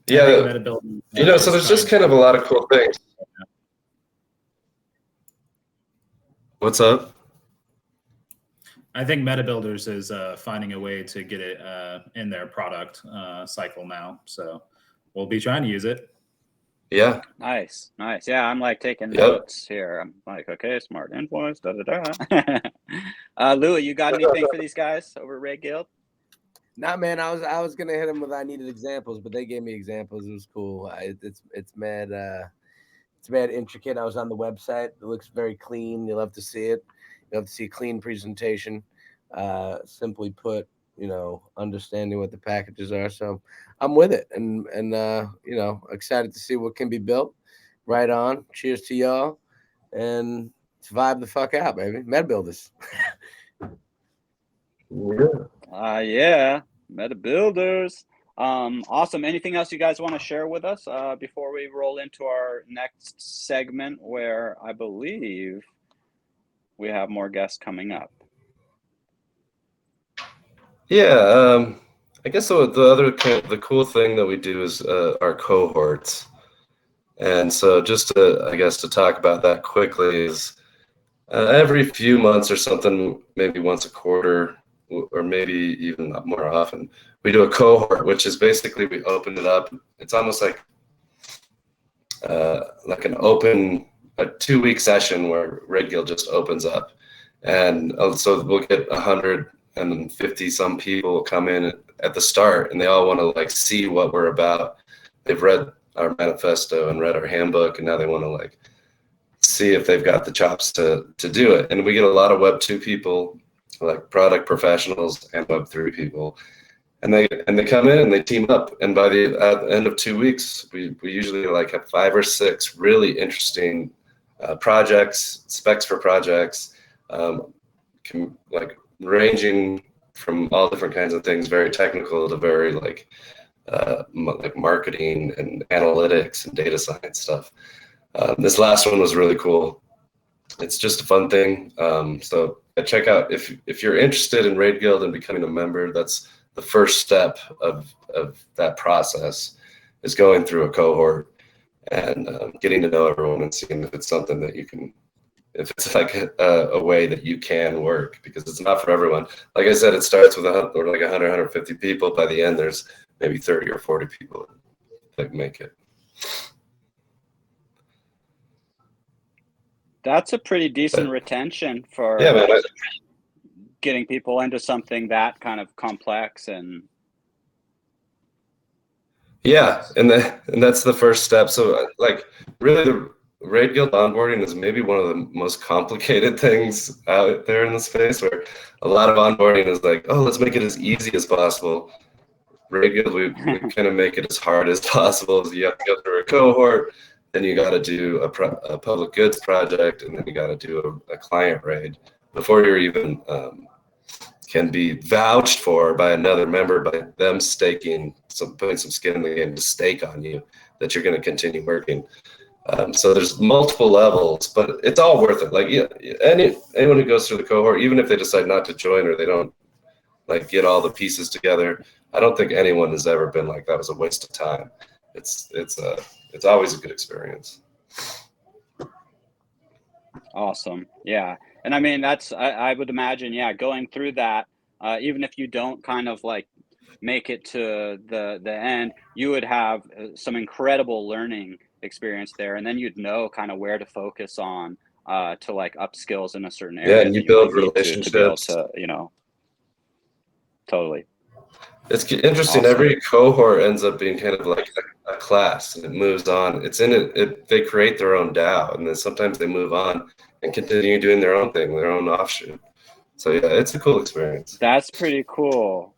yeah, so there's just kind of a lot of cool things. What's up? I think MetaBuilders is finding a way to get it in their product cycle now. So we'll be trying to use it. Yeah. Nice. Yeah, I'm like taking notes here. I'm like, okay, smart invoice, Louis, you got anything for these guys over at Ray Guild? Nah, man, I was gonna hit them with I needed examples, but they gave me examples. It was cool. It's mad intricate. I was on the website. It looks very clean. You'll have to see it. You'll have to see a clean presentation. Simply put, understanding what the packages are. So I'm with it, and excited to see what can be built. Right on. Cheers to y'all, and let's vibe the fuck out, baby. MetaBuilders. Yeah, MetaBuilders. Awesome. Anything else you guys want to share with us before we roll into our next segment, where I believe we have more guests coming up? Yeah, I guess the cool thing that we do is our cohorts. And so just to talk about that quickly is every few months or something, maybe once a quarter, or maybe even more often, we do a cohort, which is basically we open it up. It's almost like an open, a 2-week session where Red Guild just opens up. And so we'll get 150 some people come in at the start, and they all want to like see what we're about. They've read our manifesto and read our handbook, and now they want to like see if they've got the chops to do it. And we get a lot of Web 2 people, like product professionals and Web 3 people, and they come in and they team up. And by the end of 2 weeks, we usually like have 5 or 6 really interesting projects, specs for projects, like ranging from all different kinds of things, very technical to very like marketing and analytics and data science stuff. This last one was really cool. It's just a fun thing. So check out if you're interested in Raid Guild and becoming a member. That's the first step of that process, is going through a cohort and getting to know everyone and seeing if it's something that you can, if it's like a way that you can work, because it's not for everyone. Like I said, it starts with 150 people. By the end, there's maybe 30 or 40 people that make it. That's a pretty decent retention for getting people into something that kind of complex. And yeah, and that's the first step. So like really the Raid Guild onboarding is maybe one of the most complicated things out there in the space, where a lot of onboarding is like, oh, let's make it as easy as possible. Raid Guild, we kind of make it as hard as possible. You have to go through a cohort, then you got to do a public goods project, and then you got to do a client raid before you're even can be vouched for by another member, by them putting some skin in the game to stake on you that you're going to continue working. So there's multiple levels, but it's all worth it. Like anyone who goes through the cohort, even if they decide not to join or they don't like get all the pieces together, I don't think anyone has ever been like that was a waste of time. It's always a good experience. awesome. Yeah. And I mean, I would imagine, going through that, even if you don't kind of like make it to the end, you would have some incredible learning experience there, and then you'd know kind of where to focus on to like up skills in a certain area. Yeah, and you build relationships. To be able to, Totally. It's interesting. Awesome. Every cohort ends up being kind of like a class, and it moves on. It's in it. They create their own DAO, and then sometimes they move on and continue doing their own thing, their own offshoot. So yeah, it's a cool experience. That's pretty cool.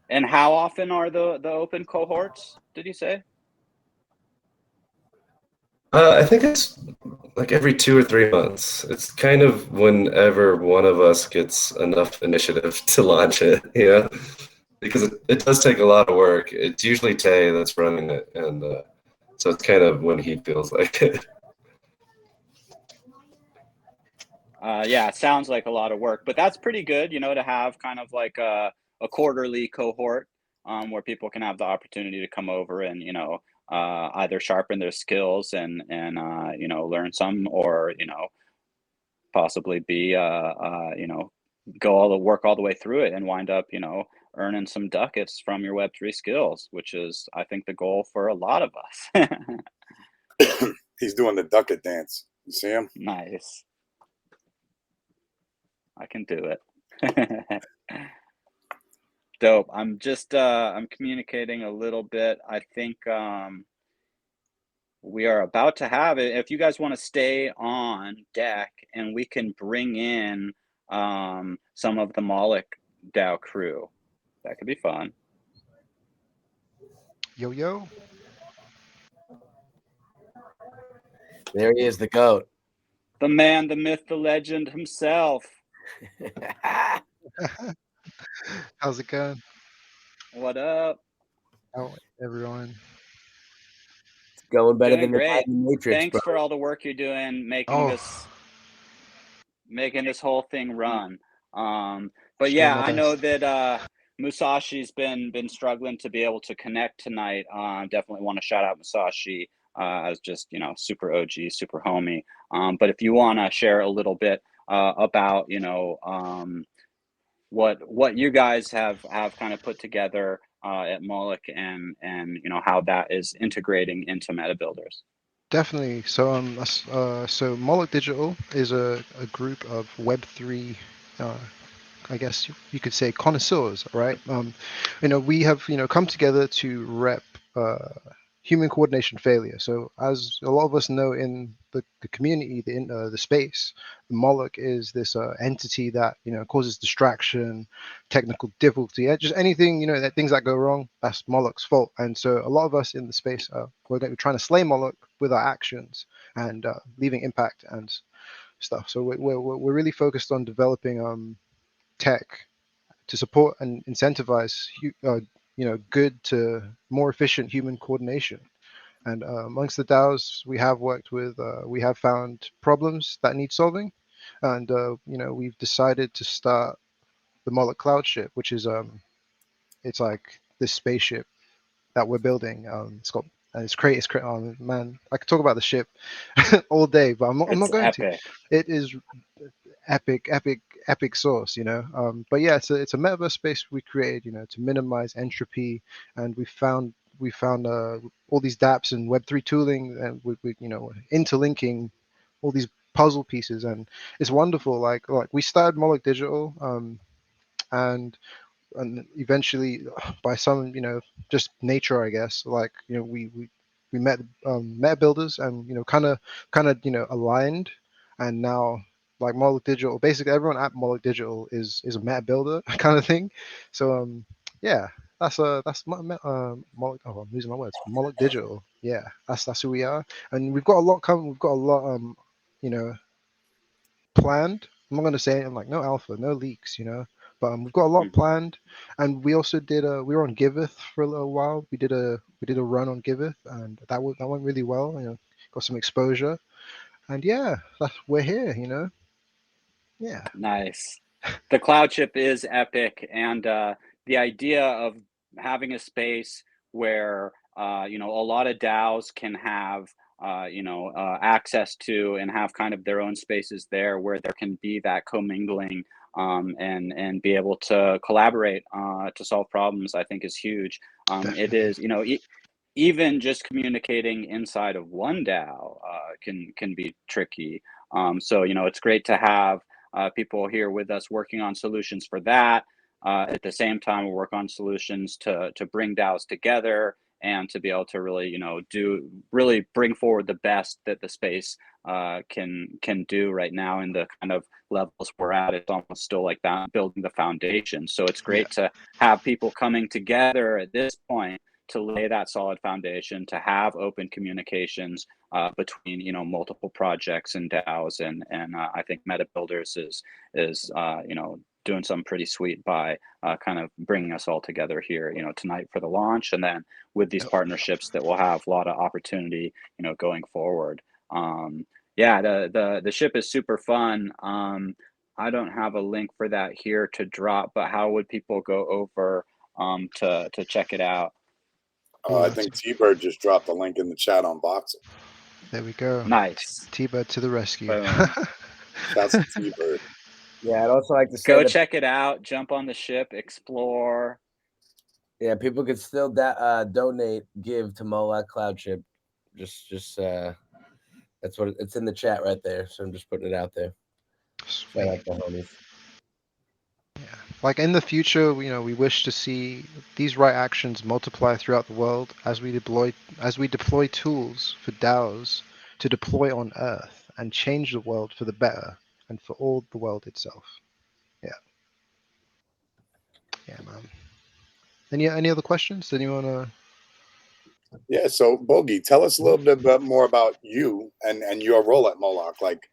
And how often are the open cohorts, did you say? I think it's like every 2 or 3 months. It's kind of whenever one of us gets enough initiative to launch it, because it does take a lot of work. It's usually Tay that's running it, and so it's kind of when he feels like it. Yeah, it sounds like a lot of work, but that's pretty good, to have kind of like a quarterly cohort where people can have the opportunity to come over and, either sharpen their skills and learn some, or, possibly be, go all the work all the way through it and wind up, earning some ducats from your Web3 skills, which is, I think, the goal for a lot of us. He's doing the ducat dance. You see him? Nice. I can do it. Dope. I'm just I'm communicating a little bit. I think we are about to have it. If you guys want to stay on deck, and we can bring in some of the Moloch DAO crew, that could be fun. Yo, yo. There he is, the GOAT. The man, the myth, the legend himself. How's it going? What up? How everyone? It's going better Doing than great. the Matrix, Thanks bro. for all the work you're doing, making this whole thing run. But Just doing yeah, my I know best. that Musashi's been struggling to be able to connect tonight. Definitely want to shout out Musashi as just super OG, super homie. But if you want to share a little bit about what you guys have kind of put together at Moloch, and how that is integrating into Meta Builders. Definitely. So Moloch Digital is a group of Web3, I guess you could say, connoisseurs, right? We have come together to rep human coordination failure. So as a lot of us know in the community, the space, Moloch is this entity that causes distraction, technical difficulty, just anything that things that go wrong. That's Moloch's fault. And so a lot of us in the space we're trying to slay Moloch with our actions and leaving impact and stuff. So we're really focused on developing tech to support and incentivize good to more efficient human coordination. And amongst the DAOs we have worked with, we have found problems that need solving, and we've decided to start the Moloch Cloud Ship, which is it's like this spaceship that we're building. It's got it's great. Man, I could talk about the ship all day, but I'm not going epic. to. It is epic source, but yeah, it's a metaverse space we created, to minimize entropy, and we found all these dApps and Web3 tooling, and we interlinking all these puzzle pieces, and it's wonderful. Like we started Moloch Digital, and eventually, by some just nature, I guess, we met meta builders, and kind of aligned, and now like Moloch Digital, basically everyone at Moloch Digital is a meta builder kind of thing. So yeah, that's Moloch. Oh, I'm losing my words. Moloch Digital. Yeah, that's who we are, and we've got a lot coming. We've got a lot planned. I'm not going to say it, like no alpha, no leaks, but we've got a lot planned, and we also did we were on Giveth for a little while. We did a run on Giveth, and that went really well. Got some exposure, and yeah, we're here. Yeah. Nice. The cloud chip is epic, and the idea of having a space where a lot of DAOs can have access to, and have kind of their own spaces there, where there can be that commingling and be able to collaborate to solve problems, I think is huge. It is, even just communicating inside of one DAO can be tricky. So it's great to have people here with us working on solutions for that. at the same time, we'll work on solutions to bring DAOs together and to be able to really, really bring forward the best that the space can do right now in the kind of levels we're at. It's almost still like that, building the foundation. So it's great to have people coming together at this point to lay that solid foundation, to have open communications between multiple projects and DAOs, and I think Meta Builders is doing something pretty sweet by kind of bringing us all together here tonight for the launch, and then with these partnerships that will have a lot of opportunity going forward. The ship is super fun. I don't have a link for that here to drop, but how would people go over to check it out? I think T-Bird just dropped a link in the chat on Boxer. There we go. Nice. T-Bird to the rescue. That's T-Bird. Yeah, I'd also like to say go check it out. Jump on the ship, explore. Yeah, people could still donate, give to Moloch Cloudship. Just that's what it's in the chat right there. So I'm just putting it out there. Shout out the homies. Like in the future, we wish to see these right actions multiply throughout the world as we deploy tools for DAOs to deploy on Earth and change the world for the better and for all the world itself. Yeah, man. Any other questions? Anyone? Yeah. So Bogey, tell us a little bit more about you and your role at Moloch. Like,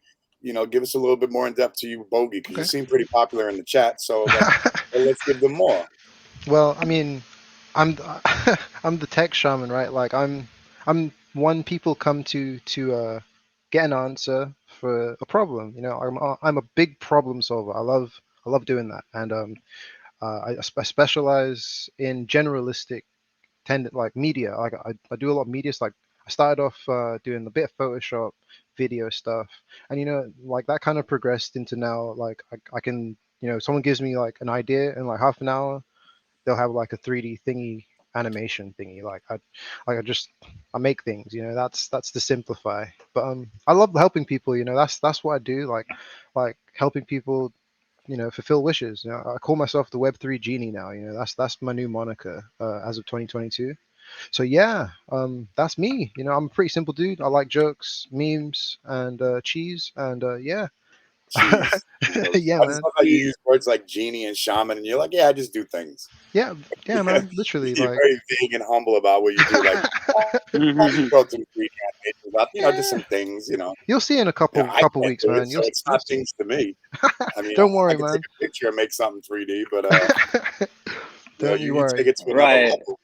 give us a little bit more in depth to you, Bogey, because you seem pretty popular in the chat. So let's give them more. Well, I mean, I'm I'm the tech shaman, right? Like I'm one people come to get an answer for a problem. I'm a big problem solver. I love doing that, and I specialize in generalistic like media. Like I do a lot of media. So like I started off doing a bit of Photoshop, video stuff, and like that kind of progressed into now like I can someone gives me like an idea in like half an hour, they'll have like a 3D thingy animation thingy. Like I make things. That's to simplify. But I love helping people. That's what I do. Like helping people. Fulfill wishes. I call myself the Web3 genie now. That's my new moniker as of 2022. So yeah, that's me. I'm a pretty simple dude. I like jokes, memes, and cheese, and yeah. Cheese. Yeah, I man. just love how you use words like genie and shaman, and you're like, yeah, I just do things. Yeah, man. Literally, you're like very vague and humble about what you do. Like, go through 3D animations, just some things. You'll see in a couple weeks, man. So it's not things to me. I mean, don't worry, I can man. take a picture and make something 3D, but don't you worry. Take it to another level.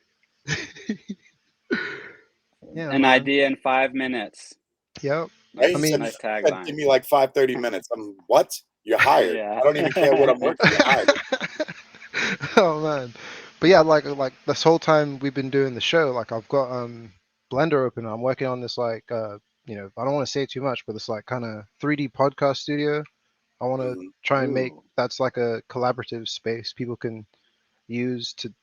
Yeah, an man. idea in 5 minutes. Yep. Right? I mean, nice tagline. Give me like 5-30 minutes. What? You're hired. Yeah. I don't even care what I'm working. You're hired. Oh man, but yeah, like this whole time we've been doing the show, like I've got Blender open. I'm working on this like I don't want to say too much, but it's like kind of 3D podcast studio. I want to try and make that's like a collaborative space people can use to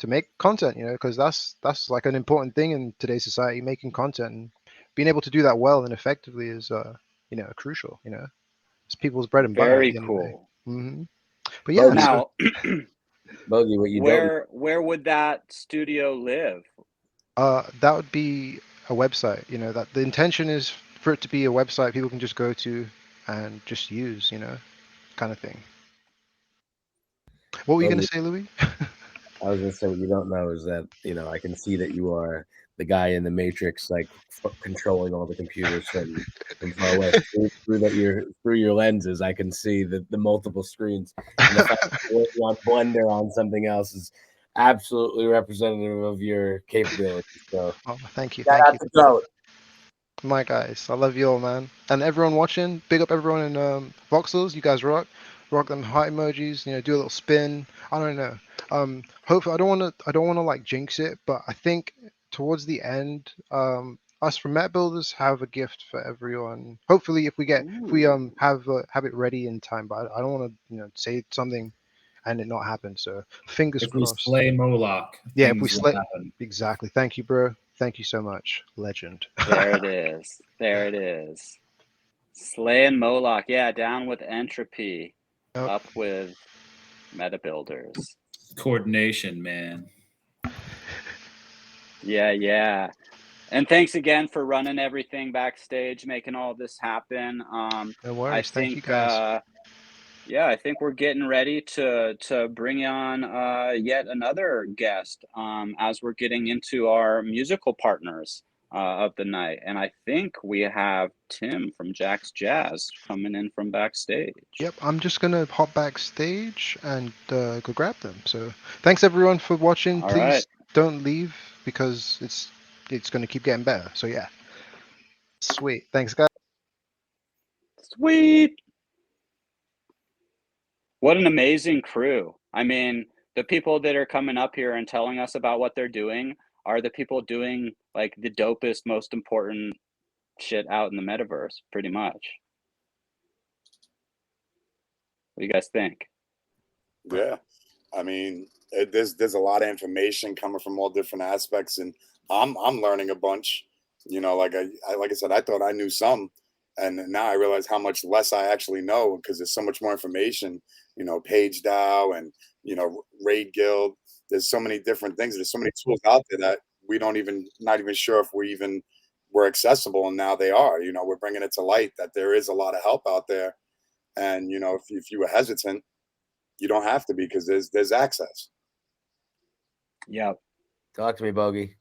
make content, because that's like an important thing in today's society, making content, and being able to do that well and effectively is crucial. It's people's bread and butter. Very cool. Mm-hmm. But yeah, now Bogey, what you where would that studio live? That would be a website. That the intention is for it to be a website people can just go to and just use, kind of thing. What were you going to say, Louis? I was going to say what you don't know is that I can see that you are the guy in the Matrix, like controlling all the computers from far away. through your lenses, I can see the multiple screens. And the fact that you're working on Blender on something else is absolutely representative of your capabilities. So, thank you. My guys, I love you all, man, and everyone watching. Big up everyone in voxels. You guys rock them heart emojis. Do a little spin. I don't know. Hopefully, I don't want to like jinx it, but I think towards the end, us from Meta Builders have a gift for everyone. Hopefully, if we have it ready in time, but I don't want to say something and it not happen. So fingers crossed. We slay Moloch. Yeah, if we slay. Exactly. Thank you, bro. Thank you so much, legend. There it is. There it is. Slay and Moloch. Yeah, down with entropy. Up with Meta Builders. Coordination, man. Yeah. And thanks again for running everything backstage, making all this happen. No worries. I Thank you think, guys. yeah, I think we're getting ready to bring on yet another guest as we're getting into our musical partners of the night. And I think we have Tim from Jack's Jazz coming in from backstage. Yep, I'm just gonna hop backstage and go grab them. So thanks everyone for watching. All Please right. don't leave because it's gonna keep getting better. So yeah. Sweet. Thanks guys. Sweet. What an amazing crew. I mean, the people that are coming up here and telling us about what they're doing are the people doing like the dopest, most important shit out in the metaverse, pretty much. What do you guys think? Yeah, I mean, there's a lot of information coming from all different aspects, and I'm learning a bunch. You know, like I said, I thought I knew some, and now I realize how much less I actually know because there's so much more information. You know, Page DAO and Raid Guild. There's so many different things. There's so many tools out there that we don't even not even sure if we even were accessible, and now they are. You know, we're bringing it to light that there is a lot of help out there, and if you were hesitant, you don't have to be because there's access. Yeah. Talk to me, Bogey.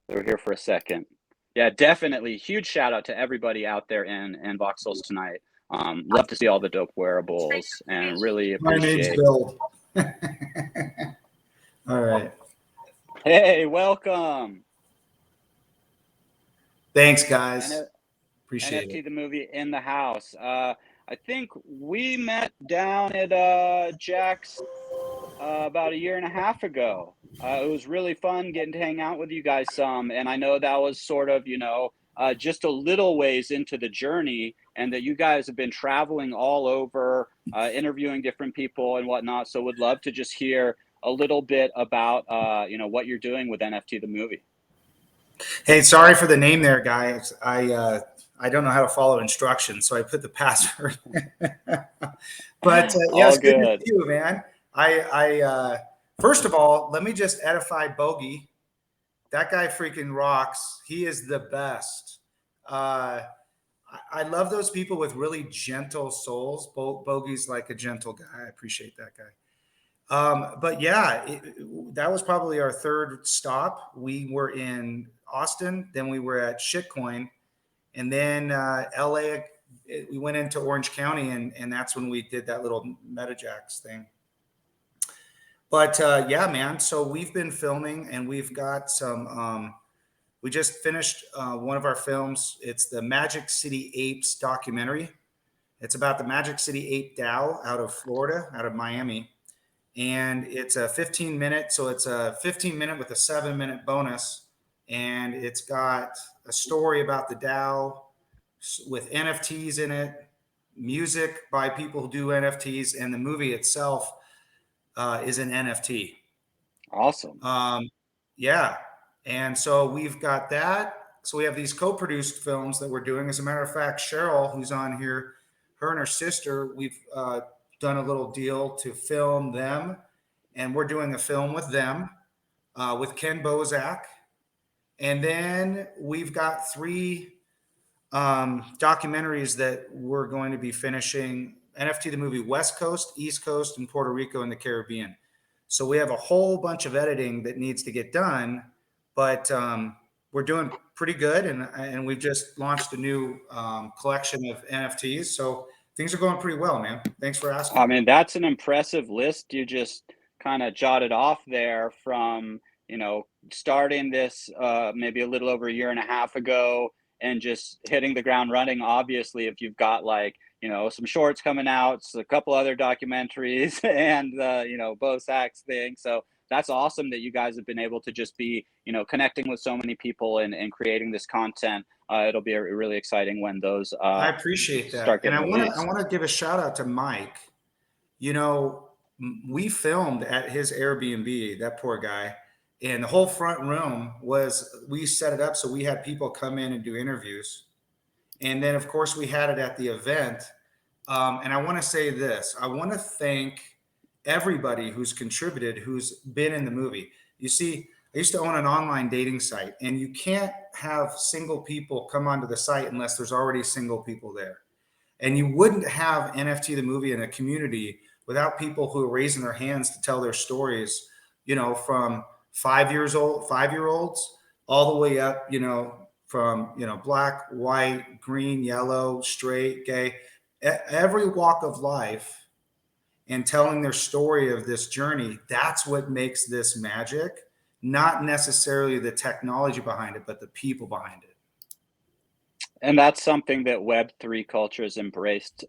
They're here for a second. Yeah, definitely. Huge shout out to everybody out there in Voxels tonight. Love to see all the dope wearables and really My name's appreciate. Bill. All right. Hey, welcome. Thanks, guys. Appreciate NFT it. the movie in the house. I think we met down at Jack's about a year and a half ago. It was really fun getting to hang out with you guys some, and I know that was sort of just a little ways into the journey, and that you guys have been traveling all over, interviewing different people and whatnot. So would love to just hear a little bit about what you're doing with NFT the movie. Hey, sorry for the name there, guys. I don't know how to follow instructions, so I put the password. But yeah, it's good to see you, man. I first of all, let me just edify Bogey. That guy freaking rocks. He is the best. I love those people with really gentle souls. Bogey's like a gentle guy. I appreciate that guy. But yeah, that was probably our third stop. We were in Austin, then we were at Shitcoin, and then LA. We went into Orange County, and that's when we did that little MetaJax thing. But yeah, man. So we've been filming, and we've got some. We just finished one of our films. It's the Magic City Apes documentary. It's about the Magic City Ape DAO out of Florida, out of Miami. And it's a 15-minute. So it's a 15-minute with a 7-minute bonus. And it's got a story about the DAO with NFTs in it, music by people who do NFTs, and the movie itself is an NFT. Awesome. Yeah. And so we've got that. So we have these co-produced films that we're doing. As a matter of fact, Cheryl, who's on here, her and her sister, we've done a little deal to film them. And we're doing a film with them, with Ken Bozak. And then we've got 3 documentaries that we're going to be finishing. NFT the movie, West Coast, East Coast, and Puerto Rico and the Caribbean. So we have a whole bunch of editing that needs to get done, but we're doing pretty good, and we've just launched a new collection of NFTs. So things are going pretty well, man. Thanks for asking. I mean, that's an impressive list you just kind of jotted off there from, you know, starting this maybe a little over a year and a half ago and just hitting the ground running. Obviously, if you've got like, you know, some shorts coming out, so a couple other documentaries and, you know, Bo Sachs thing. So that's awesome that you guys have been able to just be, you know, connecting with so many people and creating this content. It'll be really exciting when those I appreciate that. And I want to give a shout out to Mike. You know, we filmed at his Airbnb, that poor guy. And the whole front room we set it up so we had people come in and do interviews. And then, of course, we had it at the event. And I want to say this. I want to thank everybody who's contributed, who's been in the movie. You see, I used to own an online dating site, and you can't have single people come onto the site unless there's already single people there. And you wouldn't have NFT the movie in a community without people who are raising their hands to tell their stories, you know, from 5-year-olds all the way up, you know, from, you know, black, white, green, yellow, straight, gay, every walk of life, and telling their story of this journey. That's what makes this magic, not necessarily the technology behind it, but the people behind it. And that's something that Web3 culture has embraced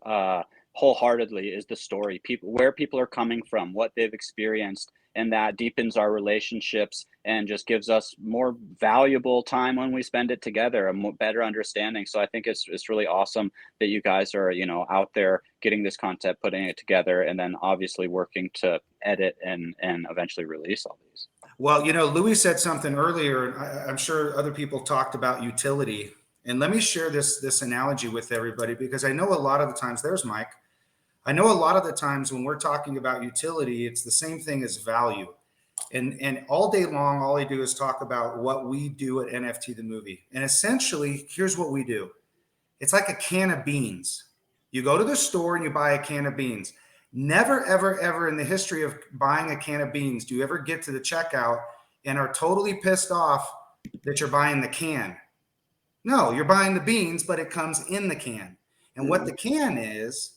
wholeheartedly, is the story, where people are coming from, what they've experienced, and that deepens our relationships and just gives us more valuable time when we spend it together, a better understanding. So I think it's really awesome that you guys are, you know, out there getting this content, putting it together, and then obviously working to edit and eventually release all these. Well, you know, Louis said something earlier, and I'm sure other people talked about utility. And let me share this analogy with everybody, because I know a lot of the times, there's Mike. I know a lot of the times when we're talking about utility, it's the same thing as value. And all day long, all I do is talk about what we do at NFT the movie. And essentially, here's what we do. It's like a can of beans. You go to the store and you buy a can of beans. Never, ever, ever in the history of buying a can of beans do you ever get to the checkout and are totally pissed off that you're buying the can. No, you're buying the beans, but it comes in the can. And what the can is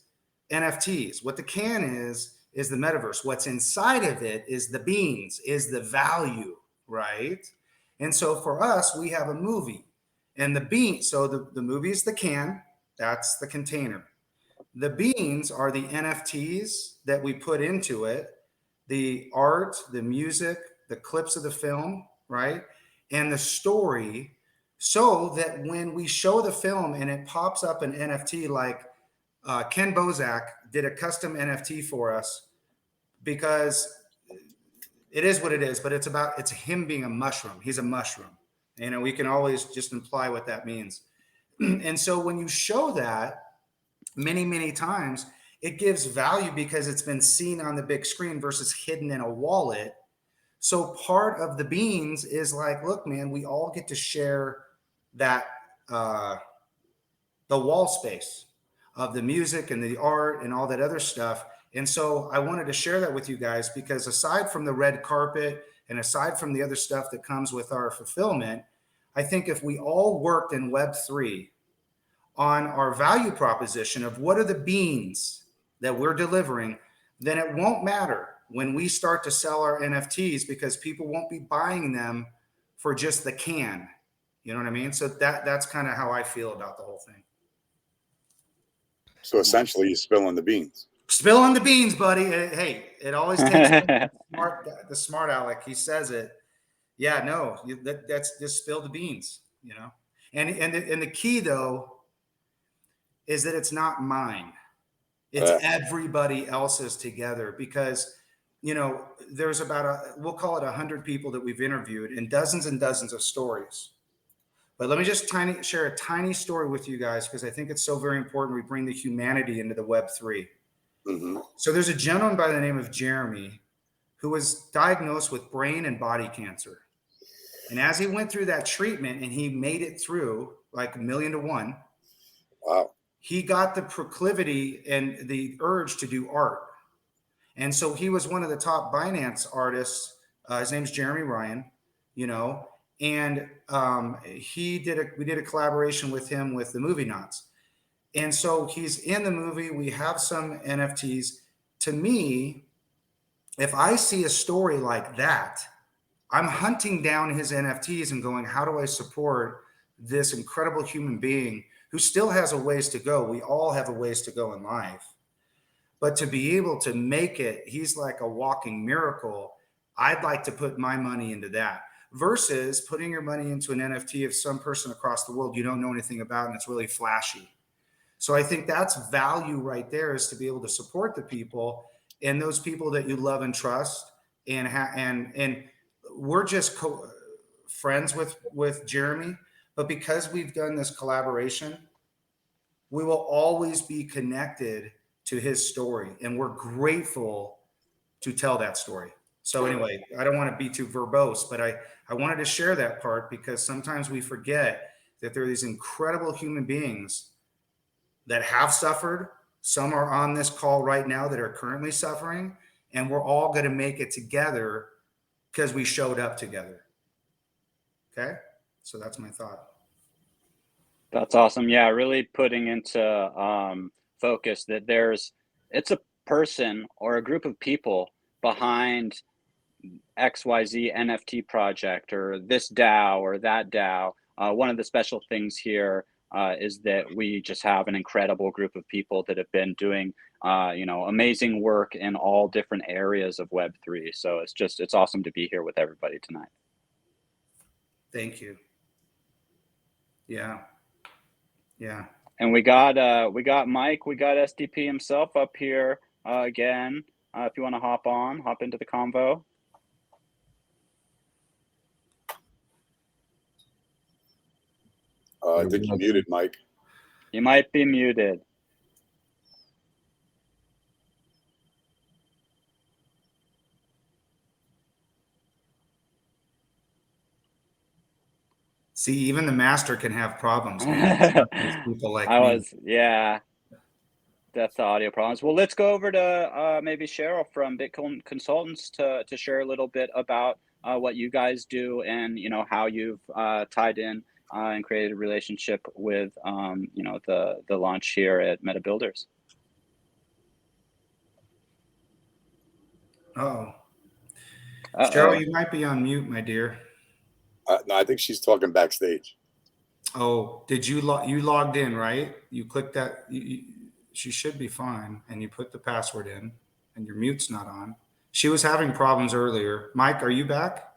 NFTs. What the can is the metaverse. What's inside of it is the beans, is the value, right? And so for us, we have a movie, and the beans. So the movie is the can, that's the container. The beans are the NFTs that we put into it, the art, the music, the clips of the film, right? And the story, so that when we show the film and it pops up an NFT, like Ken Bozak did a custom NFT for us, because it is what it is, but it's him being a mushroom. He's a mushroom. You know, we can always just imply what that means. And so when you show that many, many times, it gives value because it's been seen on the big screen versus hidden in a wallet. So part of the beans is like, look, man, we all get to share that, the wall space of the music and the art and all that other stuff. And so I wanted to share that with you guys, because aside from the red carpet and aside from the other stuff that comes with our fulfillment, I think if we all worked in Web3 on our value proposition of what are the beans that we're delivering, then it won't matter when we start to sell our NFTs, because people won't be buying them for just the can. You know what I mean? So that's kind of how I feel about the whole thing. So essentially, you're spilling the beans. Spilling the beans, buddy. Hey, it always takes the smart Alec. He says it. Yeah, no, that's just spill the beans, you know. And the key though is that it's not mine. It's everybody else's together, because you know there's about we'll call it 100 people that we've interviewed and dozens of stories. But let me just share a tiny story with you guys, because I think it's so very important we bring the humanity into the Web3. Mm-hmm. So there's a gentleman by the name of Jeremy who was diagnosed with brain and body cancer. And as he went through that treatment and he made it through like 1,000,000 to 1, Wow. He got the proclivity and the urge to do art. And so he was one of the top Binance artists. His name's Jeremy Ryan, you know, and we did a collaboration with him with the Movie Knots. And so he's in the movie. We have some NFTs. To me, if I see a story like that, I'm hunting down his NFTs and going, how do I support this incredible human being who still has a ways to go? We all have a ways to go in life. But to be able to make it, he's like a walking miracle. I'd like to put my money into that versus putting your money into an NFT of some person across the world you don't know anything about and it's really flashy. So I think that's value right there, is to be able to support the people and those people that you love and trust. And we're just friends with Jeremy, but because we've done this collaboration, we will always be connected to his story, and we're grateful to tell that story. So anyway, I don't want to be too verbose, but I wanted to share that part because sometimes we forget that there are these incredible human beings that have suffered. Some are on this call right now that are currently suffering, and we're all going to make it together because we showed up together. Okay? So that's my thought. That's awesome. Yeah, really putting into focus that it's a person or a group of people behind XYZ NFT project or this DAO or that DAO. One of the special things here is that we just have an incredible group of people that have been doing amazing work in all different areas of Web3. So it's awesome to be here with everybody tonight. Thank you. Yeah. And we got Mike, we got SDP himself up here again. If you want to hop into the convo. I think you're muted, Mike. You might be muted. See, even the master can have problems. People like me. Yeah. That's the audio problems. Well, let's go over to maybe Cheryl from Bitcoin Consultants to share a little bit about what you guys do and how you've tied in and created a relationship with the launch here at Meta Builders. Oh, Cheryl, you might be on mute, my dear. No, I think she's talking backstage. Oh, did you logged in, right? You clicked that. She should be fine, and you put the password in, and your mute's not on. She was having problems earlier. Mike, are you back?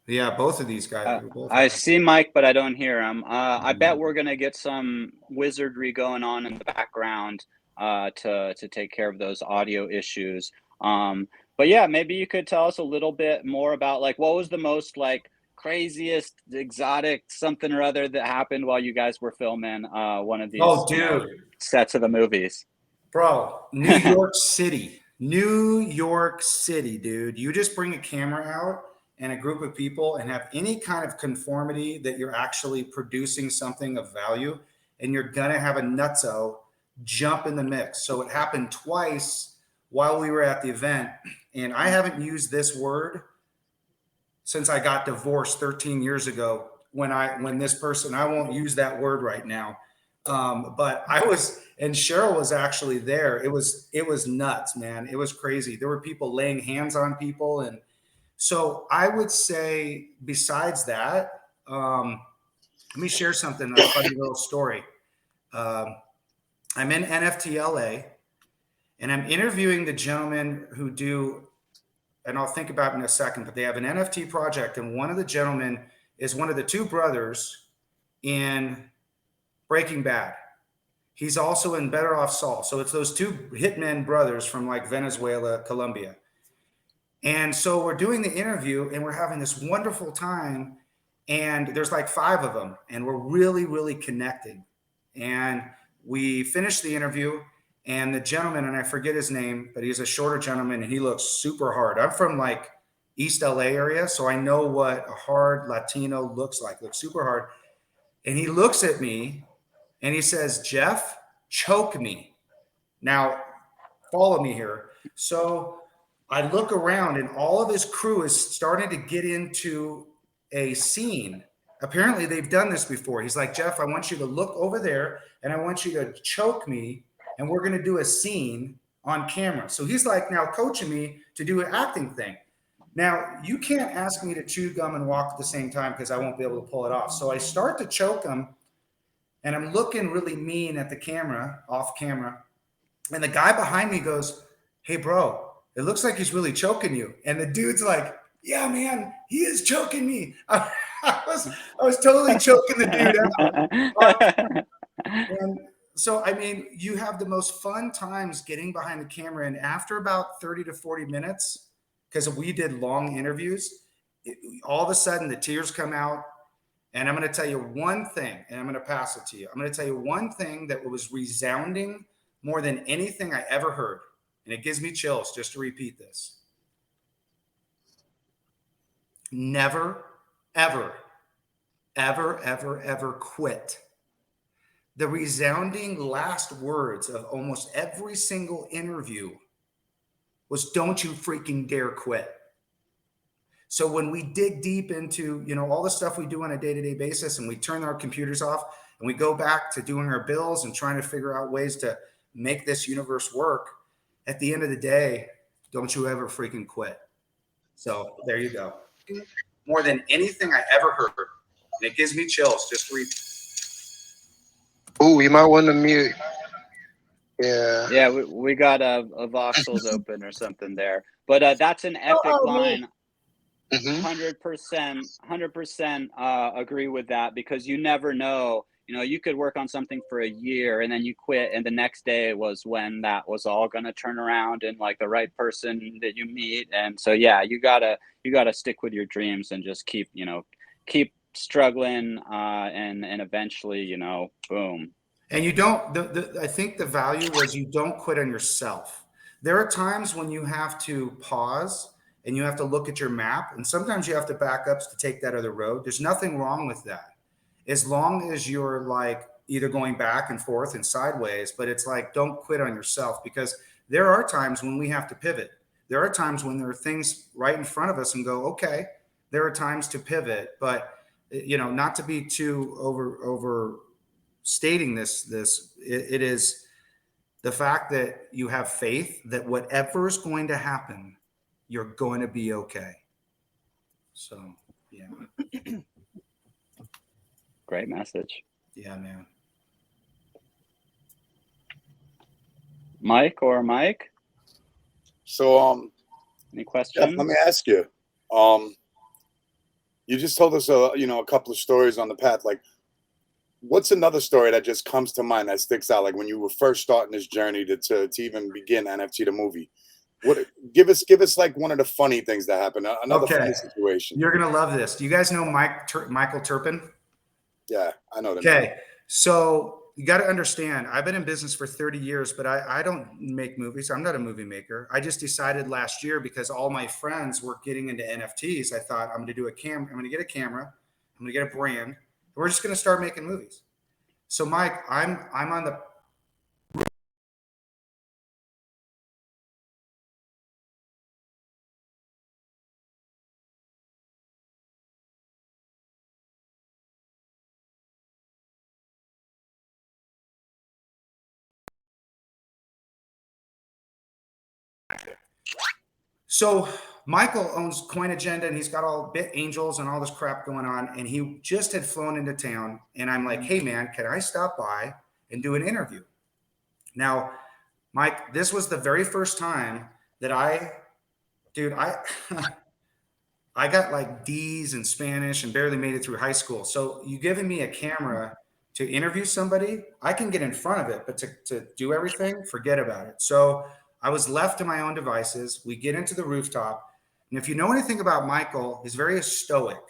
Yeah, both of these guys. I see Mike, but I don't hear him. I bet we're gonna get some wizardry going on in the background to take care of those audio issues. But yeah, maybe you could tell us a little bit more about what was the most craziest exotic something or other that happened while you guys were filming one of these sets of the movies. Bro, New York City, dude. You just bring a camera out and a group of people and have any kind of conformity that you're actually producing something of value, and you're gonna have a nutso jump in the mix. So it happened twice while we were at the event, and I haven't used this word since I got divorced 13 years ago. When this person, I won't use that word right now, but I was, and Cheryl was actually there. It was nuts, man. It was crazy. There were people laying hands on people, and so I would say, besides that, let me share something, a funny little story. I'm in NFT LA, and I'm interviewing the gentlemen who do, and I'll think about it in a second, but they have an NFT project, and one of the gentlemen is one of the two brothers in Breaking Bad. He's also in Better Off Saul. So it's those two hitmen brothers from Venezuela, Colombia. And so we're doing the interview and we're having this wonderful time, and there's 5 of them, and we're really, really connecting. And we finished the interview, and the gentleman, and I forget his name, but he's a shorter gentleman and he looks super hard. I'm from East LA area, so I know what a hard Latino looks super hard. And he looks at me and he says, Jeff, choke me. Now, follow me here. So I look around and all of his crew is starting to get into a scene. Apparently they've done this before. He's like, Jeff, I want you to look over there and I want you to choke me and we're going to do a scene on camera. So he's like now coaching me to do an acting thing. Now, you can't ask me to chew gum and walk at the same time because I won't be able to pull it off. So I start to choke him and I'm looking really mean at the camera, off camera. And the guy behind me goes, hey, bro, it looks like he's really choking you. And the dude's like, yeah, man, he is choking me. I was totally choking the dude out. And so, I mean, you have the most fun times getting behind the camera. And after about 30 to 40 minutes, because we did long interviews, all of a sudden the tears come out. And I'm going to tell you one thing, and I'm going to pass it to you. I'm going to tell you one thing that was resounding more than anything I ever heard. And it gives me chills just to repeat this. Never, ever, ever, ever, ever quit. The resounding last words of almost every single interview was, don't you freaking dare quit. So when we dig deep into, all the stuff we do on a day-to-day basis and we turn our computers off and we go back to doing our bills and trying to figure out ways to make this universe work, at the end of the day, don't you ever freaking quit. So there you go. More than anything I ever heard. And it gives me chills just to read. Oh, you might want to mute. Yeah. Yeah, we got a voxels open or something there. But that's an epic line. 100% agree with that, because you never know. You could work on something for a year and then you quit, and the next day was when that was all going to turn around and like the right person that you meet. And so, yeah, you gotta stick with your dreams and just keep struggling, and eventually, boom. And you don't, I think the value was you don't quit on yourself. There are times when you have to pause and you have to look at your map, and sometimes you have to back up to take that other road. There's nothing wrong with that, as long as you're like either going back and forth and sideways. But it's like, don't quit on yourself, because there are times when we have to pivot. There are times when there are things right in front of us and go, okay, there are times to pivot, but not to be too overstating this, it is the fact that you have faith that whatever is going to happen, you're going to be okay. So, yeah. Great message. Yeah, man. Mike? So, any questions? Jeff, let me ask you. You just told us, a couple of stories on the path. Like, what's another story that just comes to mind that sticks out? Like when you were first starting this journey to even begin NFT the movie. Give us like one of the funny things that happened. Another funny situation. You're gonna love this. Do you guys know Michael Turpin? Yeah, I know that. Okay, so you got to understand, I've been in business for 30 years, but I don't make movies. I'm not a movie maker. I just decided last year, because all my friends were getting into NFTs, I thought I'm going to do a camera. I'm going to get a camera. I'm going to get a brand. And we're just going to start making movies. So Mike, I'm on the So Michael owns Coin Agenda, and he's got all Bit Angels and all this crap going on. And he just had flown into town, and I'm like, hey man, can I stop by and do an interview? Now, Mike, this was the very first time that I got like D's in Spanish and barely made it through high school. So you giving me a camera to interview somebody, I can get in front of it, but to do everything, forget about it. So I was left to my own devices. We get into the rooftop. And if you know anything about Michael, he's very stoic.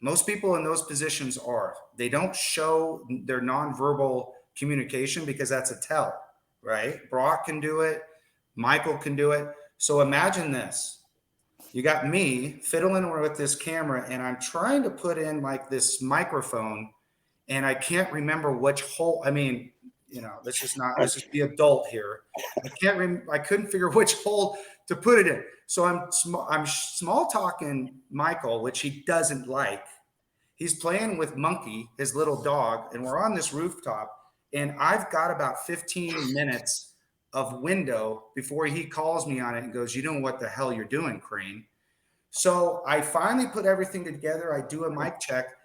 Most people in those positions are. They don't show their nonverbal communication because that's a tell, right? Brock can do it. Michael can do it. So imagine this. You got me fiddling with this camera, and I'm trying to put in like this microphone and I can't remember which hole. I mean, let's just be adult here. I couldn't figure which hole to put it in. So I'm small talking Michael, which he doesn't like. He's playing with Monkey, his little dog, and we're on this rooftop, and I've got about 15 minutes of window before he calls me on it and goes, "You know what the hell you're doing, Crane?" So I finally put everything together. I do a mic check.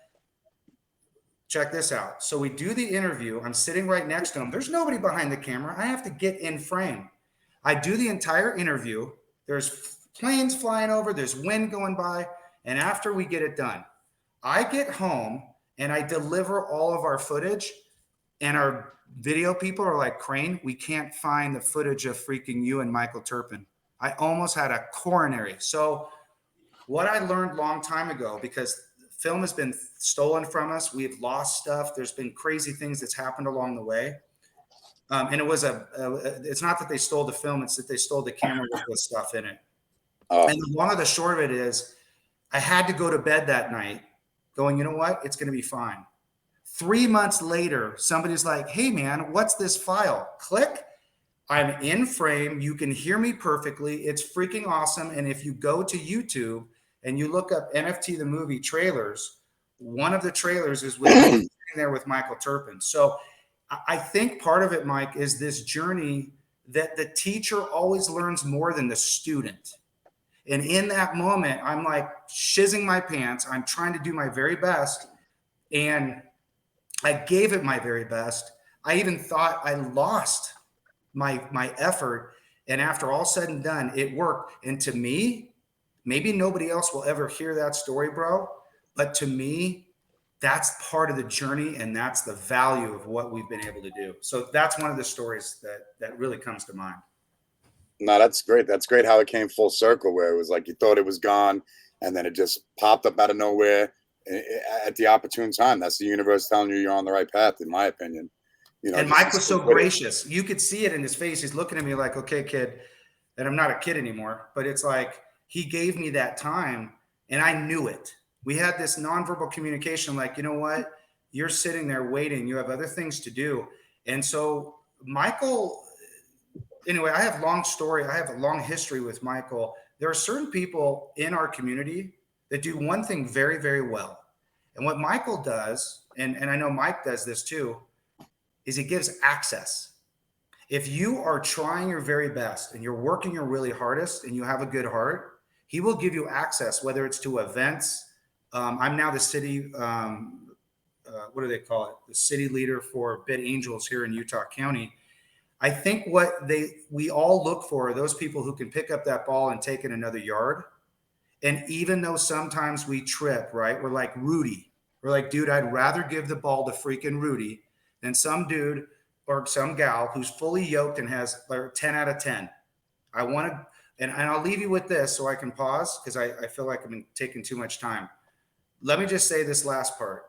Check this out. So we do the interview. I'm sitting right next to him. There's nobody behind the camera. I have to get in frame. I do the entire interview. There's planes flying over. There's wind going by. And after we get it done, I get home and I deliver all of our footage, and our video people are like, "Crane, we can't find the footage of freaking you and Michael Turpin." I almost had a coronary. So what I learned long time ago, because film has been stolen from us, we've lost stuff. There's been crazy things that's happened along the way. And it was it's not that they stole the film, it's that they stole the camera with the stuff in it. And the long or the short of it is, I had to go to bed that night going, you know what? It's going to be fine. 3 months later, somebody's like, "Hey man, what's this file?" Click. I'm in frame. You can hear me perfectly. It's freaking awesome. And if you go to YouTube and you look up NFT the movie trailers, one of the trailers is with sitting there with Michael Turpin. So I think part of it, Mike, is this journey that the teacher always learns more than the student. And in that moment, I'm like shizzing my pants. I'm trying to do my very best. And I gave it my very best. I even thought I lost my effort. And after all said and done, it worked. And to me, maybe nobody else will ever hear that story, bro. But to me, that's part of the journey, and that's the value of what we've been able to do. So that's one of the stories that really comes to mind. No, that's great. That's great how it came full circle, where it was like you thought it was gone, and then it just popped up out of nowhere at the opportune time. That's the universe telling you you're on the right path, in my opinion. And Mike was so gracious. You could see it in his face. He's looking at me like, "Okay, kid," and I'm not a kid anymore, but it's like he gave me that time, and I knew it. We had this nonverbal communication, like, you know what? You're sitting there waiting. You have other things to do. And so Michael, anyway, I have a long history with Michael. There are certain people in our community that do one thing very, very well. And what Michael does, and I know Mike does this too, is he gives access. If you are trying your very best and you're working your really hardest and you have a good heart, he will give you access, whether it's to events. I'm now the city, what do they call it? The city leader for Bid Angels here in Utah County. I think what we all look for are those people who can pick up that ball and take it another yard. And even though sometimes we trip, right? We're like Rudy. We're like, dude, I'd rather give the ball to freaking Rudy than some dude or some gal who's fully yoked and has like 10 out of 10. I want to, and I'll leave you with this so I can pause, because I feel like I've been taking too much time. Let me just say this last part.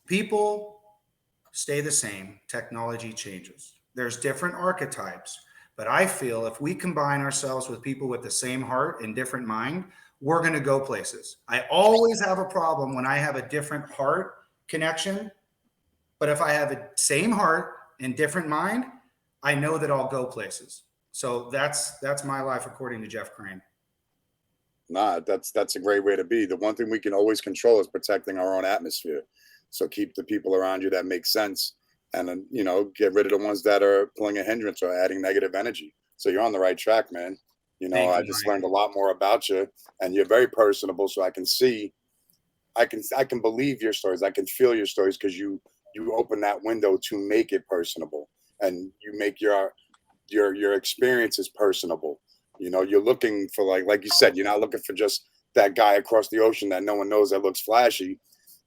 People stay the same. Technology changes. There's different archetypes. But I feel if we combine ourselves with people with the same heart and different mind, we're going to go places. I always have a problem when I have a different heart connection. But if I have a same heart and different mind, I know that I'll go places. So that's my life according to Jeff Crane. Nah, that's a great way to be. The one thing we can always control is protecting our own atmosphere. So keep the people around you that make sense, and then, get rid of the ones that are pulling a hindrance or adding negative energy. So you're on the right track, man. I just learned a lot more about you, and you're very personable. So I can see, I can believe your stories. I can feel your stories because you open that window to make it personable, and you make your experiences personable. You're looking for, like you said, you're not looking for just that guy across the ocean that no one knows that looks flashy.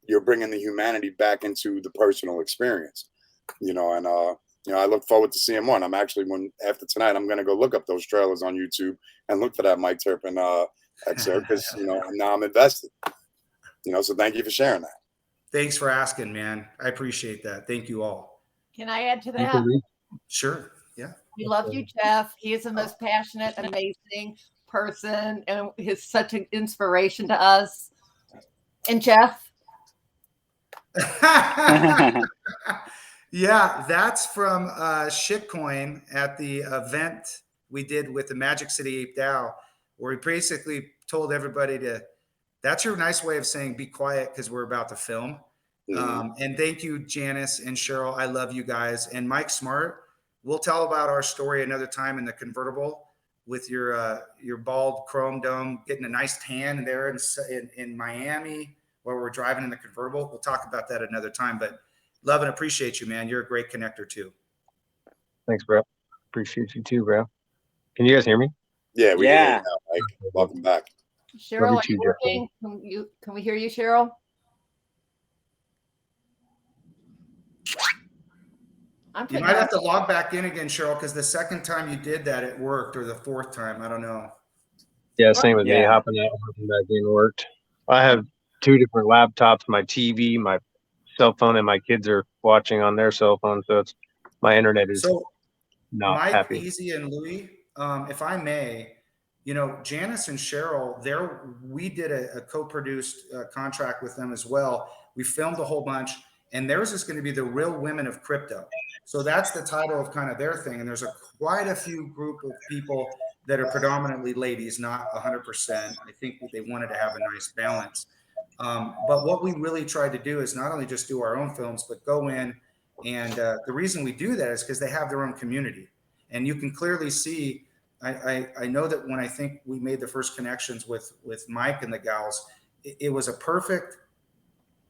You're bringing the humanity back into the personal experience, and I look forward to seeing more. And I'm actually, after tonight, I'm going to go look up those trailers on YouTube and look for that Mike Turpin excerpt, because, now I'm invested, so thank you for sharing that. Thanks for asking, man. I appreciate that. Thank you all. Can I add to that? Sure. Yeah. We love you, Jeff. He is the most passionate, amazing person, and he's such an inspiration to us. And Jeff, Yeah, that's from Shitcoin at the event we did with the Magic City Ape DAO, where we basically told everybody that's your nice way of saying be quiet because we're about to film. And thank you, Janice and Cheryl. I love you guys. And Mike Smart, we'll tell about our story another time in the convertible with your bald chrome dome, getting a nice tan there in Miami while we're driving in the convertible. We'll talk about that another time, but love and appreciate you, man. You're a great connector too. Thanks, bro. Appreciate you too, bro. Can you guys hear me? Yeah, we can hear you now, Mike. Welcome back. Cheryl, are you working? Can we hear you, Cheryl? You might have to log back in again, Cheryl, because the second time you did that, it worked, or the fourth time. I don't know. Yeah, same with me. Hopping out, hopping back in worked. I have 2 different laptops, my TV, my cell phone, and my kids are watching on their cell phone, so it's my internet is not Mike, happy. Easy, and Louie, if I may, Janice and Cheryl, we did a co-produced contract with them as well. We filmed a whole bunch, and theirs is going to be the Real Women of Crypto. So that's the title of kind of their thing. And there's quite a few group of people that are predominantly ladies, not 100%. I think they wanted to have a nice balance. But what we really tried to do is not only just do our own films, but go in. And the reason we do that is because they have their own community. And you can clearly see, I know that when I think we made the first connections with Mike and the gals, it was a perfect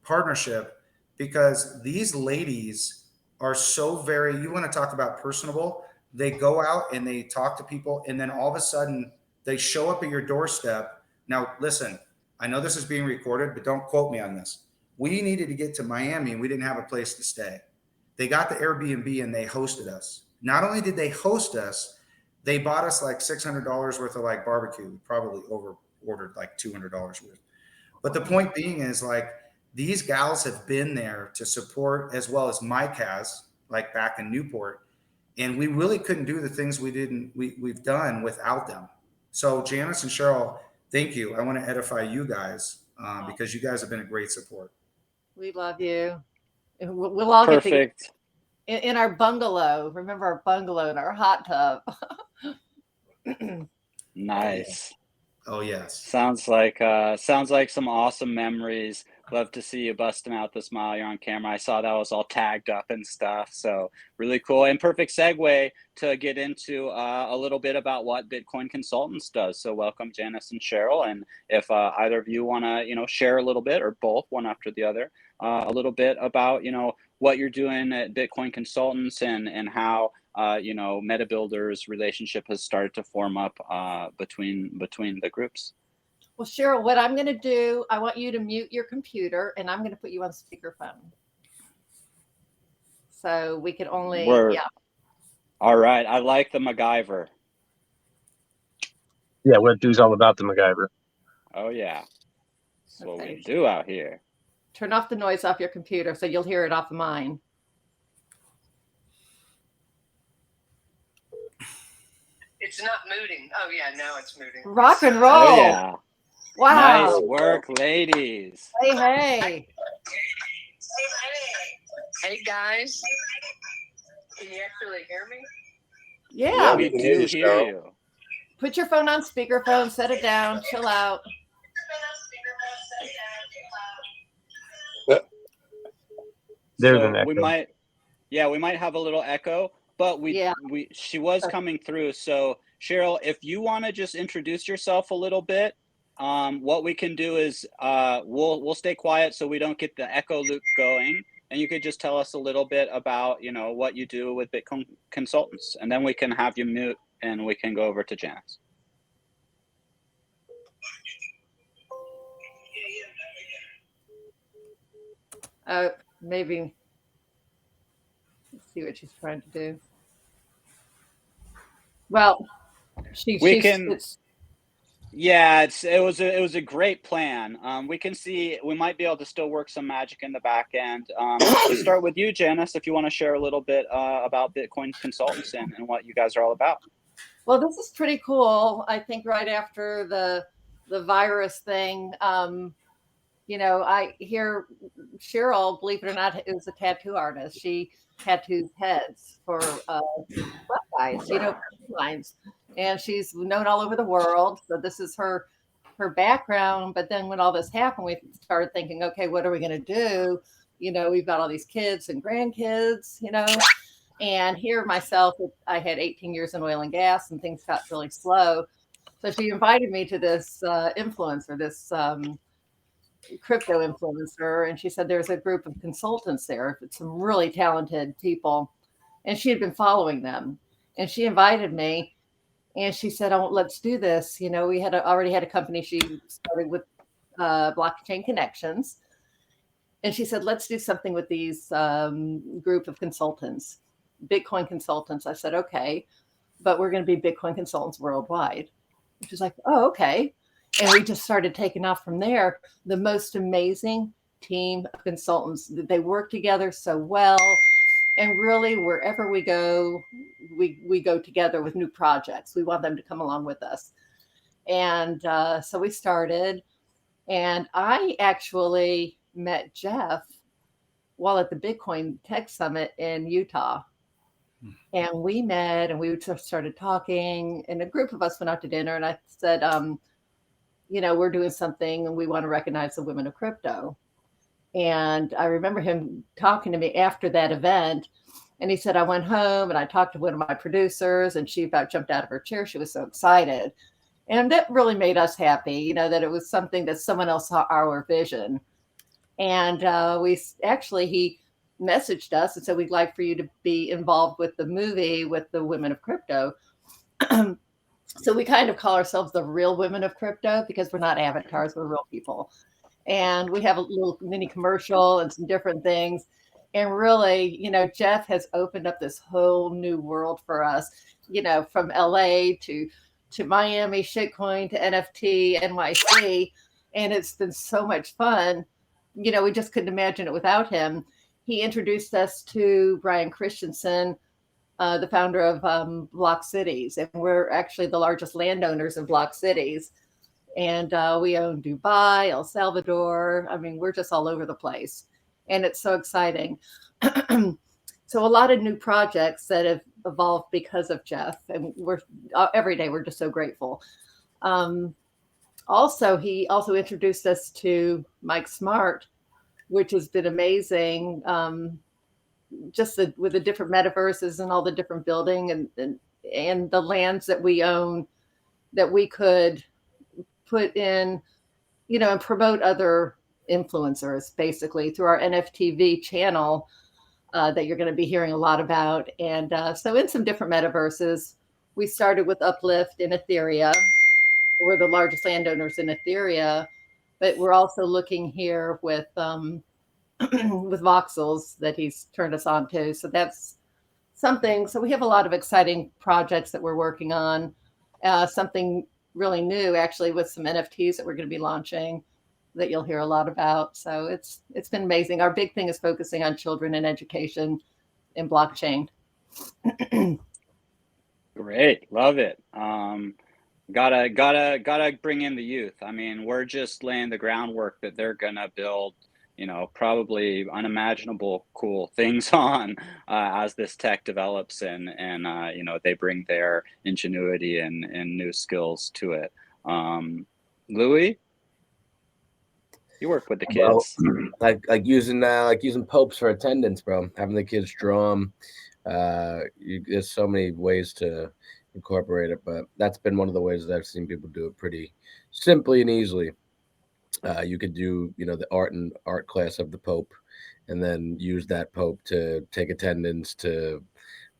partnership because these ladies are so you want to talk about personable. They go out and they talk to people, and then all of a sudden they show up at your doorstep. Now, listen, I know this is being recorded, but don't quote me on this. We needed to get to Miami and we didn't have a place to stay. They got the Airbnb and they hosted us. Not only did they host us, they bought us like $600 worth of like barbecue. We probably ordered like $200 worth. But the point being is like, these gals have been there to support, as well as Mike has, like back in Newport. And we really couldn't do the things we've done without them. So Janice and Cheryl, thank you. I want to edify you guys because you guys have been a great support. We love you. We'll all get together in our bungalow. Remember our bungalow and our hot tub. Nice. Oh yes. Sounds like some awesome memories. Love to see you busting out the smile. You're on camera. I saw that was all tagged up and stuff. So really cool and perfect segue to get into a little bit about what Bitcoin Consultants does. So welcome, Janice and Cheryl. And if either of you want to, share a little bit, or both, one after the other, a little bit about, what you're doing at Bitcoin Consultants and how MetaBuilder's relationship has started to form up between the groups. Well, Cheryl, what I'm going to do, I want you to mute your computer, and I'm going to put you on speakerphone. So we can only, All right. I like the MacGyver. Yeah, what do's all about the MacGyver. Oh, yeah. That's what we do out here. Turn off the noise off your computer so you'll hear it off of mine. It's not mooting. Oh, yeah, now it's mooting. Rock and roll. Oh, yeah. Wow. Nice work, ladies. Hey. Hey, guys. Can you actually hear me? Yeah. We do hear you. Put your phone on speakerphone, set it down, chill out. There's an echo. We might have a little echo, but she was coming through. So Cheryl, if you want to just introduce yourself a little bit, what we can do is we'll stay quiet so we don't get the echo loop going, and you could just tell us a little bit about what you do with Bitcoin Consultants, and then we can have you mute and we can go over to Janice. Maybe. Let's see what she's trying to do. Well, it was a great plan. We can see we might be able to still work some magic in the back end. Let's start with you, Janice, if you want to share a little bit about Bitcoin Consultants and what you guys are all about. Well, this is pretty cool. I think right after the virus thing, I hear Cheryl, believe it or not, is a tattoo artist. She tattoos heads for black guys, lines, and she's known all over the world. So this is her background. But then when all this happened, we started thinking, okay, what are we going to do? We've got all these kids and grandkids, and here myself, I had 18 years in oil and gas, and things got really slow. So she invited me to this influencer, this crypto influencer, and she said there's a group of consultants there, some really talented people, and she had been following them, and she invited me, and she said, "Oh, let's do this." We had already had a company. She started with Blockchain Connections, and she said, "Let's do something with these group of consultants, Bitcoin consultants." I said, "Okay, but we're going to be Bitcoin consultants worldwide." She's like, "Oh, okay." And we just started taking off from there. The most amazing team of consultants. They work together so well. And really, wherever we go, we go together with new projects. We want them to come along with us. And so we started. And I actually met Jeff while at the Bitcoin Tech Summit in Utah. And we met and we just started talking. And a group of us went out to dinner. And I said, we're doing something and we want to recognize the women of crypto. And I remember him talking to me after that event. And he said, I went home and I talked to one of my producers and she about jumped out of her chair. She was so excited. And that really made us happy, that it was something that someone else saw our vision. And he messaged us and said, we'd like for you to be involved with the movie with the women of crypto. So we kind of call ourselves the real women of crypto because we're not avatars, we're real people. And we have a little mini commercial and some different things. And really, Jeff has opened up this whole new world for us, from LA to Miami, shitcoin to NFT, NYC. And it's been so much fun. We just couldn't imagine it without him. He introduced us to Brian Christensen, the founder of Block Cities. And we're actually the largest landowners in Block Cities. And we own Dubai, El Salvador. I mean, we're just all over the place. And it's so exciting. So a lot of new projects that have evolved because of Jeff. And every day we're just so grateful. He also introduced us to Mike Smart, which has been amazing. With the different metaverses and all the different building and the lands that we own that we could put in, and promote other influencers basically through our NFTV channel that you're going to be hearing a lot about. And so in some different metaverses, we started with Uplift in Ethereum. We're the largest landowners in Ethereum, but we're also looking here with with voxels that he's turned us on to. So that's something. So we have a lot of exciting projects that we're working on. Something really new, actually, with some NFTs that we're going to be launching that you'll hear a lot about. So it's been amazing. Our big thing is focusing on children and education in blockchain. Great, love it. Gotta bring in the youth. I mean, we're just laying the groundwork that they're gonna build, probably unimaginable cool things on as this tech develops and they bring their ingenuity and new skills to it. Louis, you work with the kids. Well, like using popes for attendance, bro. Having the kids draw them. There's so many ways to incorporate it, but that's been one of the ways that I've seen people do it pretty simply and easily. You could do, the art class of the Pope, and then use that Pope to take attendance to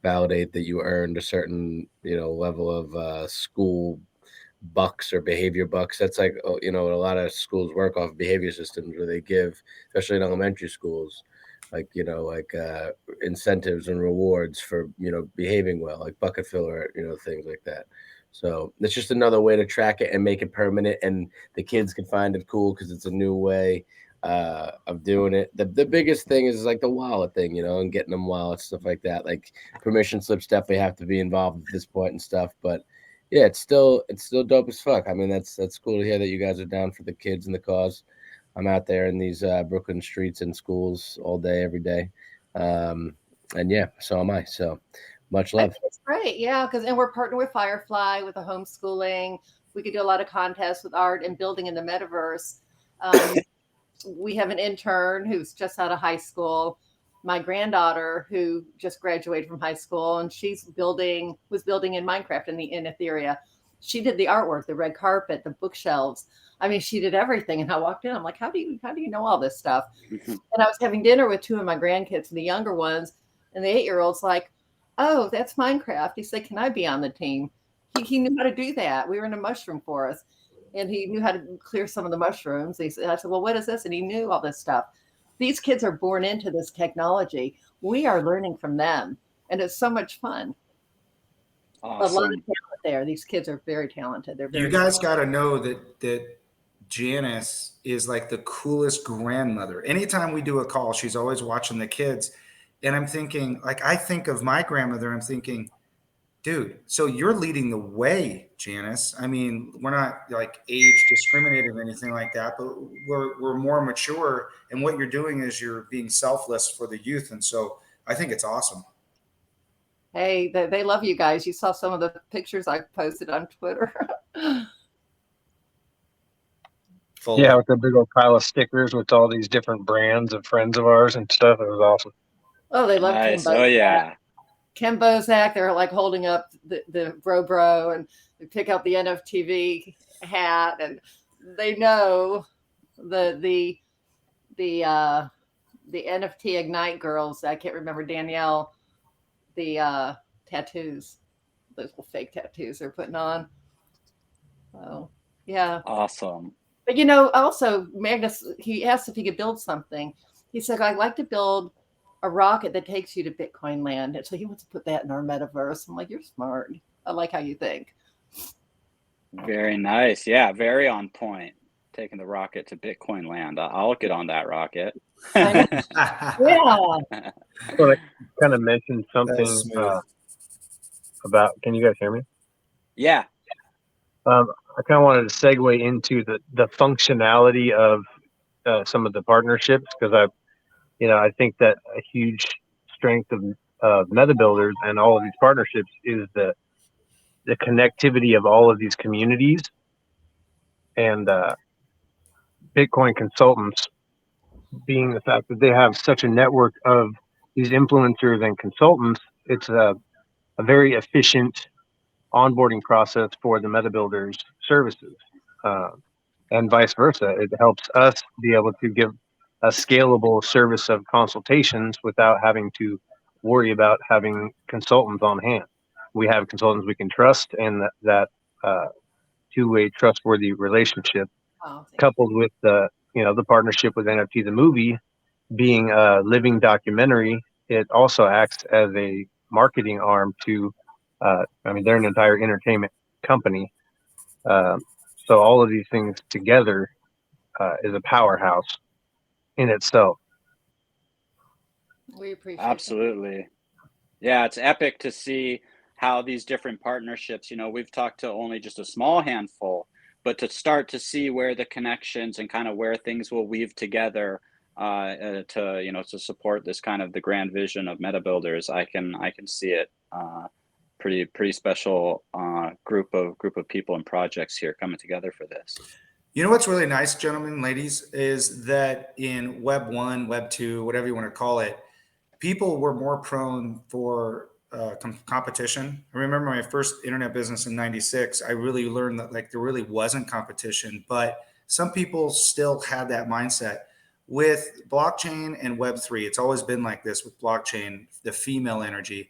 validate that you earned a certain, level of school bucks or behavior bucks. That's like, a lot of schools work off behavior systems where they give, especially in elementary schools, incentives and rewards for, behaving well, like bucket filler, things like that. So it's just another way to track it and make it permanent, and the kids can find it cool because it's a new way of doing it. The biggest thing is like the wallet thing, and getting them wallets, stuff like that. Like permission slips definitely have to be involved at this point and stuff. But yeah, it's still dope as fuck. I mean, that's cool to hear that you guys are down for the kids and the cause. I'm out there in these Brooklyn streets and schools all day, every day. And yeah, so am I. So much I love. think it's great. Yeah. And we're partnered with Firefly with the homeschooling. We could do a lot of contests with art and building in the metaverse. We have an intern who's just out of high school. My granddaughter who just graduated from high school, and was building in Minecraft in Etheria. She did the artwork, the red carpet, the bookshelves. I mean, she did everything. And I walked in, I'm like, how do you know all this stuff? And I was having dinner with two of my grandkids, the younger ones, and the 8-year-old's like, oh, that's Minecraft. He said, can I be on the team? He knew how to do that. We were in a mushroom forest, and he knew how to clear some of the mushrooms. I said, well, what is this? And he knew all this stuff. These kids are born into this technology. We are learning from them, and it's so much fun. Awesome. A lot of talent there. These kids are very talented. You guys got to know that Janice is like the coolest grandmother. Anytime we do a call, she's always watching the kids. And I'm thinking, like, I think of my grandmother, I'm thinking, dude, so you're leading the way, Janice. I mean, we're not like age discriminated or anything like that, but we're more mature. And what you're doing is you're being selfless for the youth. And so I think it's awesome. Hey, they love you guys. You saw some of the pictures I posted on Twitter. Yeah, with the big old pile of stickers with all these different brands of friends of ours and stuff. It was awesome. Oh, they love Nice. Kim Bozak. Oh yeah. Kim Bozak, they're like holding up the bro, and they pick up the NFTV hat, and they know the NFT Ignite girls. I can't remember Danielle. The tattoos, those little fake tattoos they're putting on. Oh, yeah. Awesome. But also Magnus, he asked if he could build something. He said, I'd like to build a rocket that takes you to Bitcoin land. And so he wants to put that in our metaverse. I'm like, you're smart. I like how you think. Very nice. Yeah, very on point. Taking the rocket to Bitcoin land. I'll get on that rocket. Yeah. Well, I kind of mentioned something about. Can you guys hear me? Yeah. I kind of wanted to segue into the functionality of some of the partnerships, because I think that a huge strength of Meta Builders and all of these partnerships is the connectivity of all of these communities, and Bitcoin consultants being the fact that they have such a network of these influencers and consultants. It's a very efficient onboarding process for the Meta Builders services, and vice versa. It helps us be able to give a scalable service of consultations without having to worry about having consultants on hand. We have consultants we can trust, and that two-way trustworthy relationship, coupled with the partnership with NFT the movie being a living documentary, it also acts as a marketing arm to they're an entire entertainment company, so all of these things together is a powerhouse in itself. We appreciate Absolutely. Yeah, it's epic to see how these different partnerships, we've talked to only just a small handful, but to start to see where the connections and kind of where things will weave together to support this kind of the grand vision of Meta Builders. I can see it. Pretty special group of people and projects here coming together for this. You know what's really nice, gentlemen, ladies, is that in Web 1, Web 2, whatever you want to call it, people were more prone for competition. I remember my first internet business in '96. I really learned that there really wasn't competition, but some people still had that mindset. With blockchain and Web3, it's always been like this with blockchain, the female energy.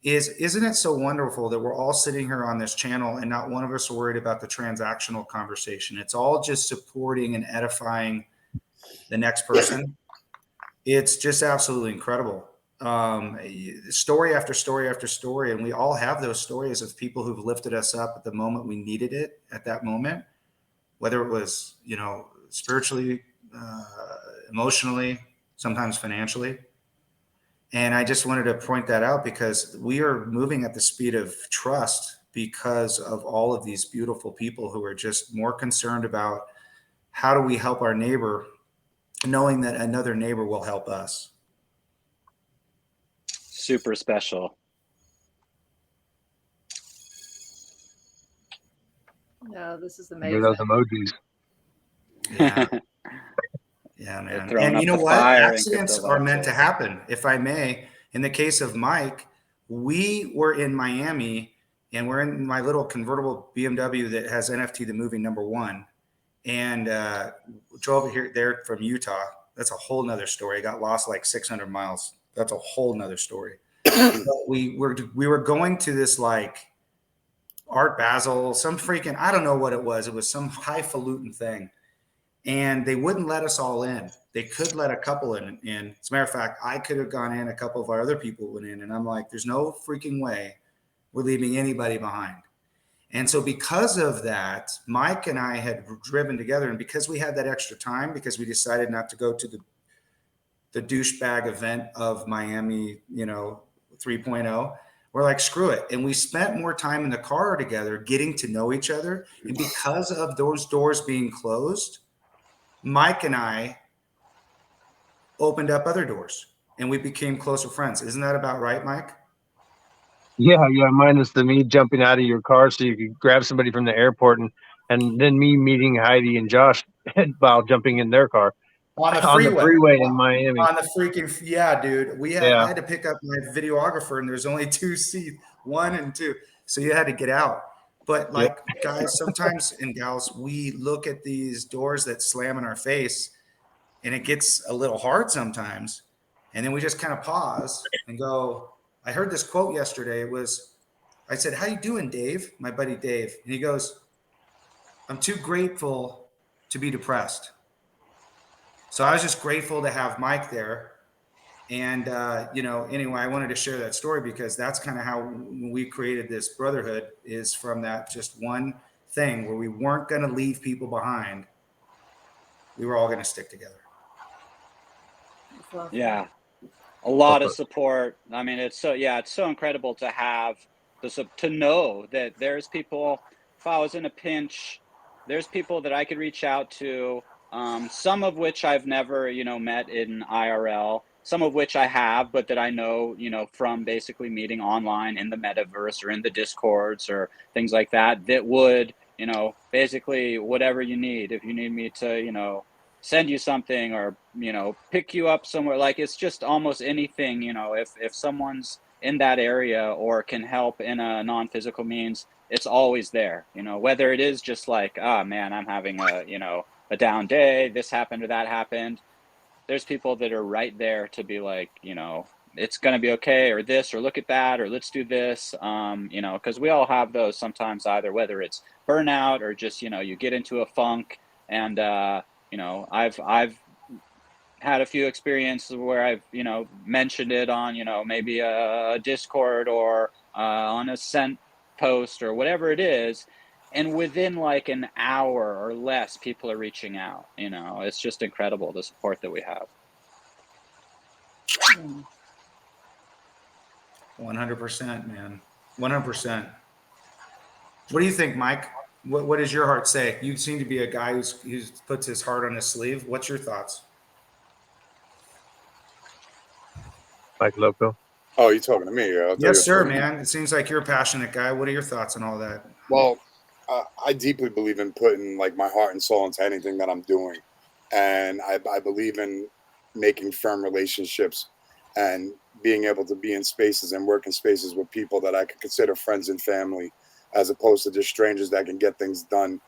Isn't it so wonderful that we're all sitting here on this channel and not one of us are worried about the transactional conversation? It's all just supporting and edifying the next person. It's just absolutely incredible. Story after story after story. And we all have those stories of people who've lifted us up at the moment we needed it at that moment, whether it was, spiritually, emotionally, sometimes financially. And I just wanted to point that out because we are moving at the speed of trust because of all of these beautiful people who are just more concerned about how do we help our neighbor knowing that another neighbor will help us. Super special. No, this is Give amazing. those emojis. Yeah. Yeah, man. throwing And up you know the what? fire in Accidents crypto are meant to boxes. happen, if I may. In the case of Mike, we were in Miami and we're in my little convertible BMW that has NFT the movie #1, and drove here there from Utah. That's a whole nother story. I got lost like 600 miles. That's a whole nother story. we were going to this like Art Basel, some freaking, I don't know what it was. It was some highfalutin thing. And they wouldn't let us all in. They could let a couple in. As a matter of fact, I could have gone in. A couple of our other people went in. And I'm like, there's no freaking way we're leaving anybody behind. And so because of that, Mike and I had driven together. And because we had that extra time, because we decided not to go to the douchebag event of Miami, 3.0, we're like, screw it. And we spent more time in the car together getting to know each other. And because of those doors being closed, Mike and I opened up other doors and we became closer friends. Isn't that about right, Mike? Yeah, minus the me jumping out of your car so you could grab somebody from the airport, and then me meeting Heidi and Josh while jumping in their car On the freeway in Miami. On the freaking, yeah, dude. I had to pick up my videographer and there's only 2 seats, 1 and 2. So you had to get out. But like, guys, sometimes and gals, we look at these doors that slam in our face and it gets a little hard sometimes. And then we just kind of pause and go, I heard this quote yesterday. I said, how you doing, Dave? My buddy Dave. And he goes, I'm too grateful to be depressed. So I was just grateful to have Mike there. And, anyway, I wanted to share that story because that's kind of how we created this brotherhood, is from that just one thing where we weren't going to leave people behind. We were all going to stick together. Yeah. A lot of support. I mean, it's so incredible to have to know that there's people, if I was in a pinch, there's people that I could reach out to, some of which I've never, met in IRL, some of which I have, but that I know, from basically meeting online in the metaverse or in the Discords or things like that, that would, basically whatever you need. If you need me to, send you something or, pick you up somewhere, like it's just almost anything, if someone's in that area or can help in a non-physical means, it's always there, whether it is just like, man, I'm having a down day, this happened or that happened. There's people that are right there to be like, it's going to be okay, or this, or look at that, or let's do this, because we all have those sometimes, either whether it's burnout or just, you get into a funk. And, I've had a few experiences where I've, mentioned it on, maybe a Discord or on a sent post or whatever it is. And within like an hour or less, people are reaching out. It's just incredible, the support that we have. 100%, man. 100%. What do you think, Mike? What does your heart say? You seem to be a guy who puts his heart on his sleeve. What's your thoughts? Mike Loco. Oh, you're talking to me? Yes, sir, man. It seems like you're a passionate guy. What are your thoughts on all that? Well, I deeply believe in putting like my heart and soul into anything that I'm doing. And I believe in making firm relationships and being able to be in spaces and work in spaces with people that I could consider friends and family, as opposed to just strangers that can get things done,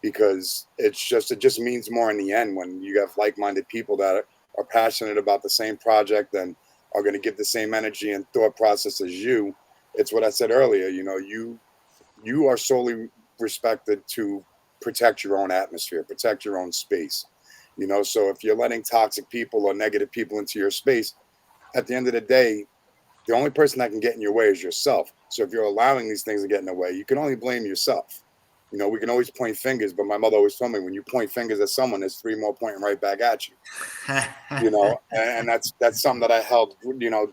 because it just means more in the end when you have like-minded people that are passionate about the same project and are going to give the same energy and thought process as you. It's what I said earlier, you are solely respected to protect your own atmosphere, protect your own space, so if you're letting toxic people or negative people into your space, at the end of the day, the only person that can get in your way is yourself. So if you're allowing these things to get in the way, you can only blame yourself. We can always point fingers, but my mother always told me, when you point fingers at someone, there's 3 more pointing right back at you. And that's something that I held,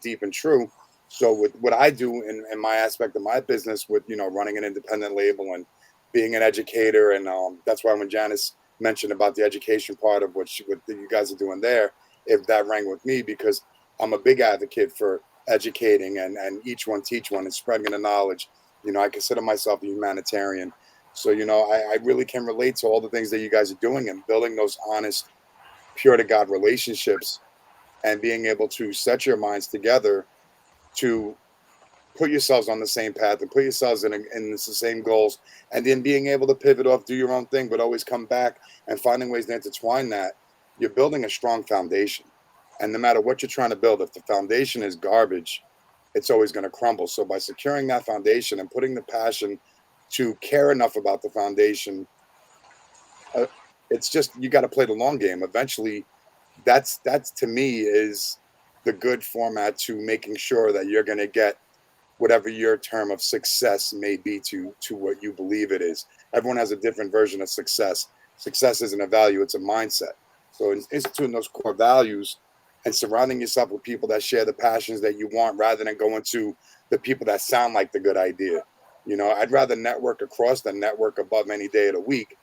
deep and true. So with what I do in my aspect of my business with, running an independent label and being an educator, and that's why when Janice mentioned about the education part of what you guys are doing there, if that rang with me, because I'm a big advocate for educating and each one teach one and spreading the knowledge. You know, I consider myself a humanitarian. So, you know, I really can relate to all the things that you guys are doing and building those honest, pure to God relationships and being able to set your minds together to put yourselves on the same path and put yourselves in the same goals, and then being able to pivot off, do your own thing, but always come back and finding ways to intertwine that. You're building a strong foundation. And no matter what you're trying to build, if the foundation is garbage, it's always going to crumble. So by securing that foundation and putting the passion to care enough about the foundation, it's just, you got to play the long game. Eventually, that's to me is the good format to making sure that you're going to get whatever your term of success may be to what you believe it is. Everyone has a different version of success. Success isn't a value, it's a mindset. So instituting those core values and surrounding yourself with people that share the passions that you want, rather than going to the people that sound like the good idea. You know, I'd rather network across than network above any day of the week,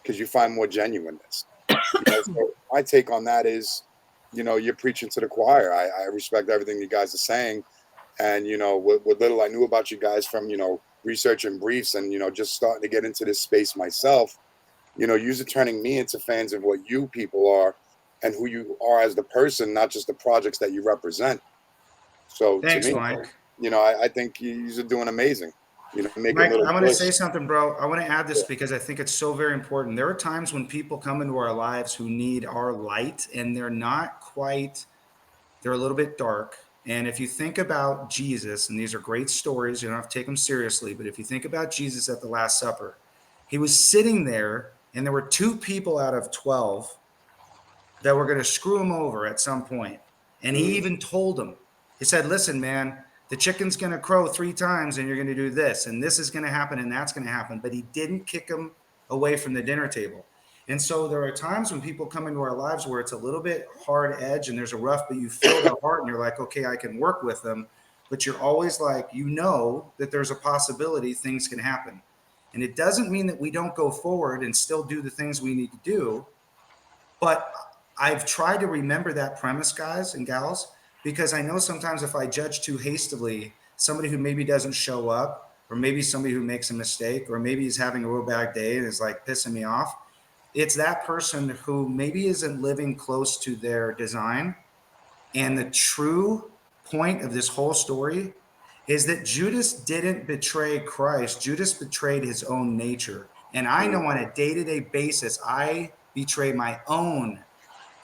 because you find more genuineness. You know, so my take on that is, you know, you're preaching to the choir. I respect everything you guys are saying. And, you know, what little I knew about you guys from, you know, research and briefs and, you know, just starting to get into this space myself, you know, you're turning me into fans of what you people are and who you are as the person, not just the projects that you represent. So Thanks, to me, Mike. you know, I think you're doing amazing. You know, make Mike, a little I want to push. say something, bro. I want to add this because I think it's so very important. There are times when people come into our lives who need our light, and they're not quite, they're a little bit dark. And if you think about Jesus, and these are great stories, you don't have to take them seriously, but if you think about Jesus at the Last Supper, he was sitting there, and there were 2 people out of 12 that were going to screw him over at some point. And he even told them, he said, listen, man, the chicken's going to crow 3 times and you're going to do this, and this is going to happen, and that's going to happen. But he didn't kick them away from the dinner table. And so there are times when people come into our lives where it's a little bit hard edge and there's a rough, but you feel their heart and you're like, okay, I can work with them. But you're always like, you know that there's a possibility things can happen. And it doesn't mean that we don't go forward and still do the things we need to do. But I've tried to remember that premise, guys and gals, because I know sometimes if I judge too hastily, somebody who maybe doesn't show up, or maybe somebody who makes a mistake, or maybe he's having a real bad day and is like pissing me off, it's that person who maybe isn't living close to their design. And the true point of this whole story is that Judas didn't betray Christ. Judas betrayed his own nature. And I know on a day-to-day basis, I betray my own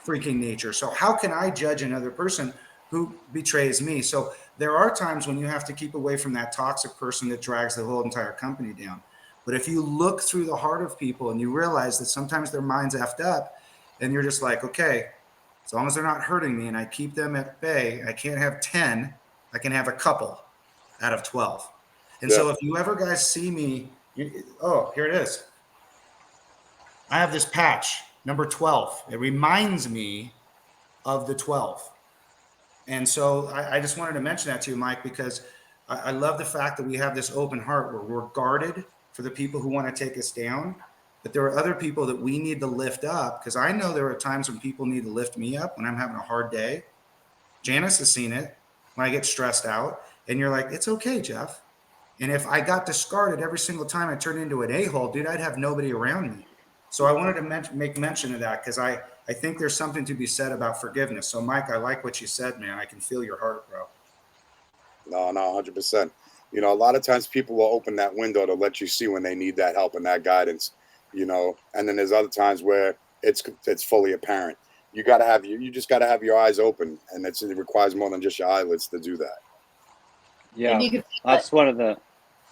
freaking nature. So how can I judge another person who betrays me? So there are times when you have to keep away from that toxic person that drags the whole entire company down. But if you look through the heart of people and you realize that sometimes their mind's effed up, and you're just like, okay, as long as they're not hurting me and I keep them at bay, I can't have 10, I can have a couple out of 12. And so if you ever guys see me, oh, here it is. I have this patch, number 12. It reminds me of the 12. And so I just wanted to mention that to you, Mike, because I love the fact that we have this open heart where we're guarded for the people who want to take us down. But there are other people that we need to lift up, because I know there are times when people need to lift me up when I'm having a hard day. Janice has seen it when I get stressed out. And you're like, it's okay, Jeff. And if I got discarded every single time I turned into an a-hole, dude, I'd have nobody around me. So I wanted to make mention of that, because I think there's something to be said about forgiveness. So, Mike, I like what you said, man. I can feel your heart, bro. No, 100%. You know, a lot of times people will open that window to let you see when they need that help and that guidance, you know, and then there's other times where it's fully apparent. You just got to have your eyes open, and it requires more than just your eyelids to do that. Yeah, that's one of the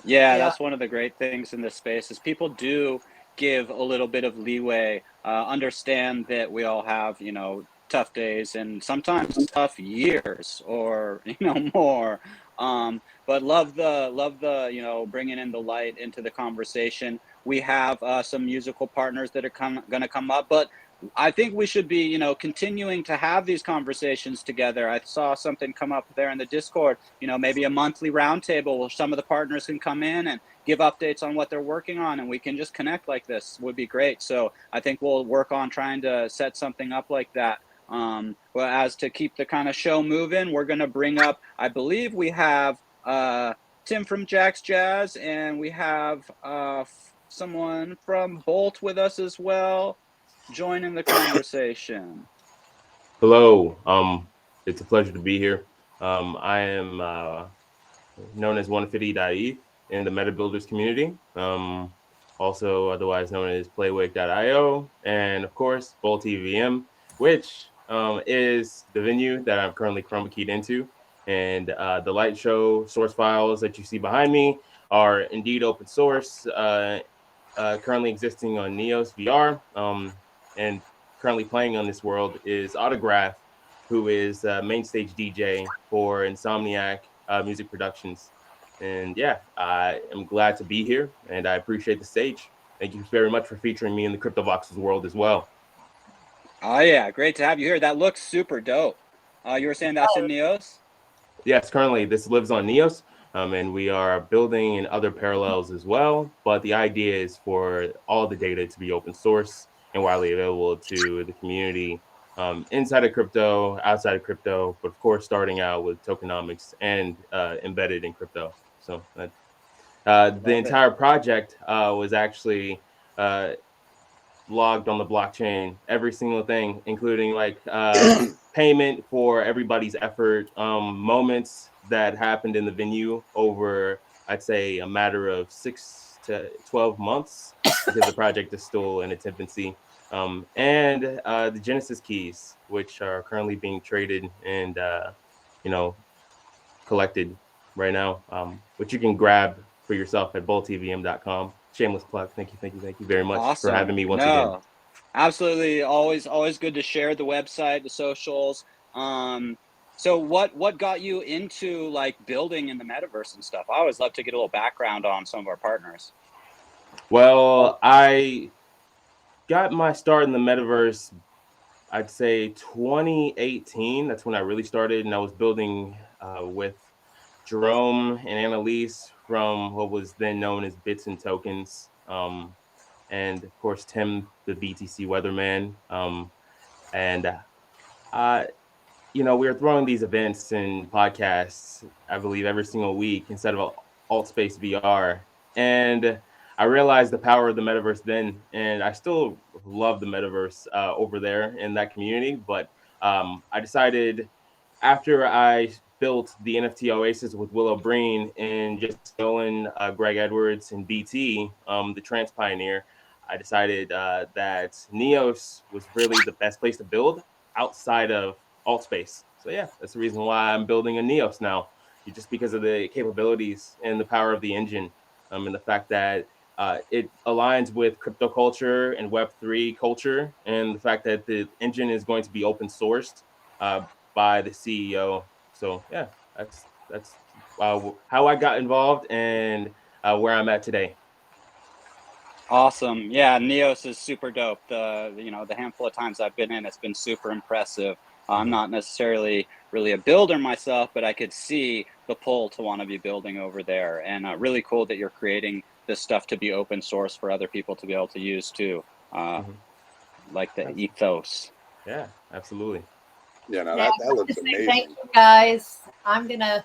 that's one of the great things in this space is people do give a little bit of leeway, understand that we all have, you know, tough days and sometimes tough years or, you know, more. But love the, you know, bringing in the light into the conversation. We have some musical partners that are going to come up, but I think we should be, you know, continuing to have these conversations together. I saw something come up there in the Discord, you know, maybe a monthly roundtable where some of the partners can come in and give updates on what they're working on, and we can just connect like this would be great. So I think we'll work on trying to set something up like that. Well, as to keep the kind of show moving, we're going to bring up, I believe we have Tim from Jack's Jazz, and we have someone from Bolt with us as well, joining the conversation. Hello. It's a pleasure to be here. I am known as 150.eth in the Meta Builders community. Also otherwise known as Playwake.io, and of course Bolt EVM, which is the venue that I'm currently chroma keyed into. And the light show source files that you see behind me are indeed open source, currently existing on Neos VR, and currently playing on this world is Autograph, who is main stage DJ for Insomniac Music Productions. And yeah, I am glad to be here, and I appreciate the stage. Thank you very much for featuring me in the CryptoVoxels world as well. Oh yeah, great to have you here. That looks super dope. You were saying that's in Neos? Yes, currently this lives on Neos, and we are building in other parallels as well. But the idea is for all the data to be open source and widely available to the community, inside of crypto, outside of crypto, but of course starting out with tokenomics and embedded in crypto. So the entire project was actually logged on the blockchain, every single thing, including like payment for everybody's effort, moments that happened in the venue over, I'd say, a matter of 6 to 12 months, because the project is still in its infancy. And the Genesis keys, which are currently being traded and you know, collected right now, which you can grab for yourself at boltvm.com. Shameless plug. Thank you very much for having me once again. Absolutely, always good to share the website, the socials. So what got you into like building in the metaverse and stuff? I always love to get a little background on some of our partners. Well, I got my start in the metaverse, I'd say 2018. That's when I really started, and I was building with Jerome and Annalise from what was then known as Bits and Tokens, and of course Tim, the BTC weatherman. And you know, we were throwing these events and podcasts, I believe, every single week instead of Alt Space VR. And I realized the power of the metaverse then, and I still love the metaverse over there in that community. But I decided after I built the NFT Oasis with Willow Breen and just Nolan, Greg Edwards, and BT, the trans pioneer, I decided that Neos was really the best place to build outside of alt space. So yeah, that's the reason why I'm building a Neos now, just because of the capabilities and the power of the engine, and the fact that it aligns with crypto culture and Web3 culture, and the fact that the engine is going to be open sourced by the CEO. So yeah, that's how I got involved and where I'm at today. Awesome. Yeah, Neos is super dope. The handful of times I've been in, it's been super impressive. I'm not necessarily really a builder myself, but I could see the pull to want to be building over there. And really cool that you're creating this stuff to be open source for other people to be able to use too, like the ethos. Yeah, absolutely. Yeah, no, that looks amazing. Thank you, guys. I'm going to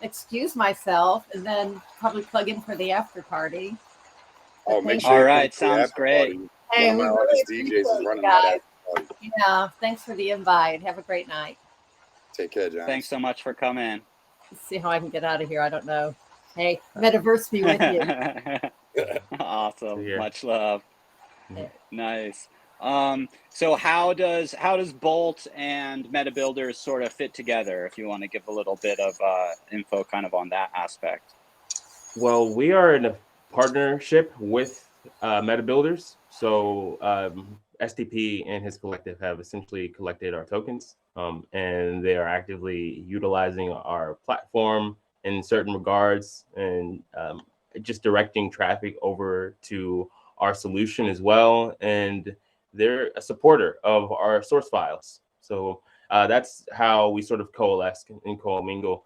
excuse myself and then probably plug in for the after party. Oh, make sure. All right, sounds great. Hey, one of my artist DJs is running that. Yeah, thanks for the invite. Have a great night. Take care, John. Thanks so much for coming. Let's see how I can get out of here. I don't know. Hey, metaverse be with you. Awesome. Much love. Nice. So how does Bolt and Meta Builders sort of fit together? If you want to give a little bit of info kind of on that aspect. Well, we are in a partnership with Meta Builders. So STP and his collective have essentially collected our tokens, and they are actively utilizing our platform in certain regards, and just directing traffic over to our solution as well. And they're a supporter of our source files. So that's how we sort of coalesce and commingle.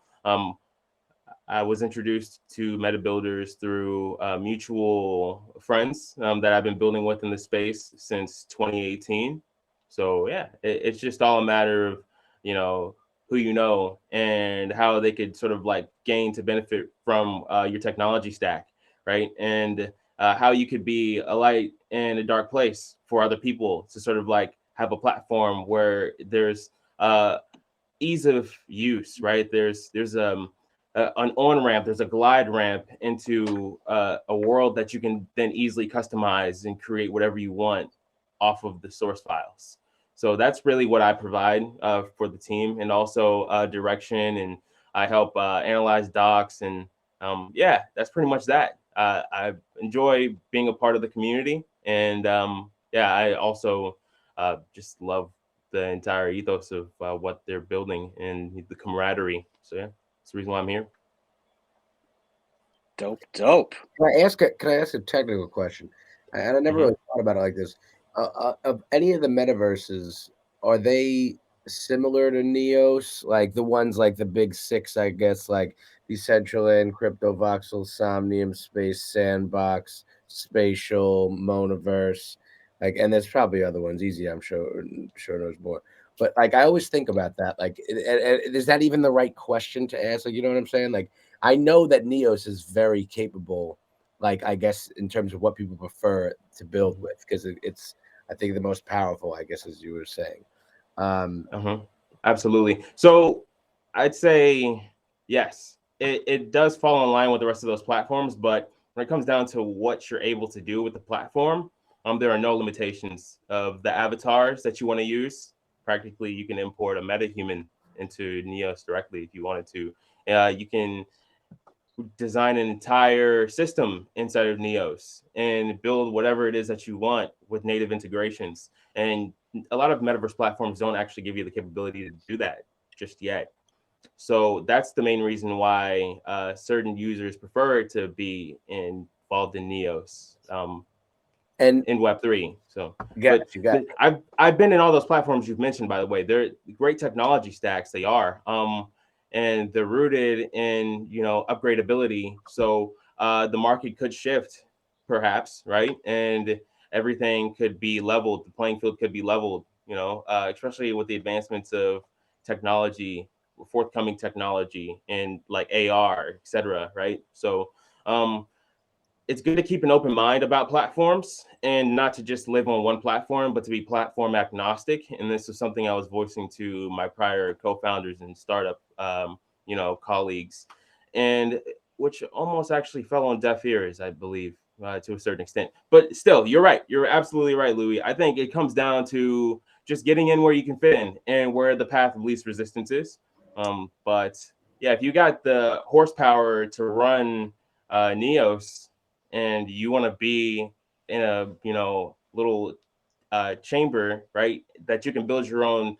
I was introduced to MetaBuilders through mutual friends that I've been building with in the space since 2018. So yeah, it's just all a matter of, you know, who you know and how they could sort of like gain to benefit from your technology stack, right? And how you could be a light in a dark place for other people to sort of like have a platform where there's ease of use, right? There's an on ramp, there's a glide ramp into a world that you can then easily customize and create whatever you want off of the source files. So that's really what I provide for the team, and also direction, and I help analyze docs, and yeah, that's pretty much that. I enjoy being a part of the community, and yeah, I also just love the entire ethos of what they're building and the camaraderie. So yeah, that's the reason why I'm here. Dope. Can I ask a technical question? And I never really thought about it like this. Of any of the metaverses, are they similar to Neos? Like the ones like the big six, I guess, like Decentraland, Crypto Voxel, Somnium, Space Sandbox, Spatial, Monaverse, like, and there's probably other ones. Easy, I'm sure knows more. But like, I always think about that. Like, is that even the right question to ask? Like, you know what I'm saying? Like, I know that Neos is very capable, like, I guess, in terms of what people prefer to build with, because it's, I think, the most powerful, I guess, as you were saying. Absolutely. So I'd say, yes, it does fall in line with the rest of those platforms, but when it comes down to what you're able to do with the platform, there are no limitations of the avatars that you want to use. Practically, you can import a metahuman into Neos directly if you wanted to. You can design an entire system inside of Neos and build whatever it is that you want with native integrations. And a lot of metaverse platforms don't actually give you the capability to do that just yet. So that's the main reason why certain users prefer to be involved in Neos and in Web3. So I've been in all those platforms you've mentioned, by the way. They're great technology stacks. They are. And they're rooted in, you know, upgradability. So the market could shift, perhaps, right? And everything could be leveled. The playing field could be leveled, you know, especially with the advancements of technology, forthcoming technology, and like AR, et cetera, right? So it's good to keep an open mind about platforms and not to just live on one platform, but to be platform agnostic. And this is something I was voicing to my prior co-founders and startup, you know, colleagues, and which almost actually fell on deaf ears, I believe, to a certain extent. But still, you're right. You're absolutely right, Louis. I think it comes down to just getting in where you can fit in and where the path of least resistance is. But yeah, if you got the horsepower to run Neos, and you want to be in a, you know, little chamber, right, that you can build your own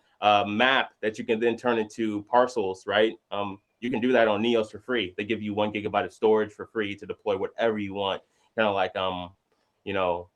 map that you can then turn into parcels, right? You can do that on Neos for free. They give you 1 gigabyte of storage for free to deploy whatever you want, kind of like you know,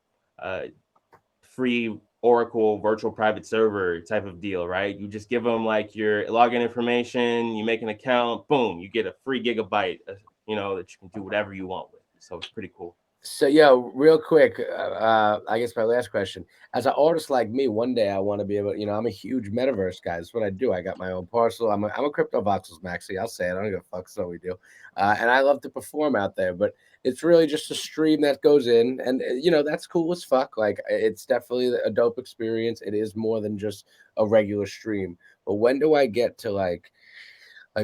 free Oracle virtual private server type of deal, right? You just give them like your login information, you make an account, boom, you get a free gigabyte, you know, that you can do whatever you want with. So it's pretty cool. So, real quick, I guess my last question. As an artist like me, one day I want to be able, you know, I'm a huge metaverse guy. That's what I do. I got my own parcel. I'm a Crypto Voxels maxi. I'll say it. I don't give a fuck. So we do. And I love to perform out there, but it's really just a stream that goes in, and, you know, that's cool as fuck. Like, it's definitely a dope experience. It is more than just a regular stream. But when do I get to like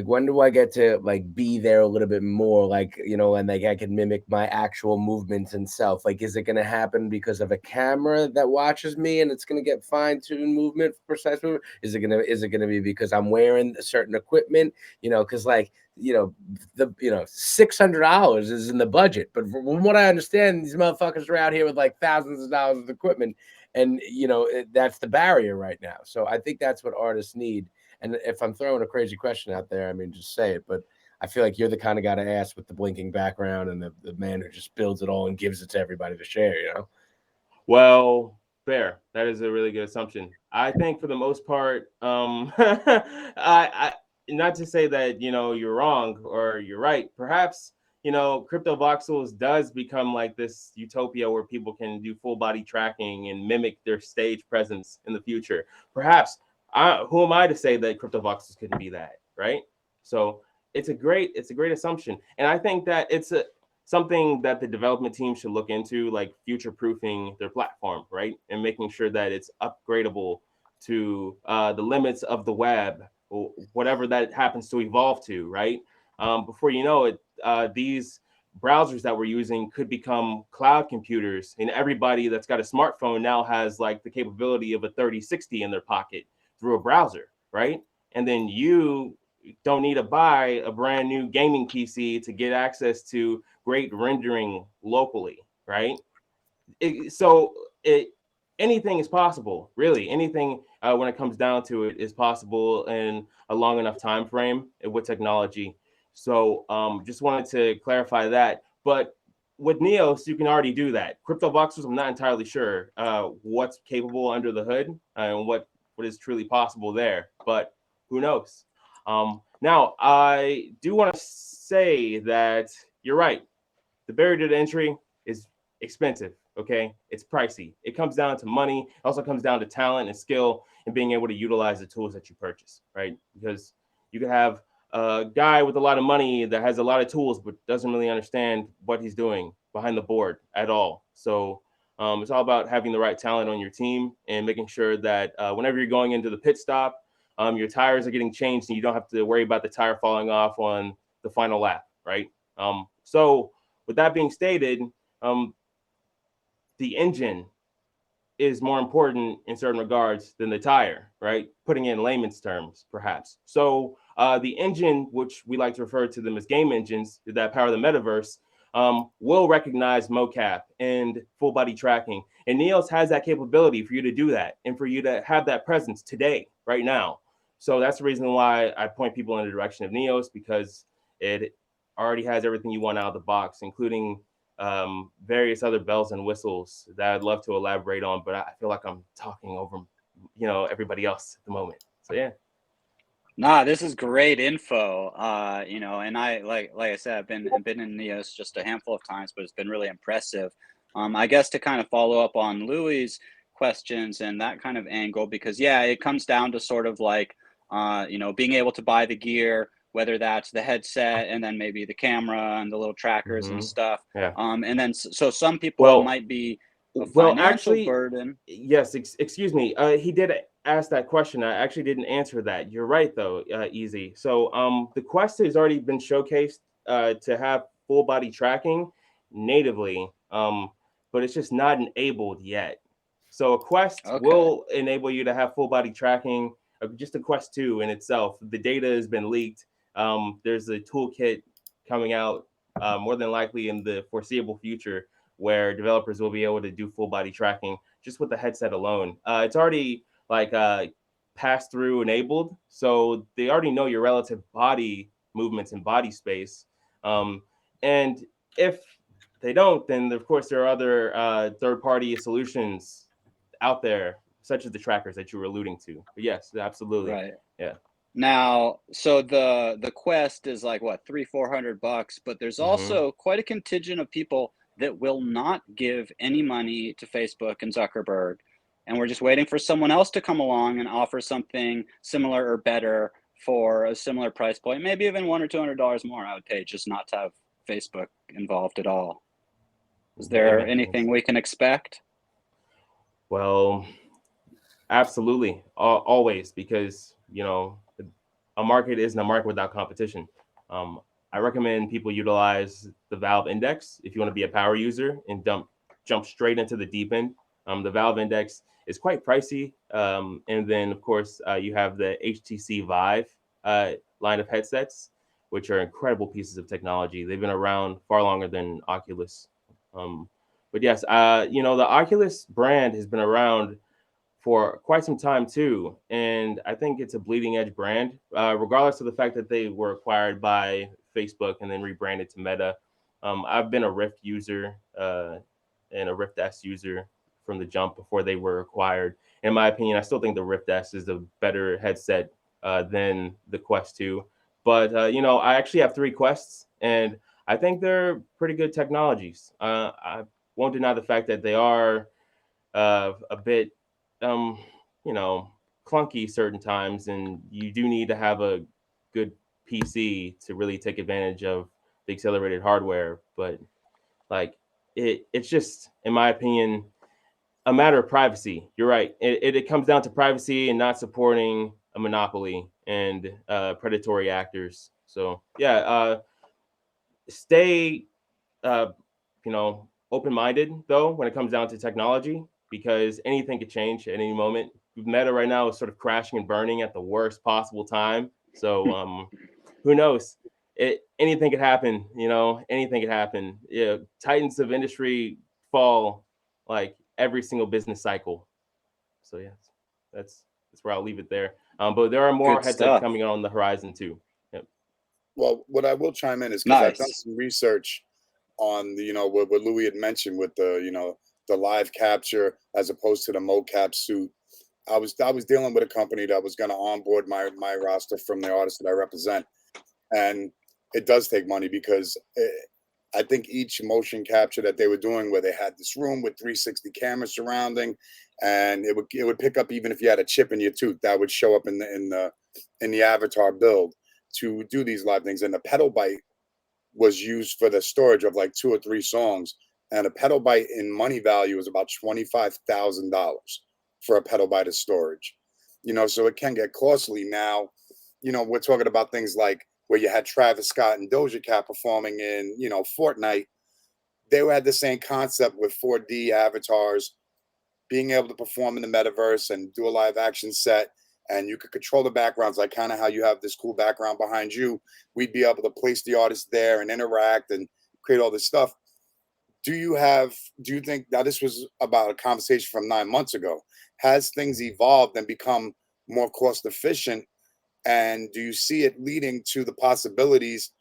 when do I get to like be there a little bit more, like, you know, and like I can mimic my actual movements and self? Like, is it going to happen because of a camera that watches me and it's going to get fine-tuned movement, precise movement? Is it going to be because I'm wearing a certain equipment, you know, because like, you know, $600 is in the budget, but from what I understand, these motherfuckers are out here with like thousands of dollars of equipment, and, you know, that's the barrier right now. So I think that's what artists need. And if I'm throwing a crazy question out there, I mean, just say it. But I feel like you're the kind of guy to ask with the blinking background and the man who just builds it all and gives it to everybody to share, you know? Well, Fair. That is a really good assumption. I think for the most part, I not to say that you're wrong or you're right. Perhaps crypto voxels does become like this utopia where people can do full body tracking and mimic their stage presence in the future. Perhaps who am I to say that crypto voxels couldn't be that, right? So it's a great assumption, and I think that it's something that the development team should look into, like future proofing their platform, right, and making sure that it's upgradable to the limits of the web, or whatever that happens to evolve to, right? Before you know it, these browsers that we're using could become cloud computers, and everybody that's got a smartphone now has like the capability of a 3060 in their pocket through a browser, right? And then you don't need to buy a brand new gaming PC to get access to great rendering locally, right? Anything is possible, really. Anything when it comes down to it is possible in a long enough time frame with technology. So just wanted to clarify that. But with Neos, you can already do that. Crypto voxels, I'm not entirely sure what's capable under the hood and what is truly possible there, but who knows? Now, I do want to say that you're right. The barrier to entry is expensive, okay? It's pricey. It comes down to money. It also comes down to talent and skill and being able to utilize the tools that you purchase, right? Because you could have a guy with a lot of money that has a lot of tools but doesn't really understand what he's doing behind the board at all. So it's all about having the right talent on your team and making sure that whenever you're going into the pit stop, your tires are getting changed and you don't have to worry about the tire falling off on the final lap, right? So with that being stated, the engine is more important in certain regards than the tire, right? Putting it in layman's terms, perhaps. So the engine, which we like to refer to them as game engines that power the metaverse, will recognize mocap and full body tracking. And Neos has that capability for you to do that and for you to have that presence today, right now. So that's the reason why I point people in the direction of Neos, because it already has everything you want out of the box, including various other bells and whistles that I'd love to elaborate on, but I feel like I'm talking over, everybody else at the moment. So yeah. Nah, this is great info. And I like I said, I've been in Neos just a handful of times, but it's been really impressive. I guess to kind of follow up on Louis' questions and that kind of angle, because yeah, it comes down to sort of like being able to buy the gear, whether that's the headset and then maybe the camera and the little trackers and stuff. Yeah. And then so some people it might be a financial burden. Yes, excuse me. He did ask that question. I actually didn't answer that. You're right though, Easy. So the Quest has already been showcased to have full body tracking natively, but it's just not enabled yet. So a Quest will enable you to have full body tracking. Just a Quest 2 in itself. The data has been leaked. There's a toolkit coming out more than likely in the foreseeable future where developers will be able to do full body tracking just with the headset alone. It's already like pass-through enabled, so they already know your relative body movements and body space. And if they don't, then of course there are other third-party solutions out there, such as the trackers that you were alluding to. But yes, absolutely. Right. Yeah. Now, so the Quest is like what, $300-400, but there's also quite a contingent of people that will not give any money to Facebook and Zuckerberg, and we're just waiting for someone else to come along and offer something similar or better for a similar price point, maybe even $100 or $200 more. I would pay just not to have Facebook involved at all. Is there anything we can expect? Well, absolutely, always, because a market isn't a market without competition. I recommend people utilize the Valve Index if you want to be a power user and jump straight into the deep end. The Valve Index is quite pricey, and then of course you have the HTC Vive line of headsets, which are incredible pieces of technology. They've been around far longer than Oculus. But yes, the Oculus brand has been around for quite some time too, and I think it's a bleeding edge brand, regardless of the fact that they were acquired by Facebook and then rebranded to Meta. I've been a Rift user and a Rift S user from the jump before they were acquired. In my opinion, I still think the Rift S is a better headset than the Quest 2. But I actually have 3 Quests, and I think they're pretty good technologies. I won't deny the fact that they are a bit, clunky certain times, and you do need to have a good PC to really take advantage of the accelerated hardware. But like it's just, in my opinion, a matter of privacy. You're right. It comes down to privacy and not supporting a monopoly and predatory actors. So yeah, stay open-minded though when it comes down to technology, because anything could change at any moment. Meta right now is sort of crashing and burning at the worst possible time. So who knows? Anything could happen. Anything could happen. Titans of industry fall like every single business cycle. So yeah, that's where I'll leave it there. But there are more Good headsets stuff. coming on the horizon too. Yep. Well, what I will chime in is because I've done Nice. some research on what Louis had mentioned with the live capture as opposed to the mocap suit. I was dealing with a company that was going to onboard my roster from the artists that I represent, and it does take money because I think each motion capture that they were doing, where they had this room with 360 cameras surrounding, and it would pick up even if you had a chip in your tooth, that would show up in the avatar build to do these live things. And the pedal byte was used for the storage of like 2 or 3 songs, and a pedal byte in money value is about $25,000 for a pedal byte of storage. So it can get costly. Now, we're talking about things like where you had Travis Scott and Doja Cat performing in, Fortnite. They had the same concept with 4D avatars, being able to perform in the metaverse and do a live action set. And you could control the backgrounds, like kind of how you have this cool background behind you. We'd be able to place the artist there and interact and create all this stuff. Do you think, now this was about a conversation from 9 months ago, has things evolved and become more cost efficient? And do you see it leading to the possibilities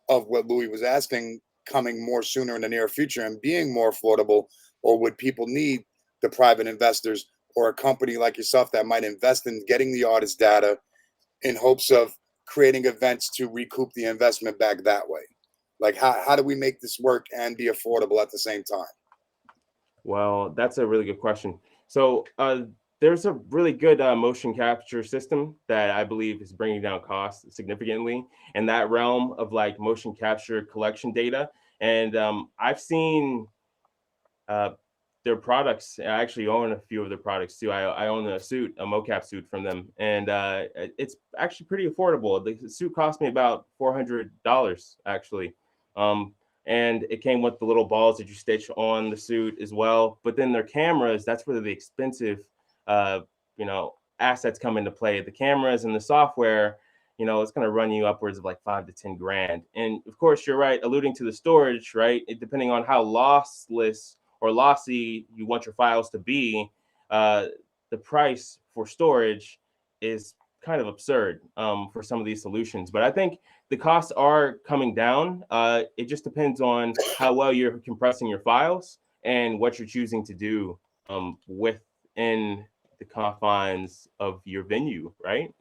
of what Louis was asking coming more sooner in the near future and being more affordable? Or would people need the private investors or a company like yourself that might invest in getting the artist data in hopes of creating events to recoup the investment back that way? Like, how do we make this work and be affordable at the same time? Well, that's a really good question. So there's a really good motion capture system that I believe is bringing down costs significantly in that realm of like motion capture collection data. And I've seen their products. I actually own a few of their products too. I own a mocap suit from them, and it's actually pretty affordable. The suit cost me about $400 actually. And it came with the little balls that you stitch on the suit as well. But then their cameras, that's where the expensive, assets come into play. The cameras and the software, it's going to run you upwards of like $5 to $10 grand. And of course, you're right, alluding to the storage, right? Depending on how lossless or lossy you want your files to be, the price for storage is kind of absurd for some of these solutions. But I think the costs are coming down. It just depends on how well you're compressing your files and what you're choosing to do within the confines of your venue, right?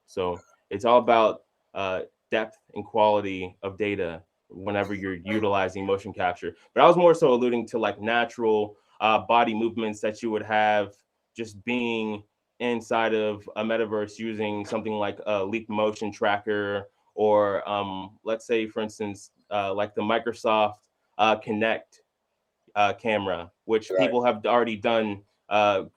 So it's all about depth and quality of data whenever you're utilizing motion capture. But I was more so alluding to like natural body movements that you would have just being inside of a metaverse using something like a Leap Motion Tracker, or let's say, for instance, like the Microsoft Kinect camera, which people have already done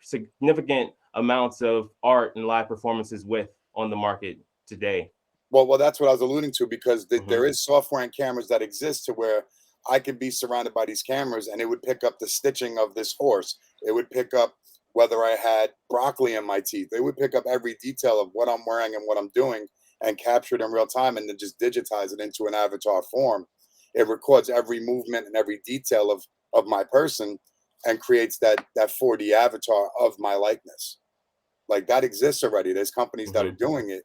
significant amounts of art and live performances with on the market today. Well, that's what I was alluding to, because there is software and cameras that exist to where I could be surrounded by these cameras and it would pick up the stitching of this horse. It would pick up whether I had broccoli in my teeth. It would pick up every detail of what I'm wearing and what I'm doing and capture it in real time, and then just digitize it into an avatar form. It records every movement and every detail of my person and creates that 4D avatar of my likeness. Like, that exists already. There's companies that are doing it.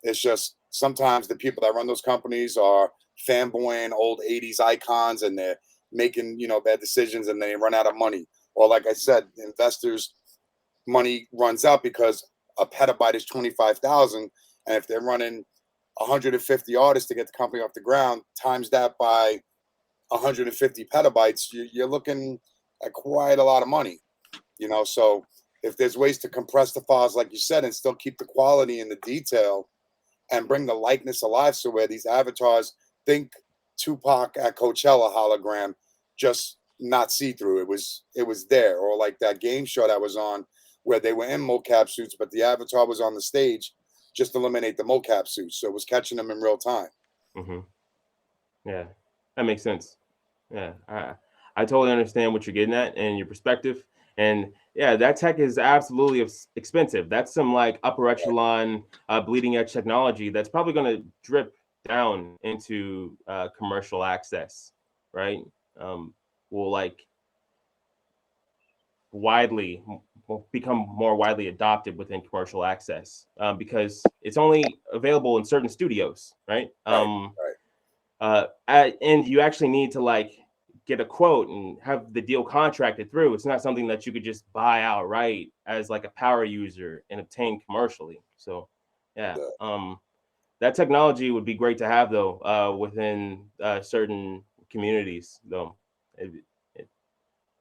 It's just sometimes the people that run those companies are fanboying old 80s icons, and they're making, bad decisions, and they run out of money. or like I said, investors' money runs out because a petabyte is 25,000, and if they're running 150 artists to get the company off the ground, times that by 150 petabytes, you're looking at quite a lot of money, you know. So if there's ways to compress the files, like you said, and still keep the quality and the detail and bring the likeness alive, so where these avatars, think Tupac at Coachella hologram, just not see-through. It was there. Or like that game show that was on where they were in mocap suits, but the avatar was on the stage. Just eliminate the mocap suits, so it was catching them in real time. Mm-hmm. Yeah, that makes sense. Yeah, I totally understand what you're getting at and your perspective. And yeah, that tech is absolutely expensive. That's some like upper echelon, bleeding edge technology that's probably going to drip down into commercial access, right? Will like will become more widely adopted within commercial access because it's only available in certain studios, right? And you actually need to like get a quote and have the deal contracted through. It's not something that you could just buy outright as like a power user and obtain commercially. So yeah, that technology would be great to have though within certain communities though.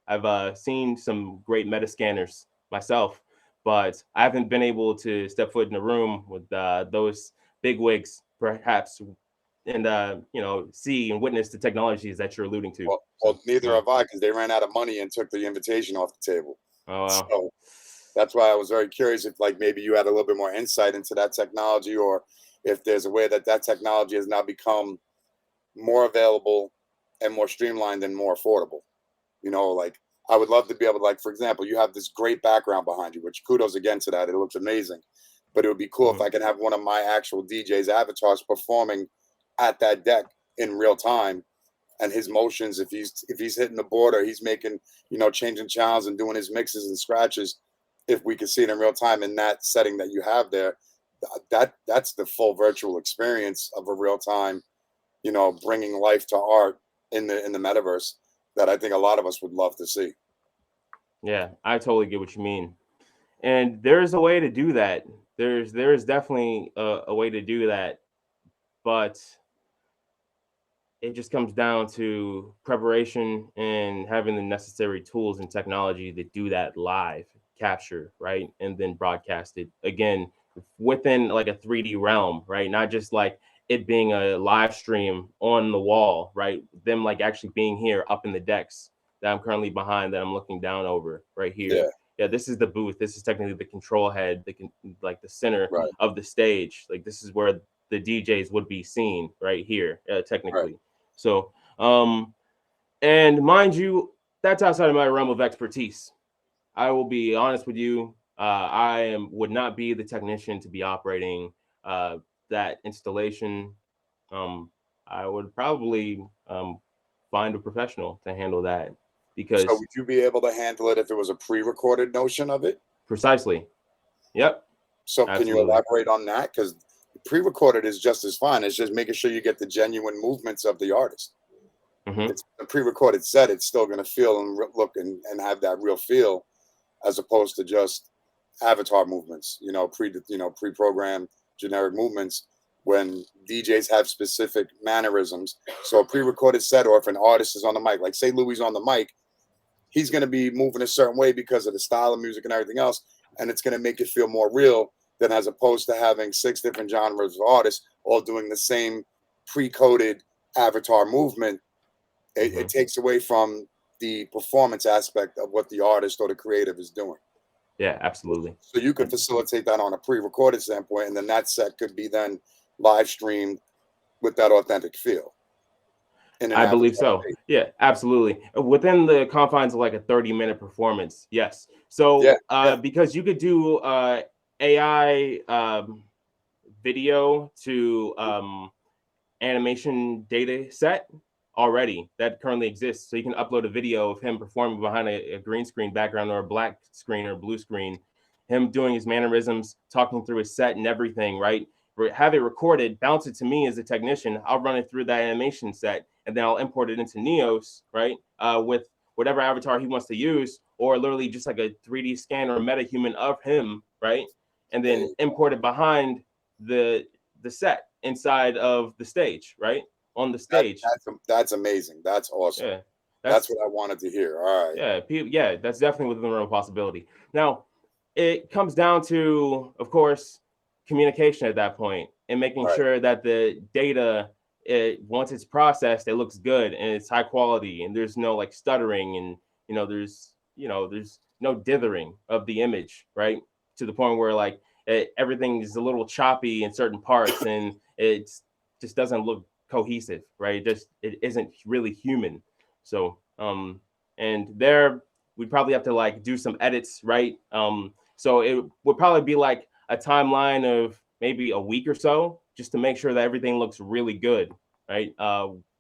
I've seen some great meta scanners myself, but I haven't been able to step foot in a room with those big wigs, perhaps, and see and witness the technologies that you're alluding to. Well, neither have I, because they ran out of money and took the invitation off the table. Oh, wow. So that's why I was very curious if like maybe you had a little bit more insight into that technology, or if there's a way that technology has now become more available and more streamlined and more affordable. You know, like I would love to be able to, like, for example, you have this great background behind you, which kudos again to that. It looks amazing. But it would be cool if I could have one of my actual DJ's avatars performing at that deck in real time, and his motions, if he's hitting the board or he's making, changing channels and doing his mixes and scratches, if we could see it in real time in that setting that you have there, that's the full virtual experience of a real time, bringing life to art in the metaverse that I think a lot of us would love to see. Yeah, I totally get what you mean. And there's a way to do that. There's definitely a way to do that, but it just comes down to preparation and having the necessary tools and technology to do that live capture, right? And then broadcast it again within like a 3D realm, right? Not just like it being a live stream on the wall, right? Them like actually being here up in the decks that I'm currently behind, that I'm looking down over right here. Yeah, this is the booth. This is technically the control head, like the center of the stage. Like this is where the DJs would be seen right here, technically. So, and mind you, that's outside of my realm of expertise. I will be honest with you. Would not be the technician to be operating that installation. I would probably find a professional to handle that, because. So would you be able to handle it if it was a pre-recorded notion of it? Precisely. Yep. So can you elaborate on that? Because pre-recorded is just as fine. It's just making sure you get the genuine movements of the artist. It's a pre-recorded set. It's still going to feel and look and have that real feel, as opposed to just avatar movements, pre-programmed generic movements, when DJs have specific mannerisms. So a pre-recorded set, or if an artist is on the mic, like say Louis on the mic, he's going to be moving a certain way because of the style of music and everything else, and it's going to make it feel more real than as opposed to having 6 different genres of artists all doing the same pre-coded avatar movement. It takes away from the performance aspect of what the artist or the creative is doing. Yeah, absolutely. So you could facilitate that on a pre-recorded standpoint, and then that set could be then live streamed with that authentic feel. I believe so. Yeah, absolutely. Within the confines of like a 30-minute performance. Yes. So because you could do AI video to animation data set already that currently exists. So you can upload a video of him performing behind a green screen background, or a black screen or blue screen, him doing his mannerisms, talking through his set and everything, right? Have it recorded, bounce it to me as a technician. I'll run it through that animation set, and then I'll import it into Neos, right? With whatever avatar he wants to use, or literally just like a 3D scan or a metahuman of him, right? And then import it behind the set inside of the stage, right? On the stage. That's amazing. That's awesome. Yeah. That's what I wanted to hear. All right. Yeah, that's definitely within the realm of possibility. Now, it comes down to, of course, communication at that point and making sure that the data, once it's processed, it looks good and it's high quality and there's no like stuttering and there's no dithering of the image, right? To the point where like everything is a little choppy in certain parts and it just doesn't look cohesive, right? It isn't really human. So and there we'd probably have to like do some edits, right? So it would probably be like a timeline of maybe a week or so just to make sure that everything looks really good, right?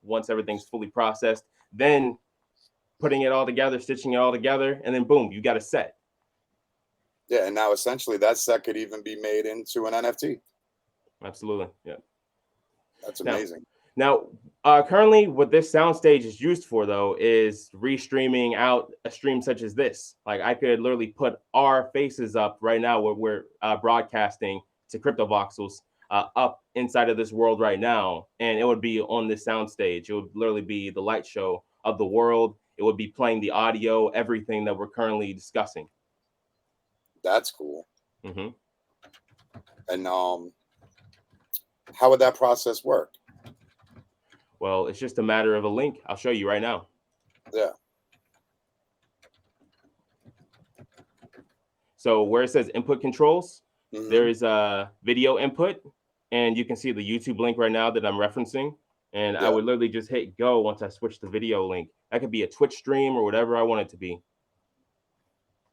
Once everything's fully processed, then putting it all together, stitching it all together, and then boom, you got a set. Yeah, and now essentially that set could even be made into an NFT. Absolutely, yeah. That's amazing. Now, currently, what this soundstage is used for, though, is restreaming out a stream such as this. Like, I could literally put our faces up right now where we're broadcasting to CryptoVoxels up inside of this world right now, and it would be on this soundstage. It would literally be the light show of the world. It would be playing the audio, everything that we're currently discussing. That's cool. Mm-hmm. And how would that process work? Well, it's just a matter of a link. I'll show you right now. Yeah. So where it says input controls, there is a video input, and you can see the YouTube link right now that I'm referencing. And I would literally just hit go once I switch the video link. That could be a Twitch stream or whatever I want it to be.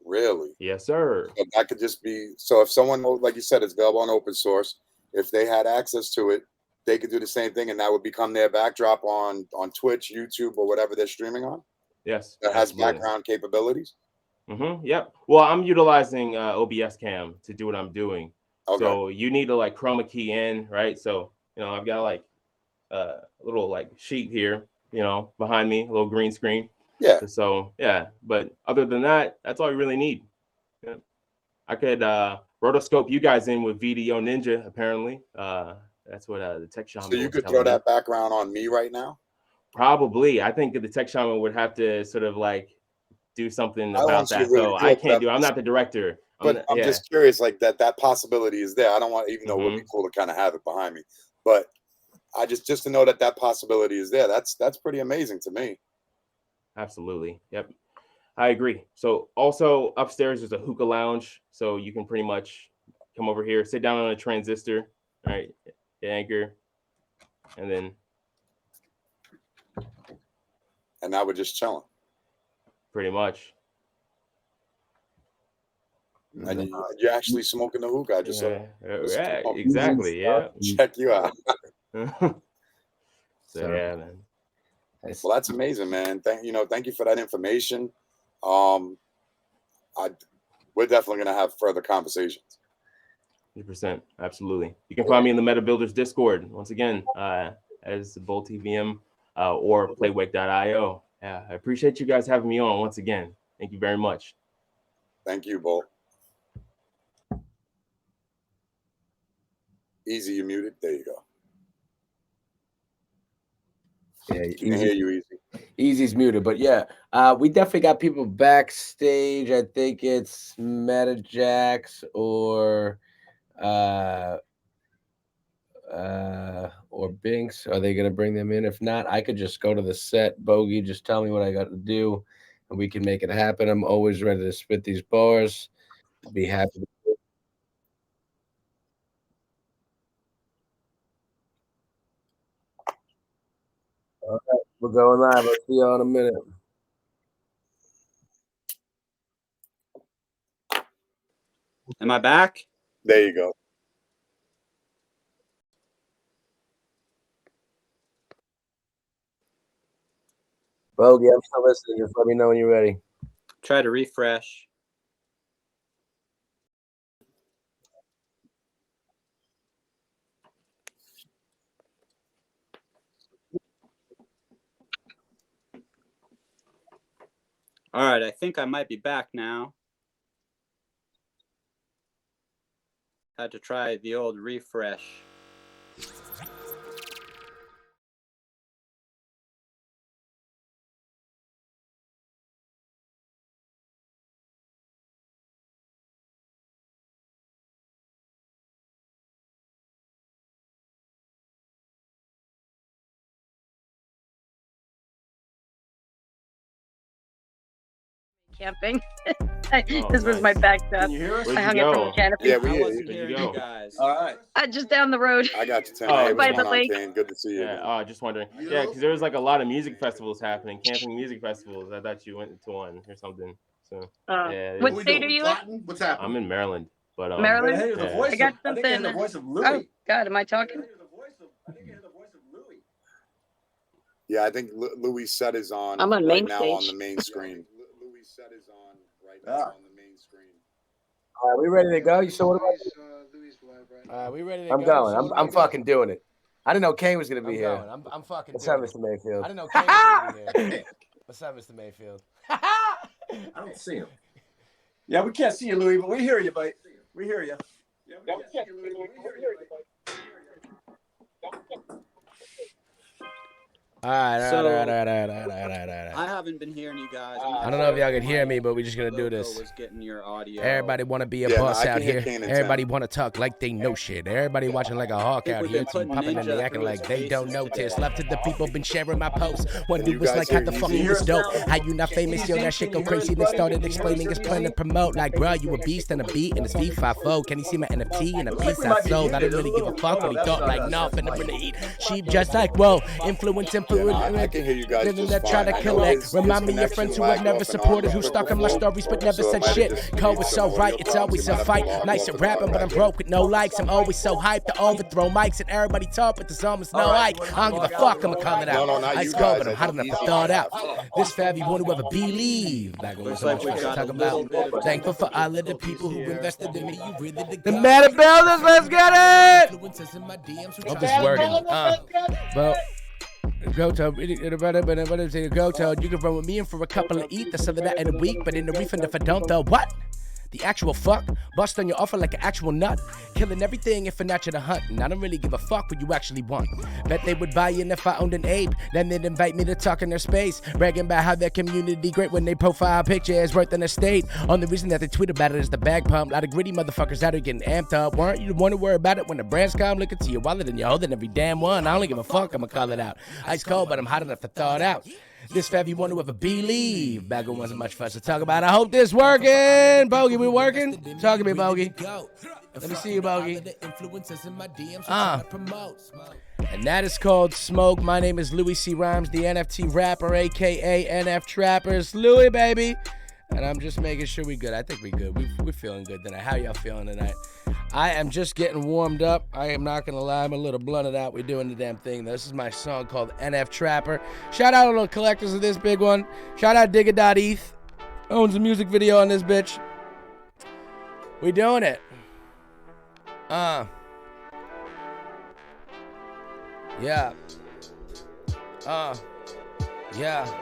Really? Yes, sir. So that could just be, so if someone, like you said, it's available on open source, if they had access to it, they could do the same thing and that would become their backdrop on Twitch, YouTube, or whatever they're streaming on? Yes. That has background capabilities? Mm-hmm. Yep. Well, I'm utilizing OBS Cam to do what I'm doing. Okay. So you need to like chroma key in, right? So, I've got like a little like sheet here, behind me, a little green screen. Yeah. So, yeah. But other than that, that's all you really need. Yeah. I could rotoscope you guys in with VDO Ninja, apparently. That's what the Tech Shaman. So you could throw that background on me right now? Probably. I think the Tech Shaman would have to sort of like do something about that. So I can't do. I'm not the director. But I'm just curious, like that possibility is there. I don't want, even though it would be cool to kind of have it behind me, but I just to know that possibility is there. That's pretty amazing to me. Absolutely. Yep. I agree. So also upstairs there's a hookah lounge, so you can pretty much come over here, sit down on a transistor, right? Anchor, and then. And now we're just chilling. Pretty much. And you're actually smoking the hookah. I just saw. Yeah, exactly. Yeah. Check you out. So yeah, man. Well, that's amazing, man. Thank you for that information. We're definitely gonna have further conversations. 100%, absolutely. You can find me in the Meta Builders Discord once again as BoltTVM or Playwake.io. Yeah, I appreciate you guys having me on once again. Thank you very much. Thank you, Bolt. Easy, you muted. There you go. Yeah, Can hear you, Easy. Easy's muted, but yeah, we definitely got people backstage. I think it's MetaJax or Binks. Are they gonna bring them in? If not, I could just go to the set. Bogey, just tell me what I got to do, and we can make it happen. I'm always ready to spit these bars. Be happy. All right, we're going live. I'll see y'all in a minute. Am I back? There you go. Bogey, I'm still listening. Just let me know when you're ready. Try to refresh. All right, I think I might be back now. Had to try the old refresh. Camping. Oh, This was my nice. backdrop. Can you hear us? I Where'd hung you it from go? the canopy. Yeah, we I hear wasn't you. hearing you guys. All right. Just down the road. I got you, Tim. Oh, Hey, by what's the going on, lake. Kane? Good to see you. Yeah, just wondering. Yeah, because there was like a lot of music festivals happening, camping music festivals. I thought you went to one or something. So yeah. What state are you in? What's happening? I'm in Maryland, but Maryland. I hear the voice I got of, I think I hear something. the voice of Oh Louis. God, am I talking? Yeah, I think Louis' set is on I'm on right main now stage. on the main screen. Louis' set is on right now on the main screen. All right, we ready to go? You saw what about? We ready to I'm go? going. I'm fucking doing it. I didn't know Kane was gonna be here. Going. I'm fucking What's doing up, it. Mr. Mayfield? I didn't know Kane was gonna be here. What's up, Mr. Mayfield? I don't see him. Yeah, we can't see you, Louis, but we hear you, buddy. We hear you. Yeah, we can't see you, Louis, but we hear you, buddy. All right. So, I I haven't been hearing you guys. don't know if y'all can hear me, but we're just gonna do this. Was getting your audio. Everybody want to be a Yeah, no, boss I out can hear here. Kane and Everybody want to talk like they know shit. Everybody watching like a hawk out we've here. been putting Popping and they Ninja acting through like his they don't paces notice. today. Love to the people been sharing my posts. One Can dude you was guys like, how the hear fuck Easy? you was dope? Can you hear us How you not famous? Yo, that shit go crazy. They started explaining his plan to promote. Like, bro, you a beast and a beat and it's V5O. Can you see my NFT and a piece I sold? I didn't really give a fuck what he thought. Like, no, finna bring the heat. Sheep just like, whoa, influence. Yeah, no, I can hear you guys Didn't just that try fine. to I know collect? his Remind me of connection friends who have lagged never off and on supported, who before, stuck in my stories but never so it said might have shit. just Code been was some so right, audio it's always problems. a It fight. might have Nice blocked at rapping, off but I'm back broke with no likes. I'm always so hyped to overthrow mics and everybody talk, but there's almost no like. I don't give a fuck, I'ma call it No, out. no, not Ice you cold, guys. but I'm I hot think enough to Easy. thaw it out. This for everyone who ever believe. Back on Looks so like much we fun to got talk a little about. bit of Thankful for all of the difficulties people who here. invested in me. You really the meta builders, let's get it! Hope this is working. Well. Goto, Goto, you can run with me in for a couple of eat, some of that in a week, but in the refund if I don't, though, what? The actual fuck? Bust on your offer like an actual nut. Killing everything if not you to hunt. And I don't really give a fuck what you actually want. Bet they would buy in if I owned an ape. Then they'd invite me to talk in their space. Bragging about how their community great when they profile picture is worth an estate. Only reason that they tweet about it is the bag pump. A lot of gritty motherfuckers out here getting amped up. Weren't you the one to worry about it when the brands come? Look into your wallet and you're holding every damn one. I don't give a fuck, I'ma call it out. Ice cold, but I'm hot enough to thaw it out. This for everyone who ever believe. Back when wasn't much for us to talk about. I hope this working. Bogey, we working? Talk to me, Bogey. Let me see you, Bogey. And that is called Smoke. My name is Louis C. Rhymes, the NFT rapper, a.k.a. NF Trappers. Louis, baby. And I'm just making sure we good. I think we good. We're feeling good tonight. How y'all feeling tonight? I am just getting warmed up. I am not going to lie. I'm a little blunted out. We're doing the damn thing. This is my song called NF Trapper. Shout out to the collectors of this big one. Shout out Digga.eth. Owns a music video on this bitch. We doing it. Yeah. Yeah.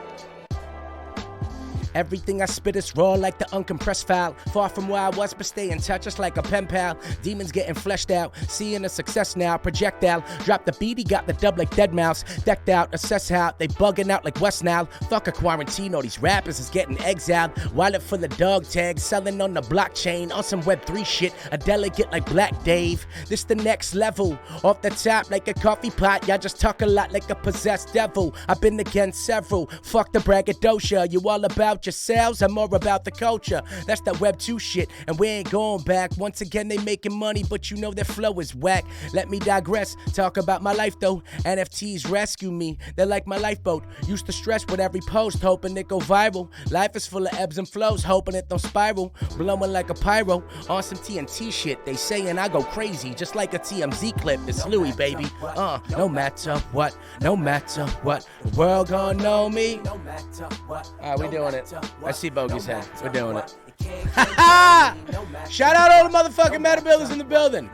Everything I spit is raw like the uncompressed file. Far from where I was, but stay in touch just like a pen pal. Demons getting fleshed out, seeing the success now. Projectile, drop the beat, he got the dub like Dead Mouse. Decked out, assess how they bugging out like West now. Fuck a quarantine, all these rappers is getting exiled. Wallet full of dog tags, selling on the blockchain. On some Web3 shit, a delegate like Black Dave. This the next level, off the top like a coffee pot. Y'all just talk a lot like a possessed devil. I've been against several, fuck the braggadocio. You all about yourselves, I'm more about the culture. That's that Web 2 shit, and we ain't going back. Once again, they making money, but you know their flow is whack. Let me digress, talk about my life though. NFTs rescue me, they're like my lifeboat. Used to stress with every post, hoping it go viral. Life is full of ebbs and flows, hoping it don't spiral. Blowing like a pyro, on some TNT shit. They saying I go crazy, just like a TMZ clip. It's Louis, baby. No matter what, no matter what, the world gon' know me. No matter what. Alright, we doing it. I see Bogey's head. We're doing it. Shout out all the motherfucking meta builders in the building.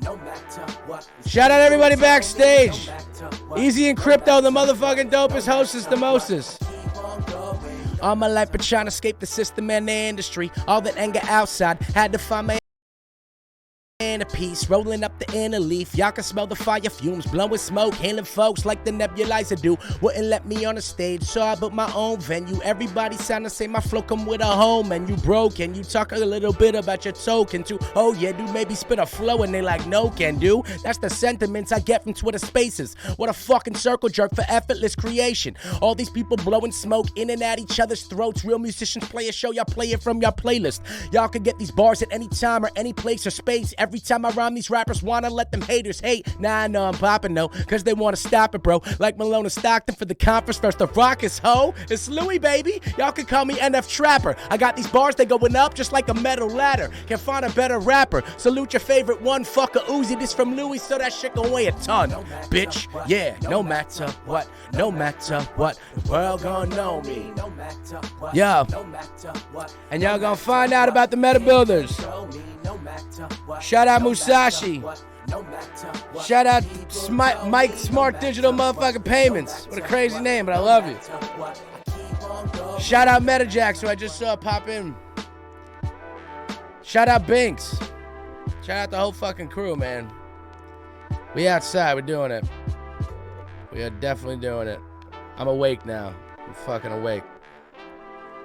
Shout out everybody backstage. Easy and Crypto, the motherfucking dopest hostess, the mostest. All my life been trying to escape the system and the industry. All that anger outside, had to find my inner peace. Rolling up the inner leaf, y'all can smell the fire fumes, blowing smoke, hailing folks like the nebulizer do. Wouldn't let me on the stage, so I built my own venue. Everybody sound to say my flow come with a home, and you broke. And you talk a little bit about your token too. Oh yeah, dude, maybe spit a flow, and they like, no can do. That's the sentiments I get from Twitter Spaces. What a fucking circle jerk for effortless creation. All these people blowing smoke in and at each other's throats. Real musicians play a show, y'all play it from your playlist. Y'all can get these bars at any time or any place or space. Every time I rhyme, these rappers wanna let them haters hate. Nah, I know I'm popping, no, cause they wanna stop it, bro. Like Malone and Stockton for the conference first. The rock is ho, it's Louis, baby. Y'all can call me NF Trapper. I got these bars, they going up just like a metal ladder. Can't find a better rapper. Salute your favorite one, fucker Uzi. This from Louis, so that shit gon' weigh a ton, bitch. Yeah, no matter what, no matter what, the world gon' know me. Yo, and y'all gonna find out about the Meta Builders. Shout out Musashi. Shout out Mike Smart Digital Motherfucking Payments. What a crazy name, but I love you. Shout out MetaJax, who I just saw pop in. Shout out Binks. Shout out the whole fucking crew, man. We outside, we're doing it. We are definitely doing it. I'm awake now. I'm fucking awake.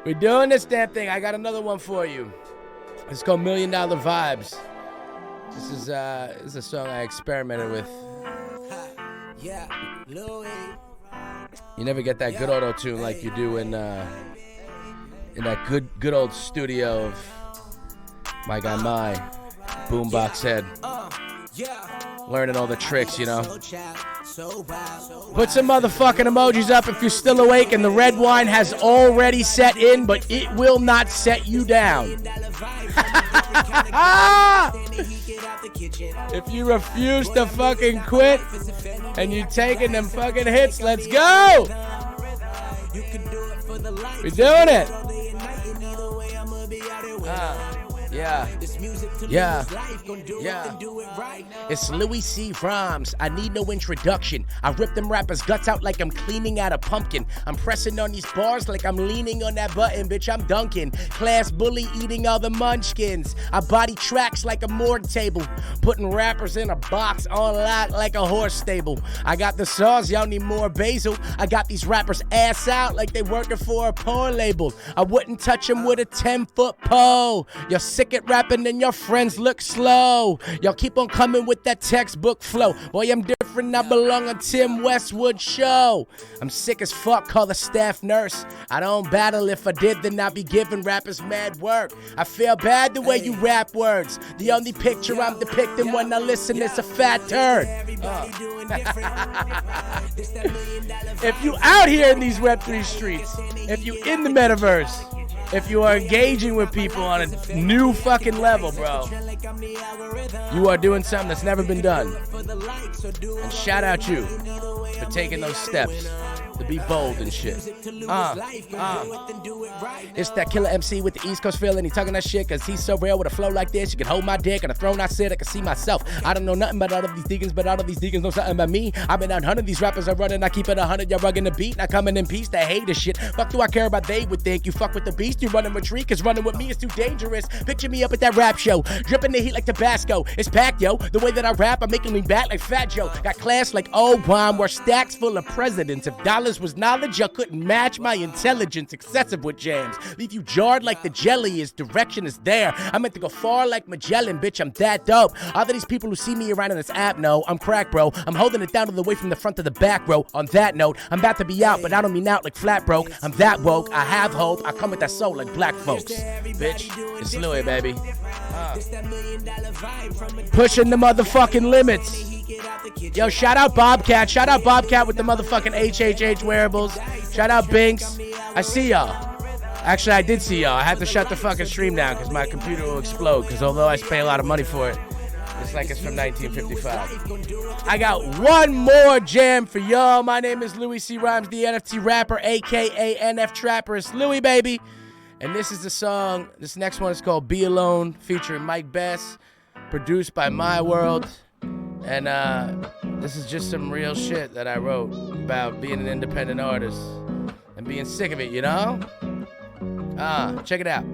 We're doing this damn thing. I got another one for you. It's called $1 Million Vibes. This is a song I experimented with. You never get that good auto tune like you do in that good old studio of my guy Boombox Head. Learning all the tricks, you know. Put some motherfucking emojis up if you're still awake and the red wine has already set in, but it will not set you down. If you refuse to fucking quit and you taking them fucking hits, let's go. We're doing it. Yeah. It's Louis C. Rhymes. I need no introduction. I rip them rappers' guts out like I'm cleaning out a pumpkin. I'm pressing on these bars like I'm leaning on that button, bitch. I'm dunking. Class bully eating all the munchkins. I body tracks like a morgue table. Putting rappers in a box on lock like a horse stable. I got the sauce, y'all need more basil. I got these rappers ass out like they working for a porn label. I wouldn't touch them with a 10-foot pole. You're sick at rapping and your friends look slow. Y'all keep on coming with that textbook flow. Boy, I'm different, I belong on Tim Westwood's show. I'm sick as fuck, call the staff nurse. I don't battle, if I did then I'd be giving rappers mad work. I feel bad the way you rap words. The only picture I'm depicting when I listen is a fat turd. If you out here in these Web3 streets, if you in the metaverse, if you are engaging with people on a new fucking level, bro, you are doing something that's never been done. And shout out you for taking those steps to be bold and shit. It's that killer MC with the East Coast feeling. He talking that shit cause he's so real with a flow like this. You can hold my dick on a throne I sit. I can see myself. I don't know nothing about all of these deacons, but all of these deacons know something about me. I've been out hunting, these rappers are running. I keep it 100, y'all rugging the beat. Not coming in peace, they hate the shit. Fuck do I care about they would think. You fuck with the beast, you running with tree, cause running with me is too dangerous. Picture me up at that rap show, dripping the heat like Tabasco. It's packed, yo. The way that I rap, I'm making me back like Fat Joe. Got class like old wine, where stacks full of presidents. If dollars was knowledge, y'all couldn't match my intelligence. Excessive with jams, leave you jarred like the jelly. His direction is there. I meant to go far like Magellan, bitch. I'm that dope. All of these people who see me around in this app know I'm crack, bro. I'm holding it down all the way from the front to the back row. On that note, I'm about to be out, but I don't mean out like flat broke. I'm that woke. I have hope. I come with that soul like black folks. Bitch, it's Louis, baby. Pushing the motherfucking limits. Yo, shout out Bobcat. Shout out Bobcat with the motherfucking HHH wearables. Shout out Binks. I see y'all. Actually, I did see y'all. I had to shut the fucking stream down because my computer will explode. Because although I pay a lot of money for it, it's like it's from 1955. I got one more jam for y'all. My name is Louis C. Rhymes, the NFT rapper, a.k.a. NF Trapper. It's Louis, baby. And this is the song. This next one is called Be Alone, featuring Mike Bess, produced by My World. And this is just some real shit that I wrote about being an independent artist and being sick of it, you know? Check it out.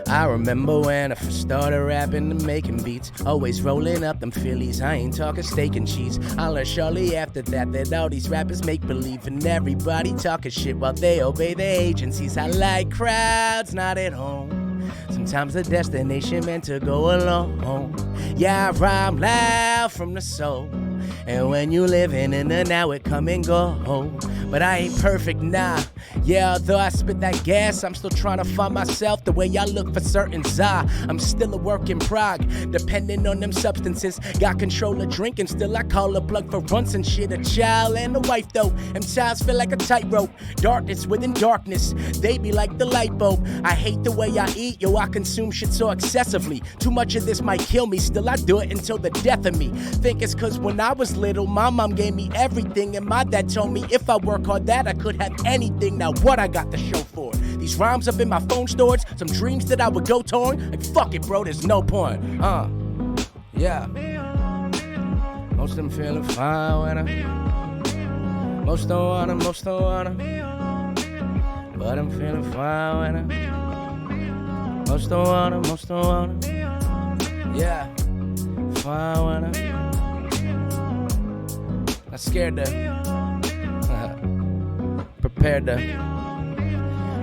I remember when I first started rapping and making beats, always rolling up them Phillies. I ain't talking steak and cheese. I learned shortly after that all these rappers make believe and everybody talking shit while they obey their agencies. I like crowds not at home. Sometimes the destination meant to go alone. Yeah, I rhyme loud from the soul. And when you living in the now, it come and go. But I ain't perfect, nah. Yeah, although I spit that gas, I'm still trying to find myself the way I look for certain za. I'm still a work in prog, depending on them substances. Got control of drinking, still I call a plug for runts and shit. A child and a wife though, and childs feel like a tightrope. Darkness within darkness, they be like the light bulb. I hate the way I eat, yo, I consume shit so excessively. Too much of this might kill me, still I do it until the death of me. Think it's cause when I was little, my mom gave me everything, and my dad told me if I work hard that I could have anything. Now what I got to show for it? These rhymes up in my phone storage, some dreams that I would go torn. Like fuck it bro, there's no point. Yeah. Most of them feeling fine when I most don't wanna, but I'm feeling fine when I most don't wanna, yeah, fine when I not scared to prepared to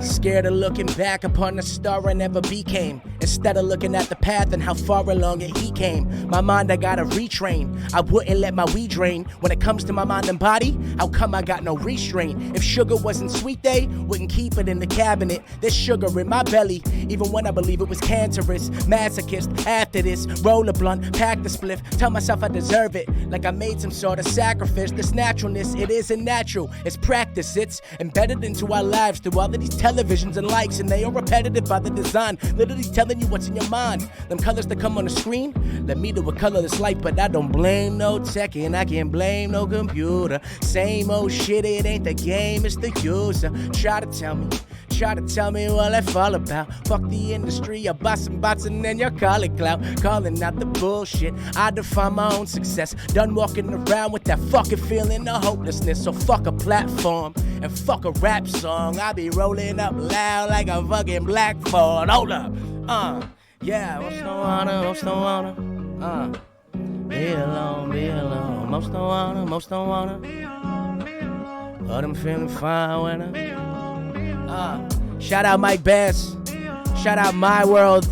scared of looking back upon the star I never became. Instead of looking at the path and how far along it he came. My mind I gotta retrain. I wouldn't let my weed drain. When it comes to my mind and body, how come I got no restraint? If sugar wasn't sweet, they wouldn't keep it in the cabinet. There's sugar in my belly, even when I believe it was cancerous. Masochist, after this, roll a blunt, pack the spliff, tell myself I deserve it, like I made some sort of sacrifice. This naturalness, it isn't natural, it's practice. It's embedded into our lives through all of these televisions and likes, and they are repetitive by the design, literally telling you what's in your mind. Them colors that come on the screen led me to a colorless life, but I don't blame no tech and I can't blame no computer. Same old shit, it ain't the game, it's the user. Try to tell me what life all about. Fuck the industry, I buy some bots and then you call it clout. Calling out the bullshit, I define my own success. Done walking around with that fucking feeling of hopelessness. So fuck a platform and fuck a rap song. I be rolling up loud like a fucking black Ford. Hold up, yeah, most don't wanna, be alone, most don't wanna, but I'm feeling fine when shout out Mike Bass, shout out My World,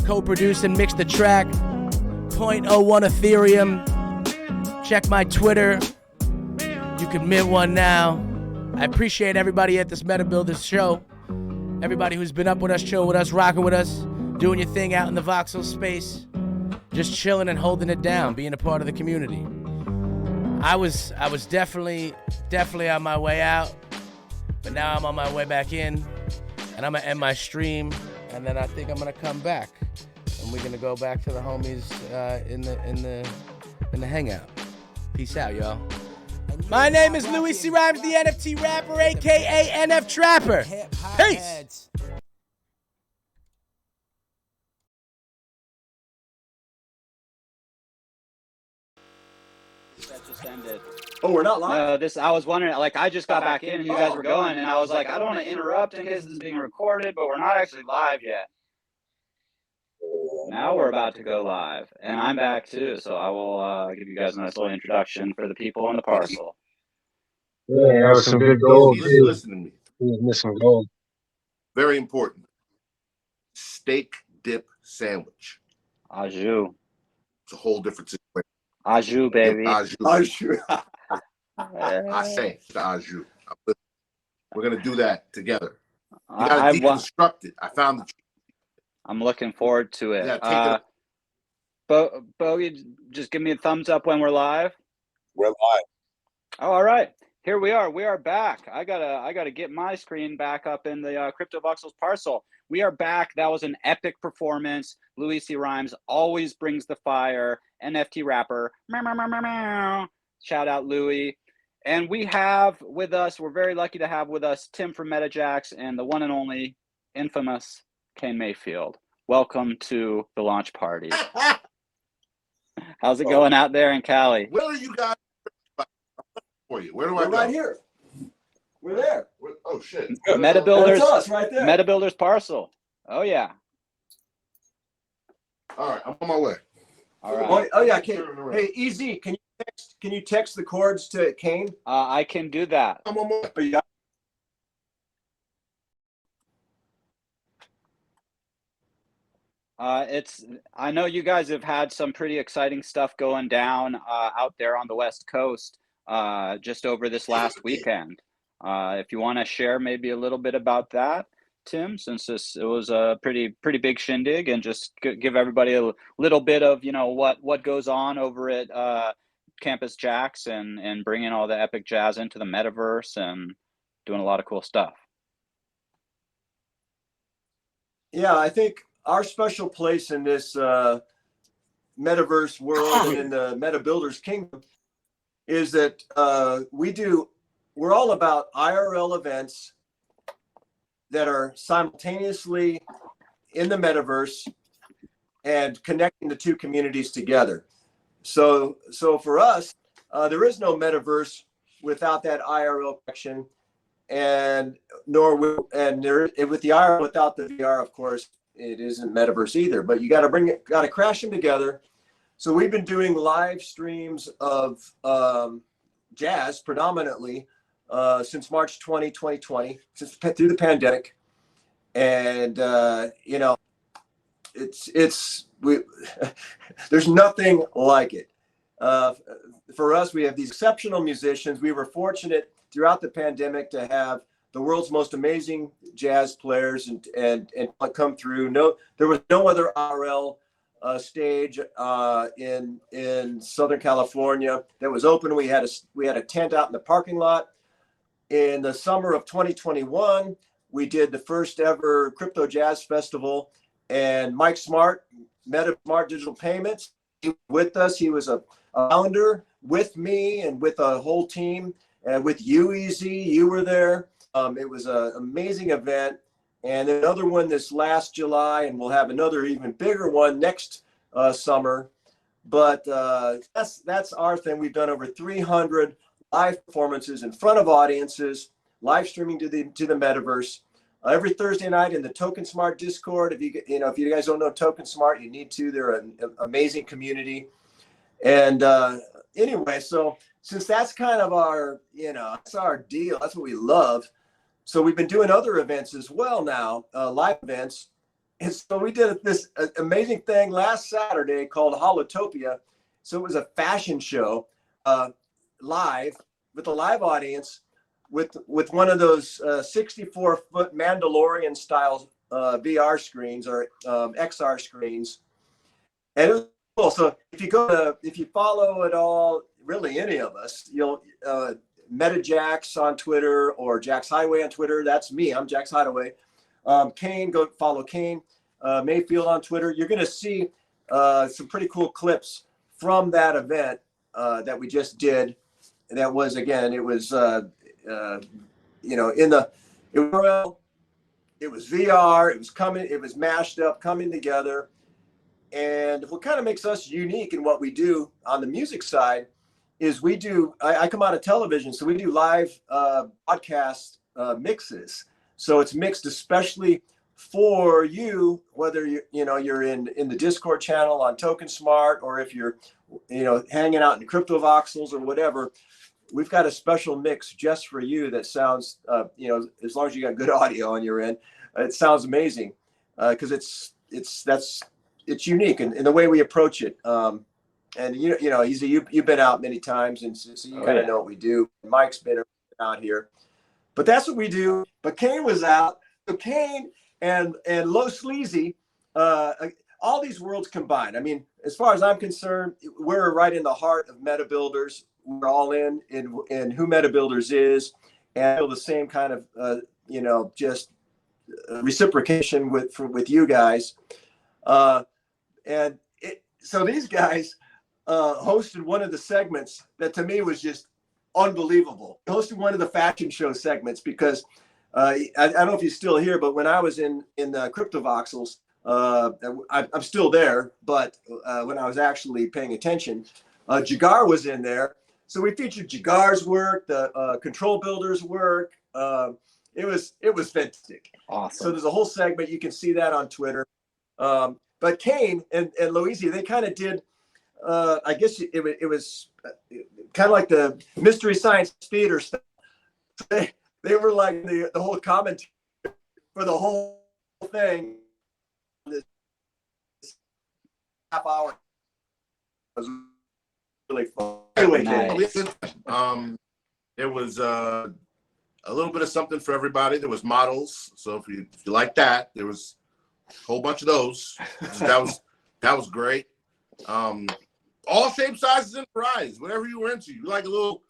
co-produced and mixed the track, 0.01 Ethereum, check my Twitter, you can mint one now. I appreciate everybody at this Meta Builders show, everybody who's been up with us, chill with us, rocking with us, doing your thing out in the voxel space, just chilling and holding it down, being a part of the community. I was definitely on my way out, but now I'm on my way back in, and I'm gonna end my stream, and then I think I'm gonna come back, and we're gonna go back to the homies in the hangout. Peace out, y'all. My name is Louis C. Rhymes, the NFT rapper, aka NF Trapper. Peace. That just ended. Oh, we're not live? No, I was wondering, like, I just got back in and you guys were going, and I was like, I don't want to interrupt in case this is being recorded, but we're not actually live yet. Now we're about to go live, and I'm back too, so I will give you guys a nice little introduction for the people on the parcel. Yeah, that was some good gold. Listen to me. He was missing gold. Very important. Steak dip sandwich. Au jus. It's a whole different situation. Au jus, baby. Au jus. Au jus. I say the au jus. We're gonna do that together. You I gotta deconstruct it. I found the. I'm looking forward to it. Yeah, Bogey, just give me a thumbs up when we're live. We're live. Oh, all right. Here we are. We are back. I gotta get my screen back up in the Crypto Voxels parcel. We are back. That was an epic performance. Louis C. Rhymes always brings the fire. NFT rapper. Meow, meow, meow, meow, meow. Shout out Louis. And we have with us, we're very lucky to have with us Tim from MetaJax and the one and only infamous Kane Mayfield. Welcome to the launch party. How's it going out there in Cali? Where are you guys? For you. Where do I go? Right here. We're there. Oh shit! Meta Builders. That's us right there. Meta Builders parcel. Oh yeah. All right, I'm on my way. All right. Oh yeah, Kane. Hey, Easy, can you text the chords to Kane? I can do that. I'm on my way. I know you guys have had some pretty exciting stuff going down out there on the West Coast just over this last weekend. If you want to share maybe a little bit about that, Tim, since it was a pretty big shindig, and just give everybody a little bit of what goes on over at Campus Jacks and bringing all the epic jazz into the metaverse and doing a lot of cool stuff. Yeah, I think our special place in this metaverse world and in the Meta Builders kingdom is that we're all about IRL events that are simultaneously in the metaverse and connecting the two communities together. So for us, there is no metaverse without that IRL connection, and with the IRL without the VR, of course, it isn't metaverse either. But you got to crash them together. So we've been doing live streams of jazz predominantly since March 2020, through the pandemic, and there's nothing like it. For us, we have these exceptional musicians. We were fortunate throughout the pandemic to have the world's most amazing jazz players and come through. There was no other RL stage in Southern California that was open. We had a tent out in the parking lot. In the summer of 2021, we did the first ever Crypto Jazz Festival, and Mike Smart, Meta Smart Digital Payments, he was with us. He was a founder with me and with a whole team, and with you, Easy, you were there. It was an amazing event, and another one this last July, and we'll have another even bigger one next summer. But that's our thing. We've done over 300 live performances in front of audiences, live streaming to the metaverse every Thursday night in the Token Smart Discord. If you guys don't know Token Smart, you need to. They're an amazing community. And anyway, so since that's kind of our, that's our deal, that's what we love. So we've been doing other events as well now, live events. And so we did this amazing thing last Saturday called Holotopia. So it was a fashion show live with a live audience with one of those 64-foot Mandalorian style VR screens or XR screens. And it was cool. So if you follow it all, really any of us, you'll MetaJax on Twitter or Jax Highway on Twitter. That's me. I'm Jax Highway. Kane, go follow Kane. Mayfield on Twitter. You're going to see some pretty cool clips from that event that we just did. That was, again, it was in the it was VR. It was mashed up, coming together. And what kind of makes us unique in what we do on the music side is I come out of television, so we do live podcast mixes. So it's mixed especially for you, whether you're in the Discord channel on Token Smart, or if you're hanging out in Crypto Voxels or whatever. We've got a special mix just for you that sounds as long as you got good audio on your end, it sounds amazing because it's unique in the way we approach it. And you've been out many times, and so you kind of know what we do. Mike's been out here, but that's what we do. But Kane was out. So Kane and Low Sleazy, all these worlds combined. I mean, as far as I'm concerned, we're right in the heart of Meta Builders. We're all in who Meta Builders is, and I feel the same kind of just reciprocation with you guys. So these guys hosted one of the segments that to me was just unbelievable. Hosted one of the fashion show segments because I don't know if he's still here, but when I was in the Crypto Voxels, I'm still there, but when I was actually paying attention, Jagar was in there. So we featured Jagar's work, the Control Builders' work, It was fantastic. Awesome. So there's a whole segment. You can see that on Twitter. But Kane and Louise, they kind of did, I guess it was kind of like the Mystery Science Theater stuff. They were like the whole commentary for the whole thing. This half hour was really fun. Anyway, Nice. It was a little bit of something for everybody. There was models, so if you like that, there was a whole bunch of those. That was great. All shapes, sizes, and varieties, whatever you were into. You like a little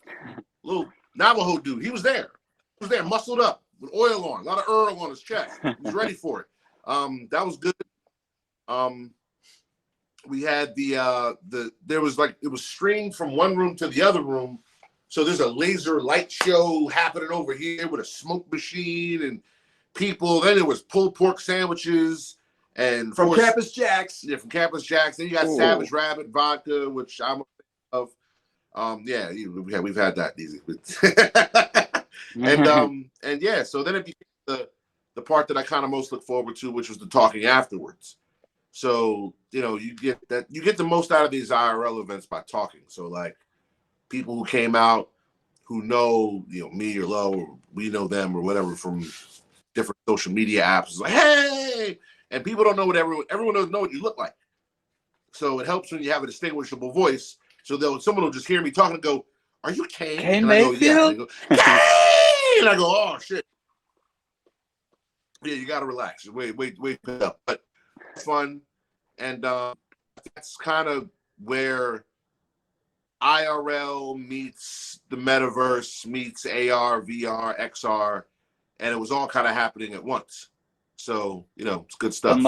Navajo dude? He was there. He was there, muscled up with oil on, a lot of oil on his chest. He was ready for it. That was good. We had there was like, it was streamed from one room to the other room. So there's a laser light show happening over here with a smoke machine and people. Then it was pulled pork sandwiches and from Campus Jacks. Yeah, from Campus Jacks. Then you got Savage Rabbit vodka, which I'm a fan of. Yeah, we've had that easy. and yeah, so then it became the part that I kind of most look forward to, which was the talking afterwards. So, you get the most out of these IRL events by talking. So like people who came out who know, me or Lo, or we know them or whatever from different social media apps. It's like, hey, and people don't know what everyone doesn't know what you look like. So it helps when you have a distinguishable voice. So someone will just hear me talking and go, "Are you Kane?" Kane and I go, "Yeah." And they go, "Kane!" And I go, "Oh shit." Yeah, you gotta relax. Wait up. But fun. And that's kind of where IRL meets the metaverse meets AR, VR, XR, and it was all kind of happening at once. So, it's good stuff.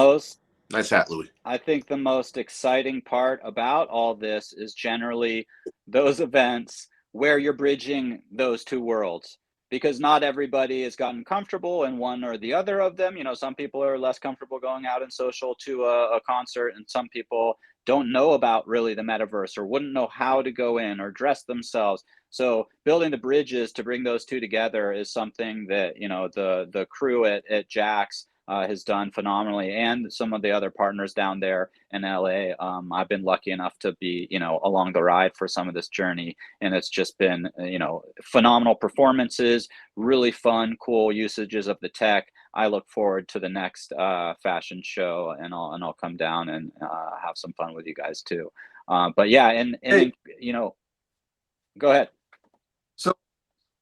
Nice hat, Louis. I think the most exciting part about all this is generally those events where you're bridging those two worlds, because not everybody has gotten comfortable in one or the other of them. Some people are less comfortable going out and social to a concert, and some people don't know about really the metaverse or wouldn't know how to go in or dress themselves. So building the bridges to bring those two together is something that, the crew at Jax has done phenomenally, and some of the other partners down there in LA. I've been lucky enough to be, along the ride for some of this journey, and it's just been, phenomenal performances, really fun, cool usages of the tech. I look forward to the next fashion show, and I'll come down and have some fun with you guys too. But yeah, and go ahead. So,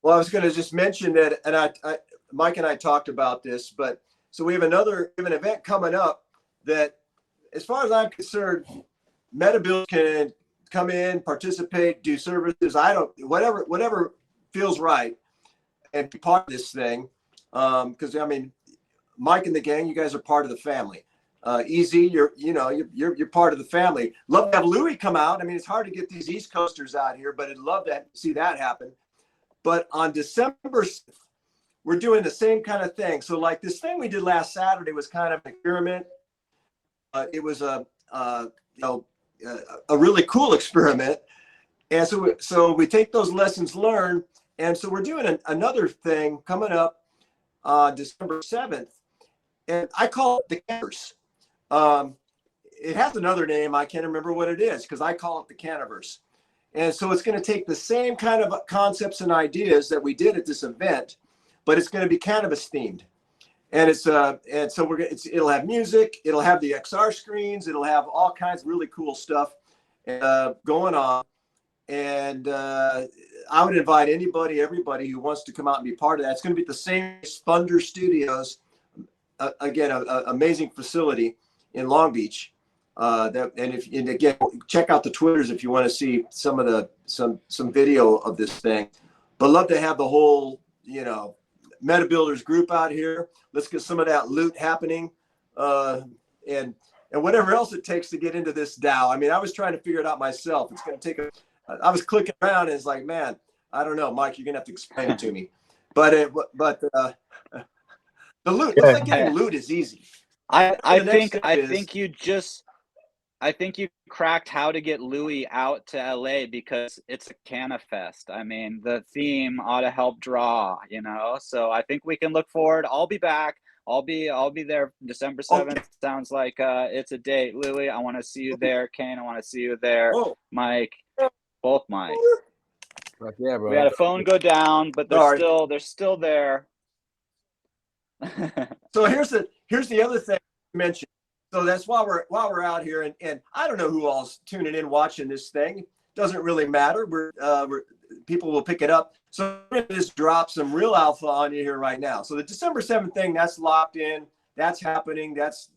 well, I was going to just mention that, and I Mike and I talked about this, but so we have an event coming up that, as far as I'm concerned, MetaBuild can come in, participate, do services. Whatever feels right, and be part of this thing. Because Mike and the gang, you guys are part of the family. Easy, you're part of the family. Love to have Louis come out. It's hard to get these East Coasters out here, but I'd love to see that happen. But on December 6th, we're doing the same kind of thing. So like this thing we did last Saturday was kind of an experiment. It was a really cool experiment. And so we take those lessons learned. And so we're doing another thing coming up on December 7th. And I call it the Caniverse. It has another name. I can't remember what it is because I call it the Caniverse. And so it's going to take the same kind of concepts and ideas that we did at this event, but it's going to be cannabis themed. And so it'll have music, it'll have the XR screens, it'll have all kinds of really cool stuff going on. And I would invite everybody who wants to come out and be part of that. It's going to be at the same Thunder Studios, again, an amazing facility in Long Beach. And again, check out the Twitters if you want to see some of some video of this thing. But love to have the whole MetaBuilders group out here. Let's get some of that loot happening, and whatever else it takes to get into this DAO. I was trying to figure it out myself. It's going to take I was clicking around and it's like, man, I don't know, Mike, you're gonna have to explain it to me. But the loot, looks like getting loot is easy. I think you just I think you cracked how to get Louis out to LA because it's a Canna Fest. I mean, the theme ought to help draw, you know. So I think we can look forward. I'll be back. I'll be there December 7th. Okay. Sounds like it's a date. Louis, I want to see you there. Kane, I want to see you there. Oh. Mike, both Mikes. Fuck yeah, bro. We had a phone go down, but they're still there. So here's the other thing I mentioned. So that's while we're out here, and I don't know who all's tuning in watching this thing. Doesn't really matter. We're people will pick it up. So we're gonna just drop some real alpha on you here right now. So the December 7th thing, that's locked in. That's happening. That's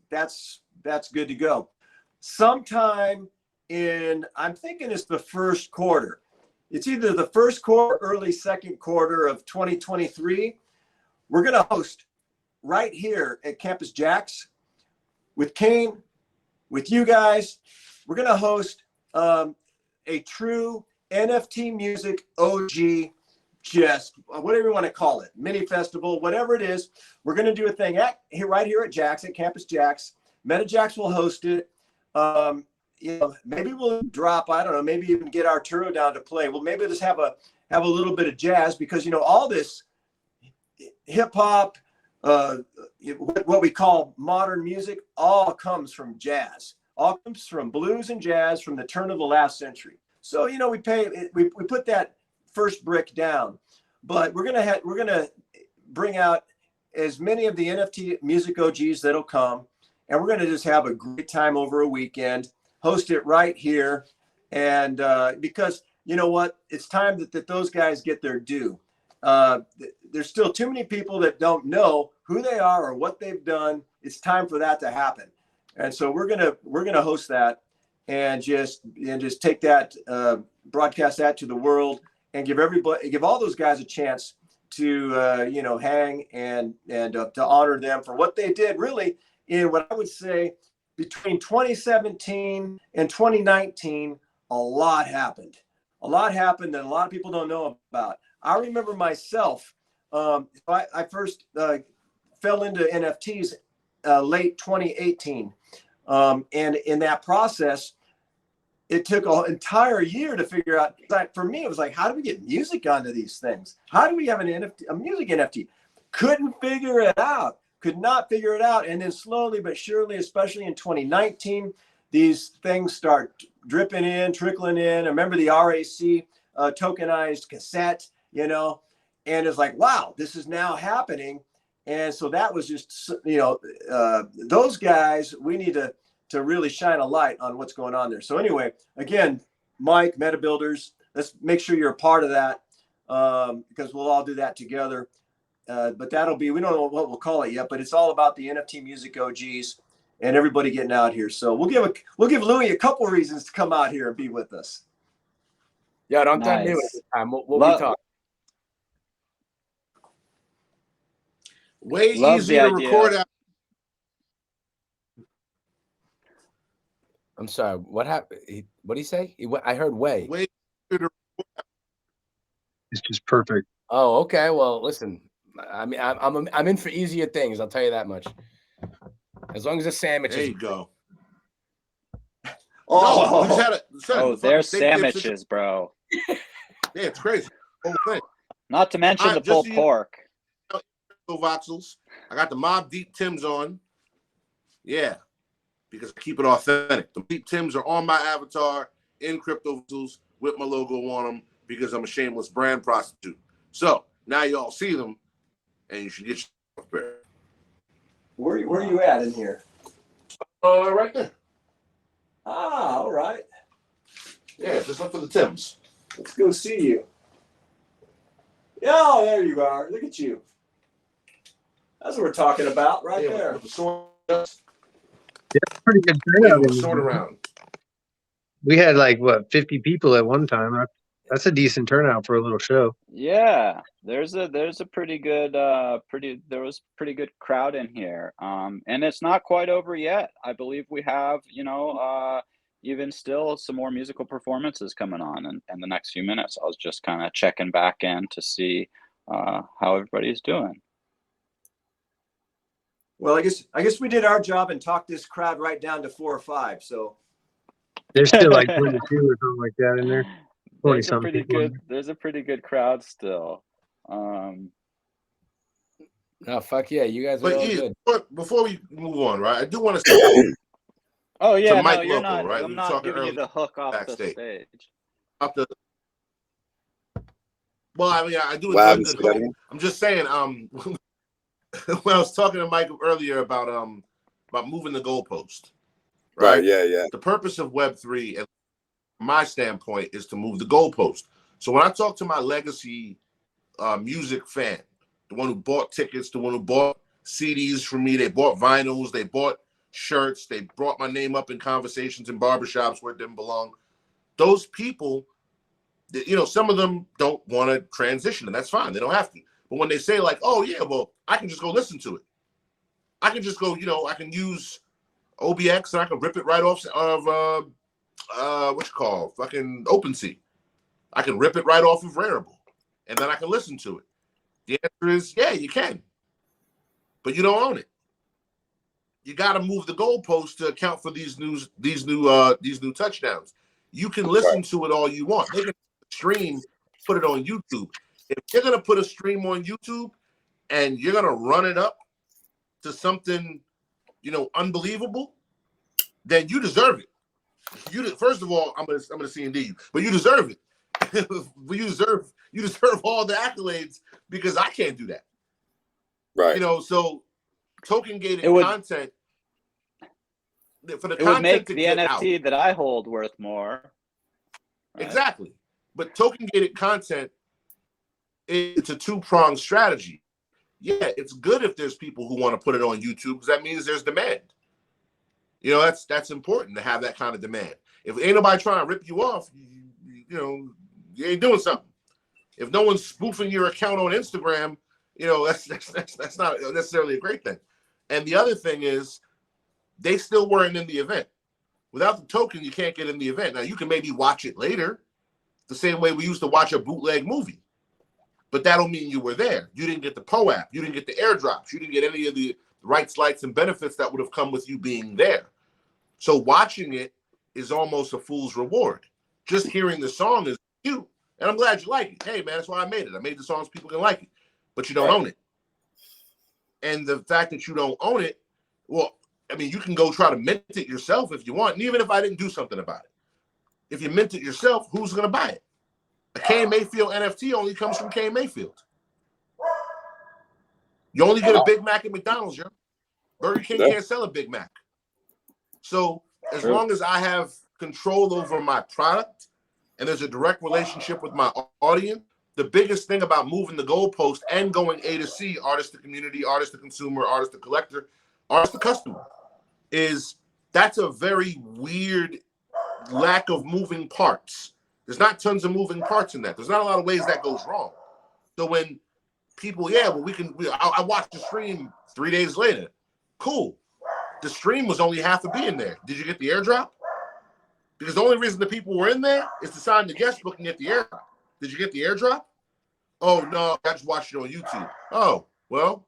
good to go. Sometime in, I'm thinking it's the first quarter. It's either the first quarter, early second quarter of 2023. We're gonna host right here at Campus Jax with Kane, with you guys. We're going to host a true NFT music OG, just whatever you want to call it, mini festival, whatever it is. We're going to do a thing right here at Jax, at Campus Jax. MetaJax will host it. You know, maybe we'll drop, I don't know, maybe even get Arturo down to play. Well, maybe just have a little bit of jazz, because, you know, all this hip hop, what we call modern music, all comes from jazz, all comes from blues and jazz from the turn of the last century. So, you know, we put that first brick down, but we're gonna bring out as many of the NFT music OGs that'll come, and we're gonna just have a great time over a weekend, host it right here, and because you know what, it's time that those guys get their due. There's still too many people that don't know who they are or what they've done. It's time for that to happen, and so we're gonna host that, and just take that, broadcast that to the world, and give all those guys a chance to you know, hang and to honor them for what they did. Really, in what I would say between 2017 and 2019, a lot happened. A lot happened that a lot of people don't know about. I remember myself, I first fell into NFTs late 2018. And in that process, it took an entire year to figure out. For me, it was like, how do we get music onto these things? How do we have a music NFT? Couldn't figure it out. Could not figure it out. And then slowly but surely, especially in 2019, these things start dripping in, trickling in. I remember the RAC tokenized cassette, you know, and it's like, wow, this is now happening. And so that was just, you know, those guys, we need to really shine a light on what's going on there. So anyway, again, Mike, Meta Builders, let's make sure you're a part of that, because we'll all do that together. But that'll be, we don't know what we'll call it yet, but it's all about the NFT music OGs and everybody getting out here. So we'll give Louis a couple of reasons to come out here and be with us. Yeah, don't do it this time. We'll be talking. Way easier to record out. I'm sorry. What happened? What did he say? I heard way. It's just perfect. Oh, okay. Well, listen. I mean, I'm in for easier things. I'll tell you that much. As long as the sandwiches. There you go. They're sandwiches, bro. Yeah, it's crazy. Whole thing. Not to mention the pulled pork. Voxels. I got the Mob Deep Tims on. Yeah, because I keep it authentic. The Deep Tims are on my avatar in Crypto Voxels with my logo on them, because I'm a shameless brand prostitute. So now you all see them, and you should get yourself prepared. Where are you at in here? Right there. Ah, all right. Yeah, just look for the Tims. Let's go see you. Oh, there you are. Look at you. That's what we're talking about right there. Yeah, pretty good turnout. Sort around. We had like 50 people at one time. That's a decent turnout for a little show. Yeah, there's a pretty good there was pretty good crowd in here. And it's not quite over yet. I believe we have, you know, even still some more musical performances coming on in the next few minutes. I was just kind of checking back in to see how everybody's doing. Well, I guess we did our job and talked this crowd right down to 4 or 5. So There's still like 22 or something like that in there. 20 There's a something pretty people in good. There's a pretty good crowd still. No, fuck yeah, you guys are But all yeah, good. before we move on, right? I do want to say Oh yeah, to no, Mike you're Loco, not. right? I'm We were not talking giving you earlier the hook off backstage. the stage. Well, I mean, I do What enjoy happened? good Say that hook. again? I'm just saying, when I was talking to Mike earlier about moving the goalpost, Right. Yeah. The purpose of Web3, and my standpoint, is to move the goalpost. So when I talk to my legacy music fan, the one who bought tickets, the one who bought CDs from me, they bought vinyls, they bought shirts, they brought my name up in conversations in barbershops where it didn't belong. Those people, you know, some of them don't want to transition, and that's fine. They don't have to. But when they say like, oh yeah, well, I can just go listen to it. I can just go, you know, I can use OBX and I can rip it right off of what you call fucking OpenSea. I can rip it right off of Rarible, and then I can listen to it. The answer is yeah, you can, but you don't own it. You got to move the goalpost to account for these new touchdowns. You can listen to it all you want. They can stream, put it on YouTube. If you're gonna put a stream on YouTube and you're gonna run it up to something, you know, unbelievable, then you deserve it. First of all, I'm gonna C&D you, but you deserve it. you deserve all the accolades because I can't do that. Right. You know, so token gated content for the It would content make to the get NFT out. that I hold worth more. Right? Exactly. But token gated content, it's a two-pronged strategy. Yeah, it's good if there's people who want to put it on YouTube because that means there's demand. You know, that's important to have that kind of demand. If ain't nobody trying to rip you off, you know, you ain't doing something. If no one's spoofing your account on Instagram, you know, that's not necessarily a great thing. And the other thing is, they still weren't in the event. Without the token, you can't get in the event. Now, you can maybe watch it later, the same way we used to watch a bootleg movie. But that don't mean you were there. You didn't get the POAP. You didn't get the airdrops. You didn't get any of the rights, lights, and benefits that would have come with you being there. So watching it is almost a fool's reward. Just hearing the song is cute. And I'm glad you like it. Hey, man, that's why I made it. I made the songs people can like it. But you don't own it. And the fact that you don't own it, well, I mean, you can go try to mint it yourself if you want. And even if I didn't do something about it. If you mint it yourself, who's going to buy it? A K Mayfield NFT only comes from K Mayfield. You only get a Big Mac at McDonald's, yo. Burger King can't sell a Big Mac. So as long as I have control over my product and there's a direct relationship with my audience, the biggest thing about moving the goalpost and going A to C, artist to community, artist to consumer, artist to collector, artist to customer, is that's a very weird lack of moving parts. There's not tons of moving parts in that. There's not a lot of ways that goes wrong. So when people, I watched the stream 3 days later. Cool. The stream was only half of being there. Did you get the airdrop? Because the only reason the people were in there is to sign the guest book and get the airdrop. Did you get the airdrop? Oh, no, I just watched it on YouTube. Oh, well,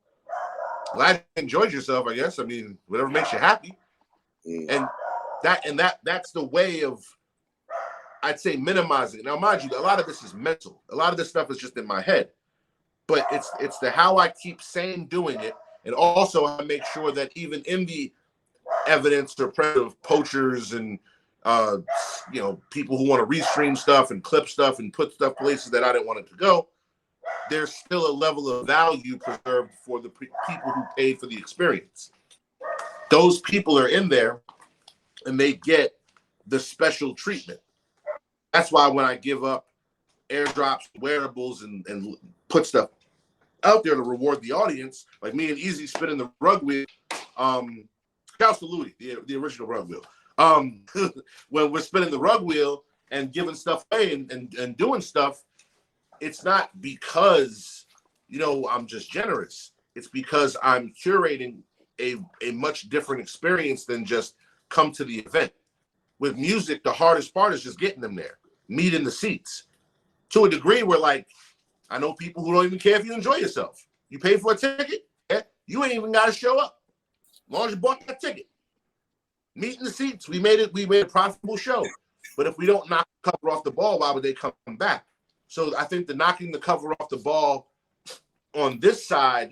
glad you enjoyed yourself, I guess. I mean, whatever makes you happy. And that's the way of, I'd say, minimizing it. Now, mind you, a lot of this is mental. A lot of this stuff is just in my head. But it's the how I keep sane doing it. And also I make sure that even in the evidence or presence of poachers and people who want to restream stuff and clip stuff and put stuff places that I didn't want it to go, there's still a level of value preserved for the people who paid for the experience. Those people are in there and they get the special treatment. That's why when I give up airdrops, wearables, and put stuff out there to reward the audience, like me and Easy spinning the rug wheel, shouts to Louis, the original rug wheel. When we're spinning the rug wheel and giving stuff away and doing stuff, it's not because, I'm just generous. It's because I'm curating a much different experience than just come to the event. With music, the hardest part is just getting them there, meet in the seats. To a degree where, like, I know people who don't even care if you enjoy yourself. You pay for a ticket, you ain't even got to show up. As long as you bought that ticket. Meat in the seats. We made a profitable show. But if we don't knock the cover off the ball, why would they come back? So I think the knocking the cover off the ball on this side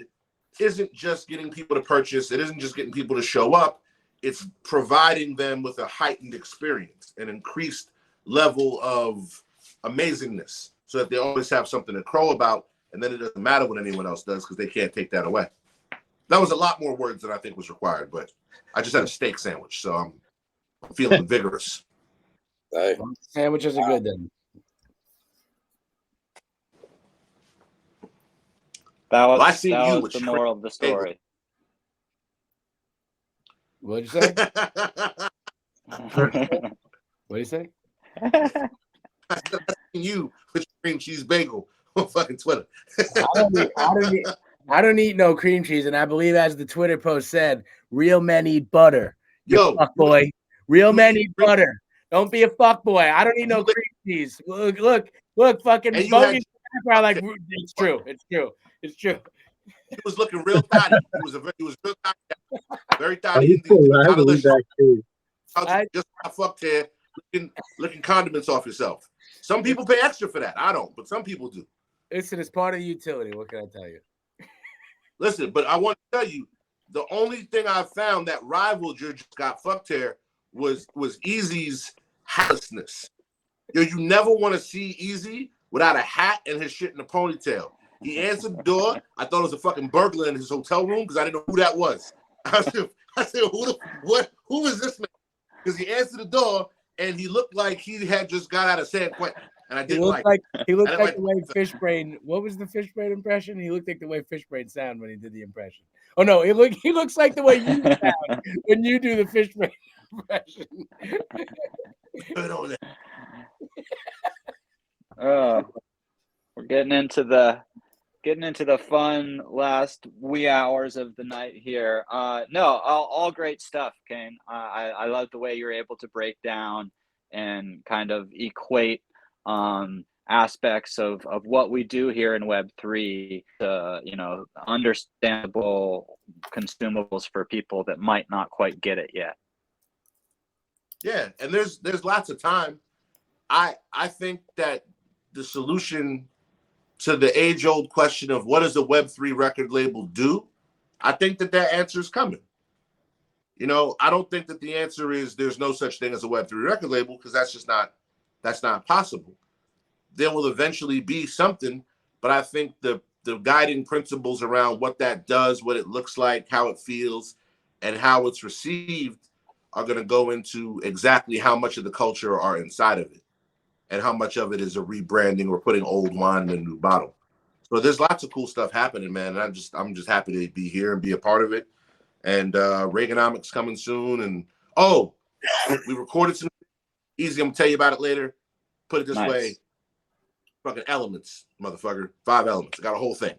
isn't just getting people to purchase. It isn't just getting people to show up. It's providing them with a heightened experience, an increased level of amazingness, so that they always have something to crow about, and then it doesn't matter what anyone else does because they can't take that away. That was a lot more words than I think was required, but I just had a steak sandwich, so I'm feeling vigorous. Hey. Sandwiches are good then. That was, Well, I see that you was with the moral of the story. What'd you say? What'd you say? I see you with cream cheese bagel on fucking Twitter. I don't eat no cream cheese, and I believe, as the Twitter post said, real men eat butter. Yo, fuck boy. Real men eat butter. Don't be a fuck boy. I don't eat no cream cheese. Look, fucking bogus. Like, it's true. It's true. It's true. He was looking real thotty. He was real thotty. Very thotty. Just fucked here, licking condiments off yourself. Some people pay extra for that. I don't, but some people do. Listen, it's part of the utility. What can I tell you? Listen, but I want to tell you, the only thing I found that rivaled your just got fucked here was Easy's hatlessness. Yo, you never want to see Easy without a hat and his shit in a ponytail. He answered the door. I thought it was a fucking burglar in his hotel room because I didn't know who that was. I said, who is this man? Because he answered the door and he looked like he had just got out of San Quentin. And I didn't He looked like the way Fishbrain. What was the Fishbrain impression? He looked like the way Fishbrain sound when he did the impression. Oh no, he looks like the way you sound when you do the Fishbrain impression. We're getting into the fun last wee hours of the night here. No, all great stuff, Kane. I love the way you're able to break down and kind of equate aspects of what we do here in Web3 to, understandable consumables for people that might not quite get it yet. Yeah, and there's lots of time. I think that the solution to the age-old question of what does a Web3 record label do, I think that answer is coming. I don't think that the answer is there's no such thing as a Web3 record label, because that's not possible. There will eventually be something, but I think the guiding principles around what that does, what it looks like, how it feels, and how it's received are going to go into exactly how much of the culture are inside of it, and how much of it is a rebranding or putting old wine in a new bottle. So there's lots of cool stuff happening, man. And I'm just happy to be here and be a part of it. And Reaganomics coming soon. And we recorded some Easy. I'm gonna tell you about it later. Put it this way: fucking elements, motherfucker. 5 elements. I got a whole thing.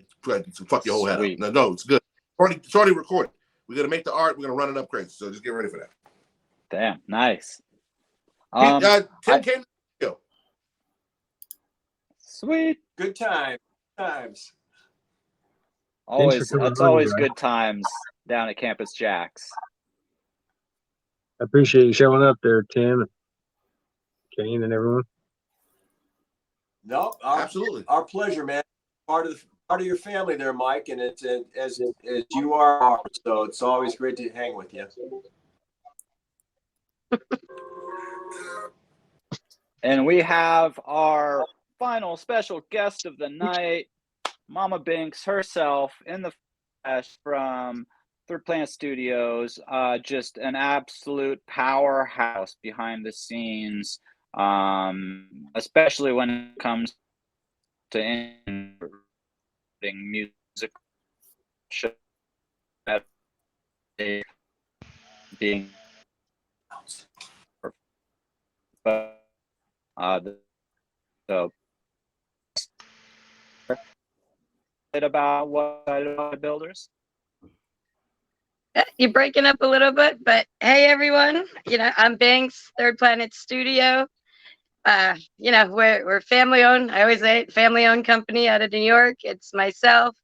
Fuck your whole head up. No, it's good. It's already recorded. We're gonna make the art. We're gonna run it up crazy. So just get ready for that. Damn, nice. Tim came. Sweet. Good times. It's always good times down at Campus Jacks. I appreciate you showing up there, Tim, Kane, and everyone. No, absolutely, our pleasure, man. Part of your family there, Mike, and it's as you are ours. So it's always great to hang with you. And we have our final special guest of the night, Mama Binks herself in the flesh from Third Planet Studios. Just an absolute powerhouse behind the scenes, especially when it comes to music being so about what builders. You're breaking up a little bit, but hey, everyone. I'm Banks, Third Planet Studio. We're family owned. I always say it, family owned company out of New York. It's myself,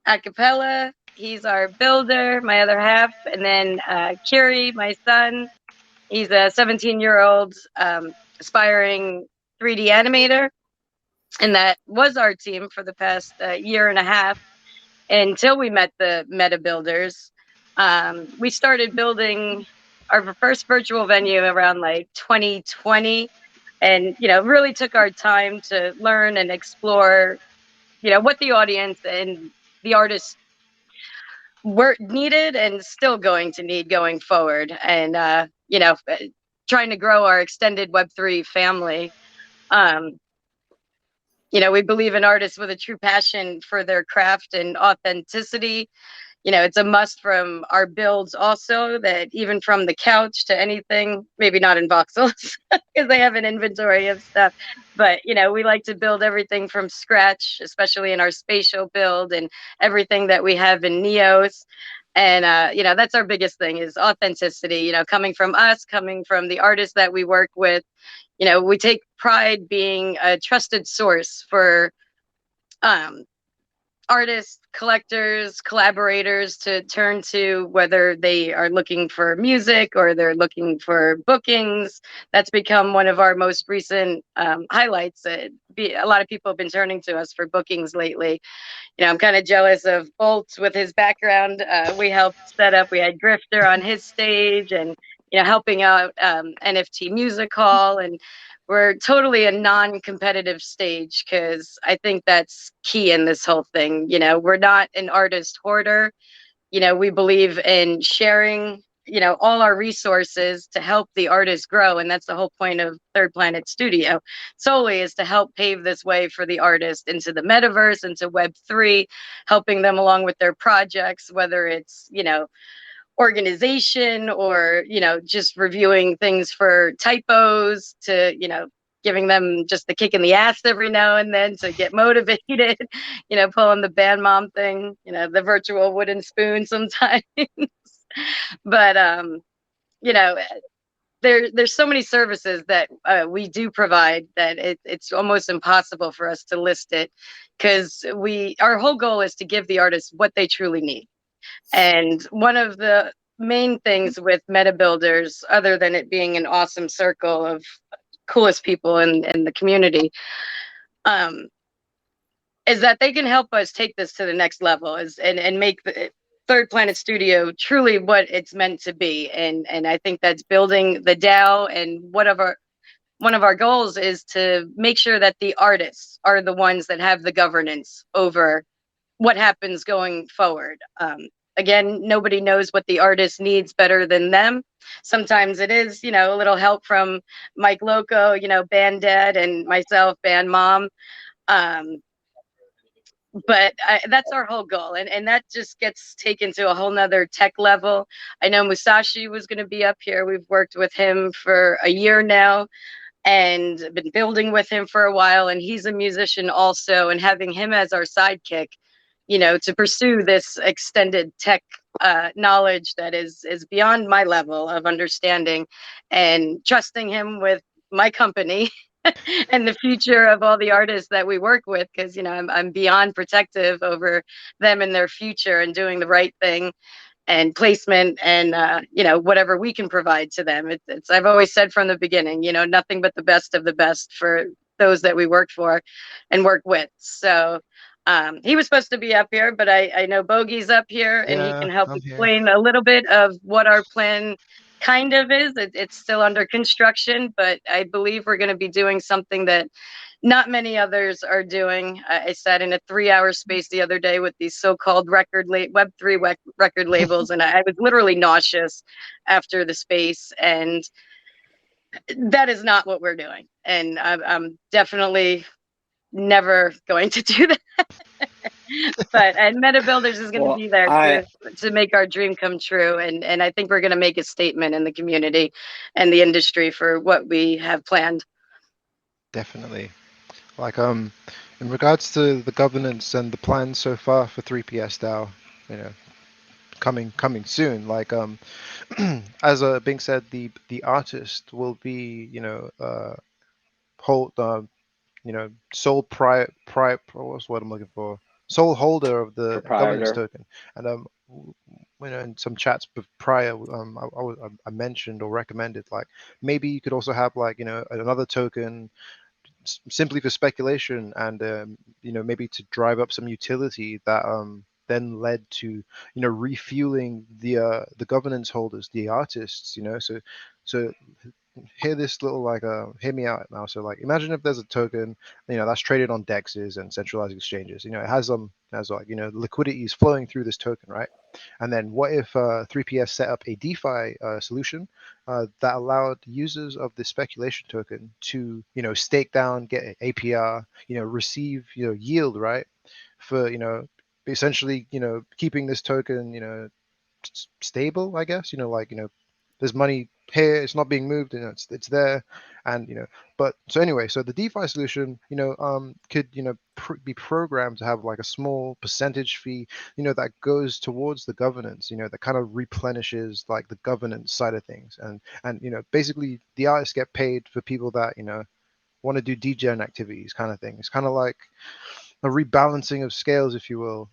Acapella. He's our builder, my other half, and then Kiri, my son. He's a 17-year-old aspiring 3D animator, and that was our team for the past year and a half until we met the Meta Builders. We started building our first virtual venue around like 2020, and really took our time to learn and explore what the audience and the artists were needed and still going to need going forward, and trying to grow our extended Web3 family. We believe in artists with a true passion for their craft and authenticity. It's a must from our builds also, that even from the couch to anything, maybe not in voxels because they have an inventory of stuff, but we like to build everything from scratch, especially in our spatial build and everything that we have in Neos. And that's our biggest thing, is authenticity, coming from us, coming from the artists that we work with. We take pride being a trusted source for artists, collectors, collaborators to turn to, whether they are looking for music or they're looking for bookings. That's become one of our most recent highlights. A lot of people have been turning to us for bookings lately. I'm kind of jealous of Bolt with his background. We helped set up, we had Grifter on his stage, and helping out NFT Music Hall, and we're totally a non-competitive stage, because I think that's key in this whole thing. We're not an artist hoarder. We believe in sharing all our resources to help the artists grow, and that's the whole point of Third Planet Studio, solely, is to help pave this way for the artist into the metaverse, into Web3, helping them along with their projects, whether it's organization or just reviewing things for typos, to giving them just the kick in the ass every now and then to get motivated, pulling the band mom thing, the virtual wooden spoon sometimes. But there's so many services that we do provide that it's almost impossible for us to list it, because our whole goal is to give the artists what they truly need. And one of the main things with Meta Builders, other than it being an awesome circle of coolest people in the community, is that they can help us take this to the next level, and make the Third Planet Studio truly what it's meant to be. And I think that's building the DAO, and one of our goals is to make sure that the artists are the ones that have the governance over what happens going forward. Again, nobody knows what the artist needs better than them. Sometimes it is, a little help from Mike Loco, Band Dad, and myself, Band Mom. But that's our whole goal. And that just gets taken to a whole nother tech level. I know Musashi was going to be up here. We've worked with him for a year now, and been building with him for a while. And he's a musician also, and having him as our sidekick, to pursue this extended tech knowledge that is beyond my level of understanding, and trusting him with my company and the future of all the artists that we work with, because I'm beyond protective over them and their future, and doing the right thing and placement, and whatever we can provide to them. It's I've always said from the beginning, nothing but the best of the best for those that we work for and work with. So he was supposed to be up here, but I know Bogey's up here, and he can help explain a little bit of what our plan kind of is. It's still under construction, but I believe we're going to be doing something that not many others are doing. I sat in a 3-hour space the other day with these so-called Web3 record labels, and I was literally nauseous after the space. And that is not what we're doing. And I'm definitely never going to do that. And Meta Builders is going to be there to make our dream come true. And I think we're going to make a statement in the community and the industry for what we have planned. Definitely. Like in regards to the governance and the plans so far for 3PS DAO, coming soon. Like as being said, the artist will be hold sole what's what I'm looking for, sole holder of the governance token, and in some chats prior, I mentioned or recommended like maybe you could also have like another token simply for speculation and maybe to drive up some utility that then led to refueling the governance holders, the artists, so hear this little like hear me out now. So like imagine if there's a token that's traded on dexes and centralized exchanges. It has like liquidity is flowing through this token, right? And then what if 3PS set up a DeFi solution that allowed users of the speculation token to stake down, get an APR, receive yield, right, for essentially keeping this token stable, I guess. Like there's money here, it's not being moved, it's there, and but so anyway, so the DeFi solution could be programmed to have like a small percentage fee that goes towards the governance, that kind of replenishes like the governance side of things, and basically the artists get paid for people that want to do degen activities, kind of thing. It's kind of like a rebalancing of scales, if you will.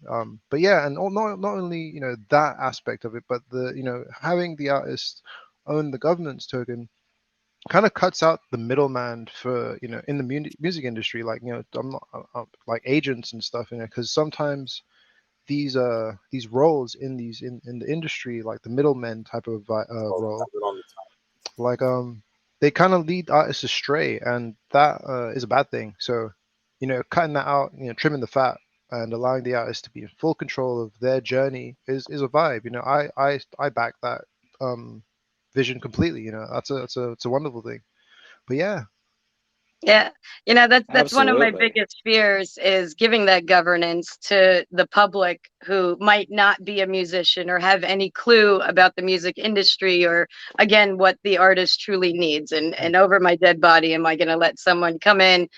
But yeah, and not only that aspect of it, but the having the artist own the governance token kind of cuts out the middleman for in the music industry, like I'm not like agents and stuff, because sometimes these roles in the industry, like the middlemen type of role, like they kind of lead artists astray, and that is a bad thing. So cutting that out, trimming the fat and allowing the artist to be in full control of their journey is a vibe. I back that vision completely. It's a wonderful thing. But yeah. Yeah, that's one of my biggest fears, is giving that governance to the public who might not be a musician or have any clue about the music industry, or again what the artist truly needs. And over my dead body, am I going to let someone come in,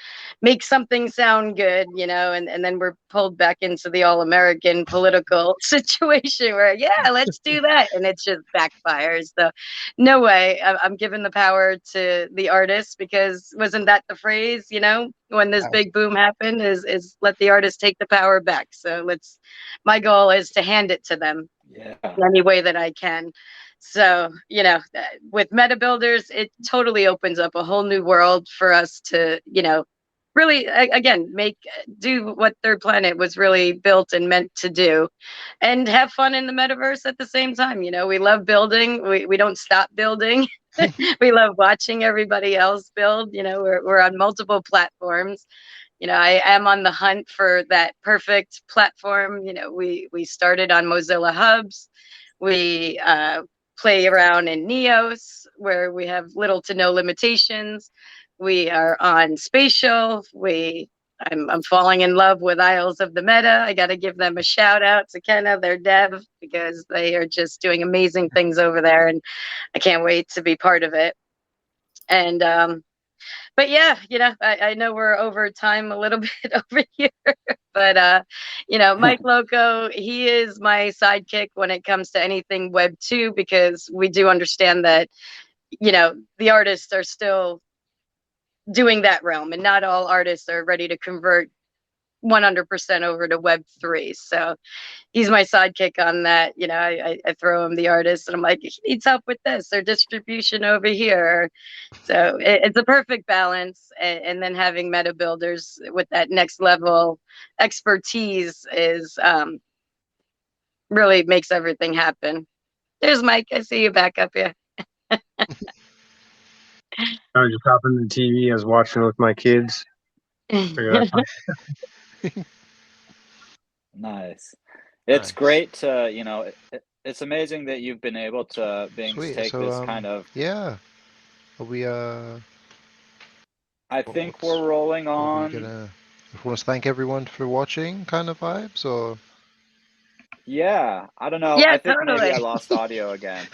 make something sound good, and then we're pulled back into the all-American political situation where let's do that, and it just backfires. So no way. I'm giving the power to the artist, because wasn't that the phrase, when this big boom happened, is let the artist take the power back. So my goal is to hand it to them any way that I can. So, with Meta Builders, it totally opens up a whole new world for us to, really, again, do what Third Planet was really built and meant to do, and have fun in the metaverse at the same time. We love building. We don't stop building. We love watching everybody else build. We're on multiple platforms. I am on the hunt for that perfect platform. We started on Mozilla Hubs. We play around in Neos, where we have little to no limitations. We are on Spatial. I'm falling in love with Isles of the Meta. I got to give them a shout out to Kenna, their dev, because they are just doing amazing things over there, and I can't wait to be part of it. And but yeah, I know we're over time a little bit over here, but Mike Loco, he is my sidekick when it comes to anything Web 2, because we do understand that the artists are still doing that realm, and not all artists are ready to convert 100% over to Web 3. So he's my sidekick on that. I throw him the artist, and I'm like, he needs help with this or distribution over here. So it's a perfect balance. And then having Meta Builders with that next level expertise is really makes everything happen. There's Mike. I see you back up here. I was just hopping the TV. I was watching with my kids. Nice. It's great to, it's amazing that you've been able to take So, this kind of. Yeah. Are we I think we're rolling are we on. gonna want to thank everyone for watching, kind of vibes, or? Yeah, I don't know. Yeah, I think maybe totally. I lost audio again.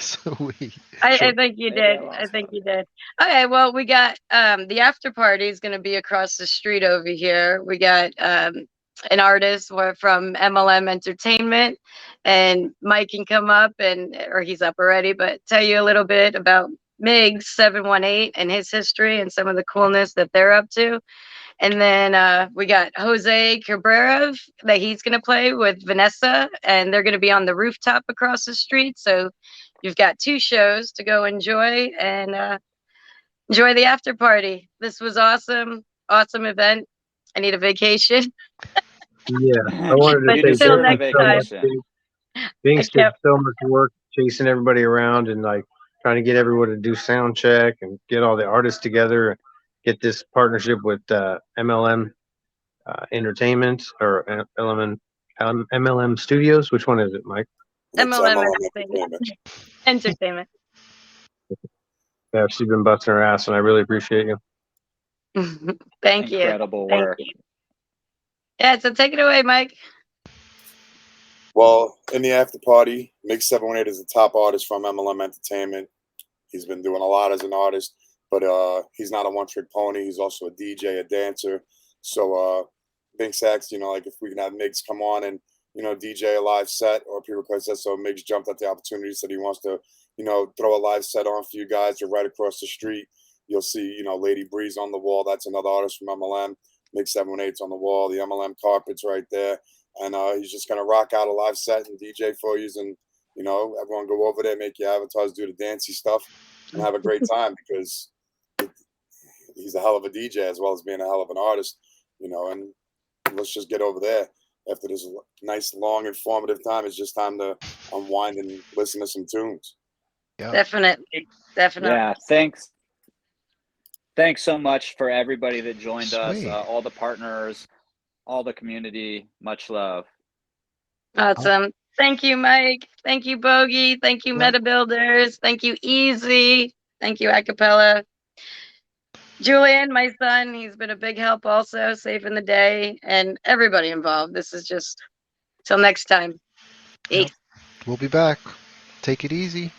I think you did. I think you did. Okay, well, we got the after party is going to be across the street over here. We got an artist from MLM Entertainment, and Mike can come up or he's up already, but tell you a little bit about Migs 718 and his history and some of the coolness that they're up to. And then we got Jose Cabrera that he's going to play with Vanessa, and they're going to be on the rooftop across the street. So you've got 2 shows to go enjoy and enjoy the after party. This was awesome. Awesome event. I need a vacation. Yeah, I wanted But to say until thank next you so time. much. Binks did so much work chasing everybody around and like trying to get everyone to do sound check and get all the artists together and get this partnership with MLM Entertainment or MLM Studios. Which one is it, Mike? MLM Entertainment. Yeah, she's been busting her ass, and I really appreciate you. Thank you. Incredible Thank work. you. Yeah, so take it away, Mike. Well, in the after party, Mix 718 is the top artist from MLM Entertainment. He's been doing a lot as an artist, but he's not a one-trick pony. He's also a DJ, a dancer. So Binks asked, like if we can have Mix come on and, DJ a live set or pre-request set. So Mix jumped at the opportunity, said he wants to, throw a live set on for you guys. You're right across the street. You'll see, Lady Breeze on the wall. That's another artist from MLM. Mix 718's on the wall. The MLM carpet's right there. And he's just going to rock out a live set and DJ for you. And, everyone go over there, make your avatars do the dancey stuff and have a great time because he's a hell of a DJ as well as being a hell of an artist, and let's just get over there. After this nice, long, informative time, it's just time to unwind and listen to some tunes. Yeah. Definitely. Yeah, thanks. Thanks so much for everybody that joined us, Sweet. all the partners, all the community. Much love. Awesome. Thank you, Mike. Thank you, Bogey. Thank you, Meta Builders. Thank you, Easy. Thank you, Acapella. Julian, my son, he's been a big help also, saving the day, and everybody involved. This is just till next time. Peace. We'll be back. Take it easy.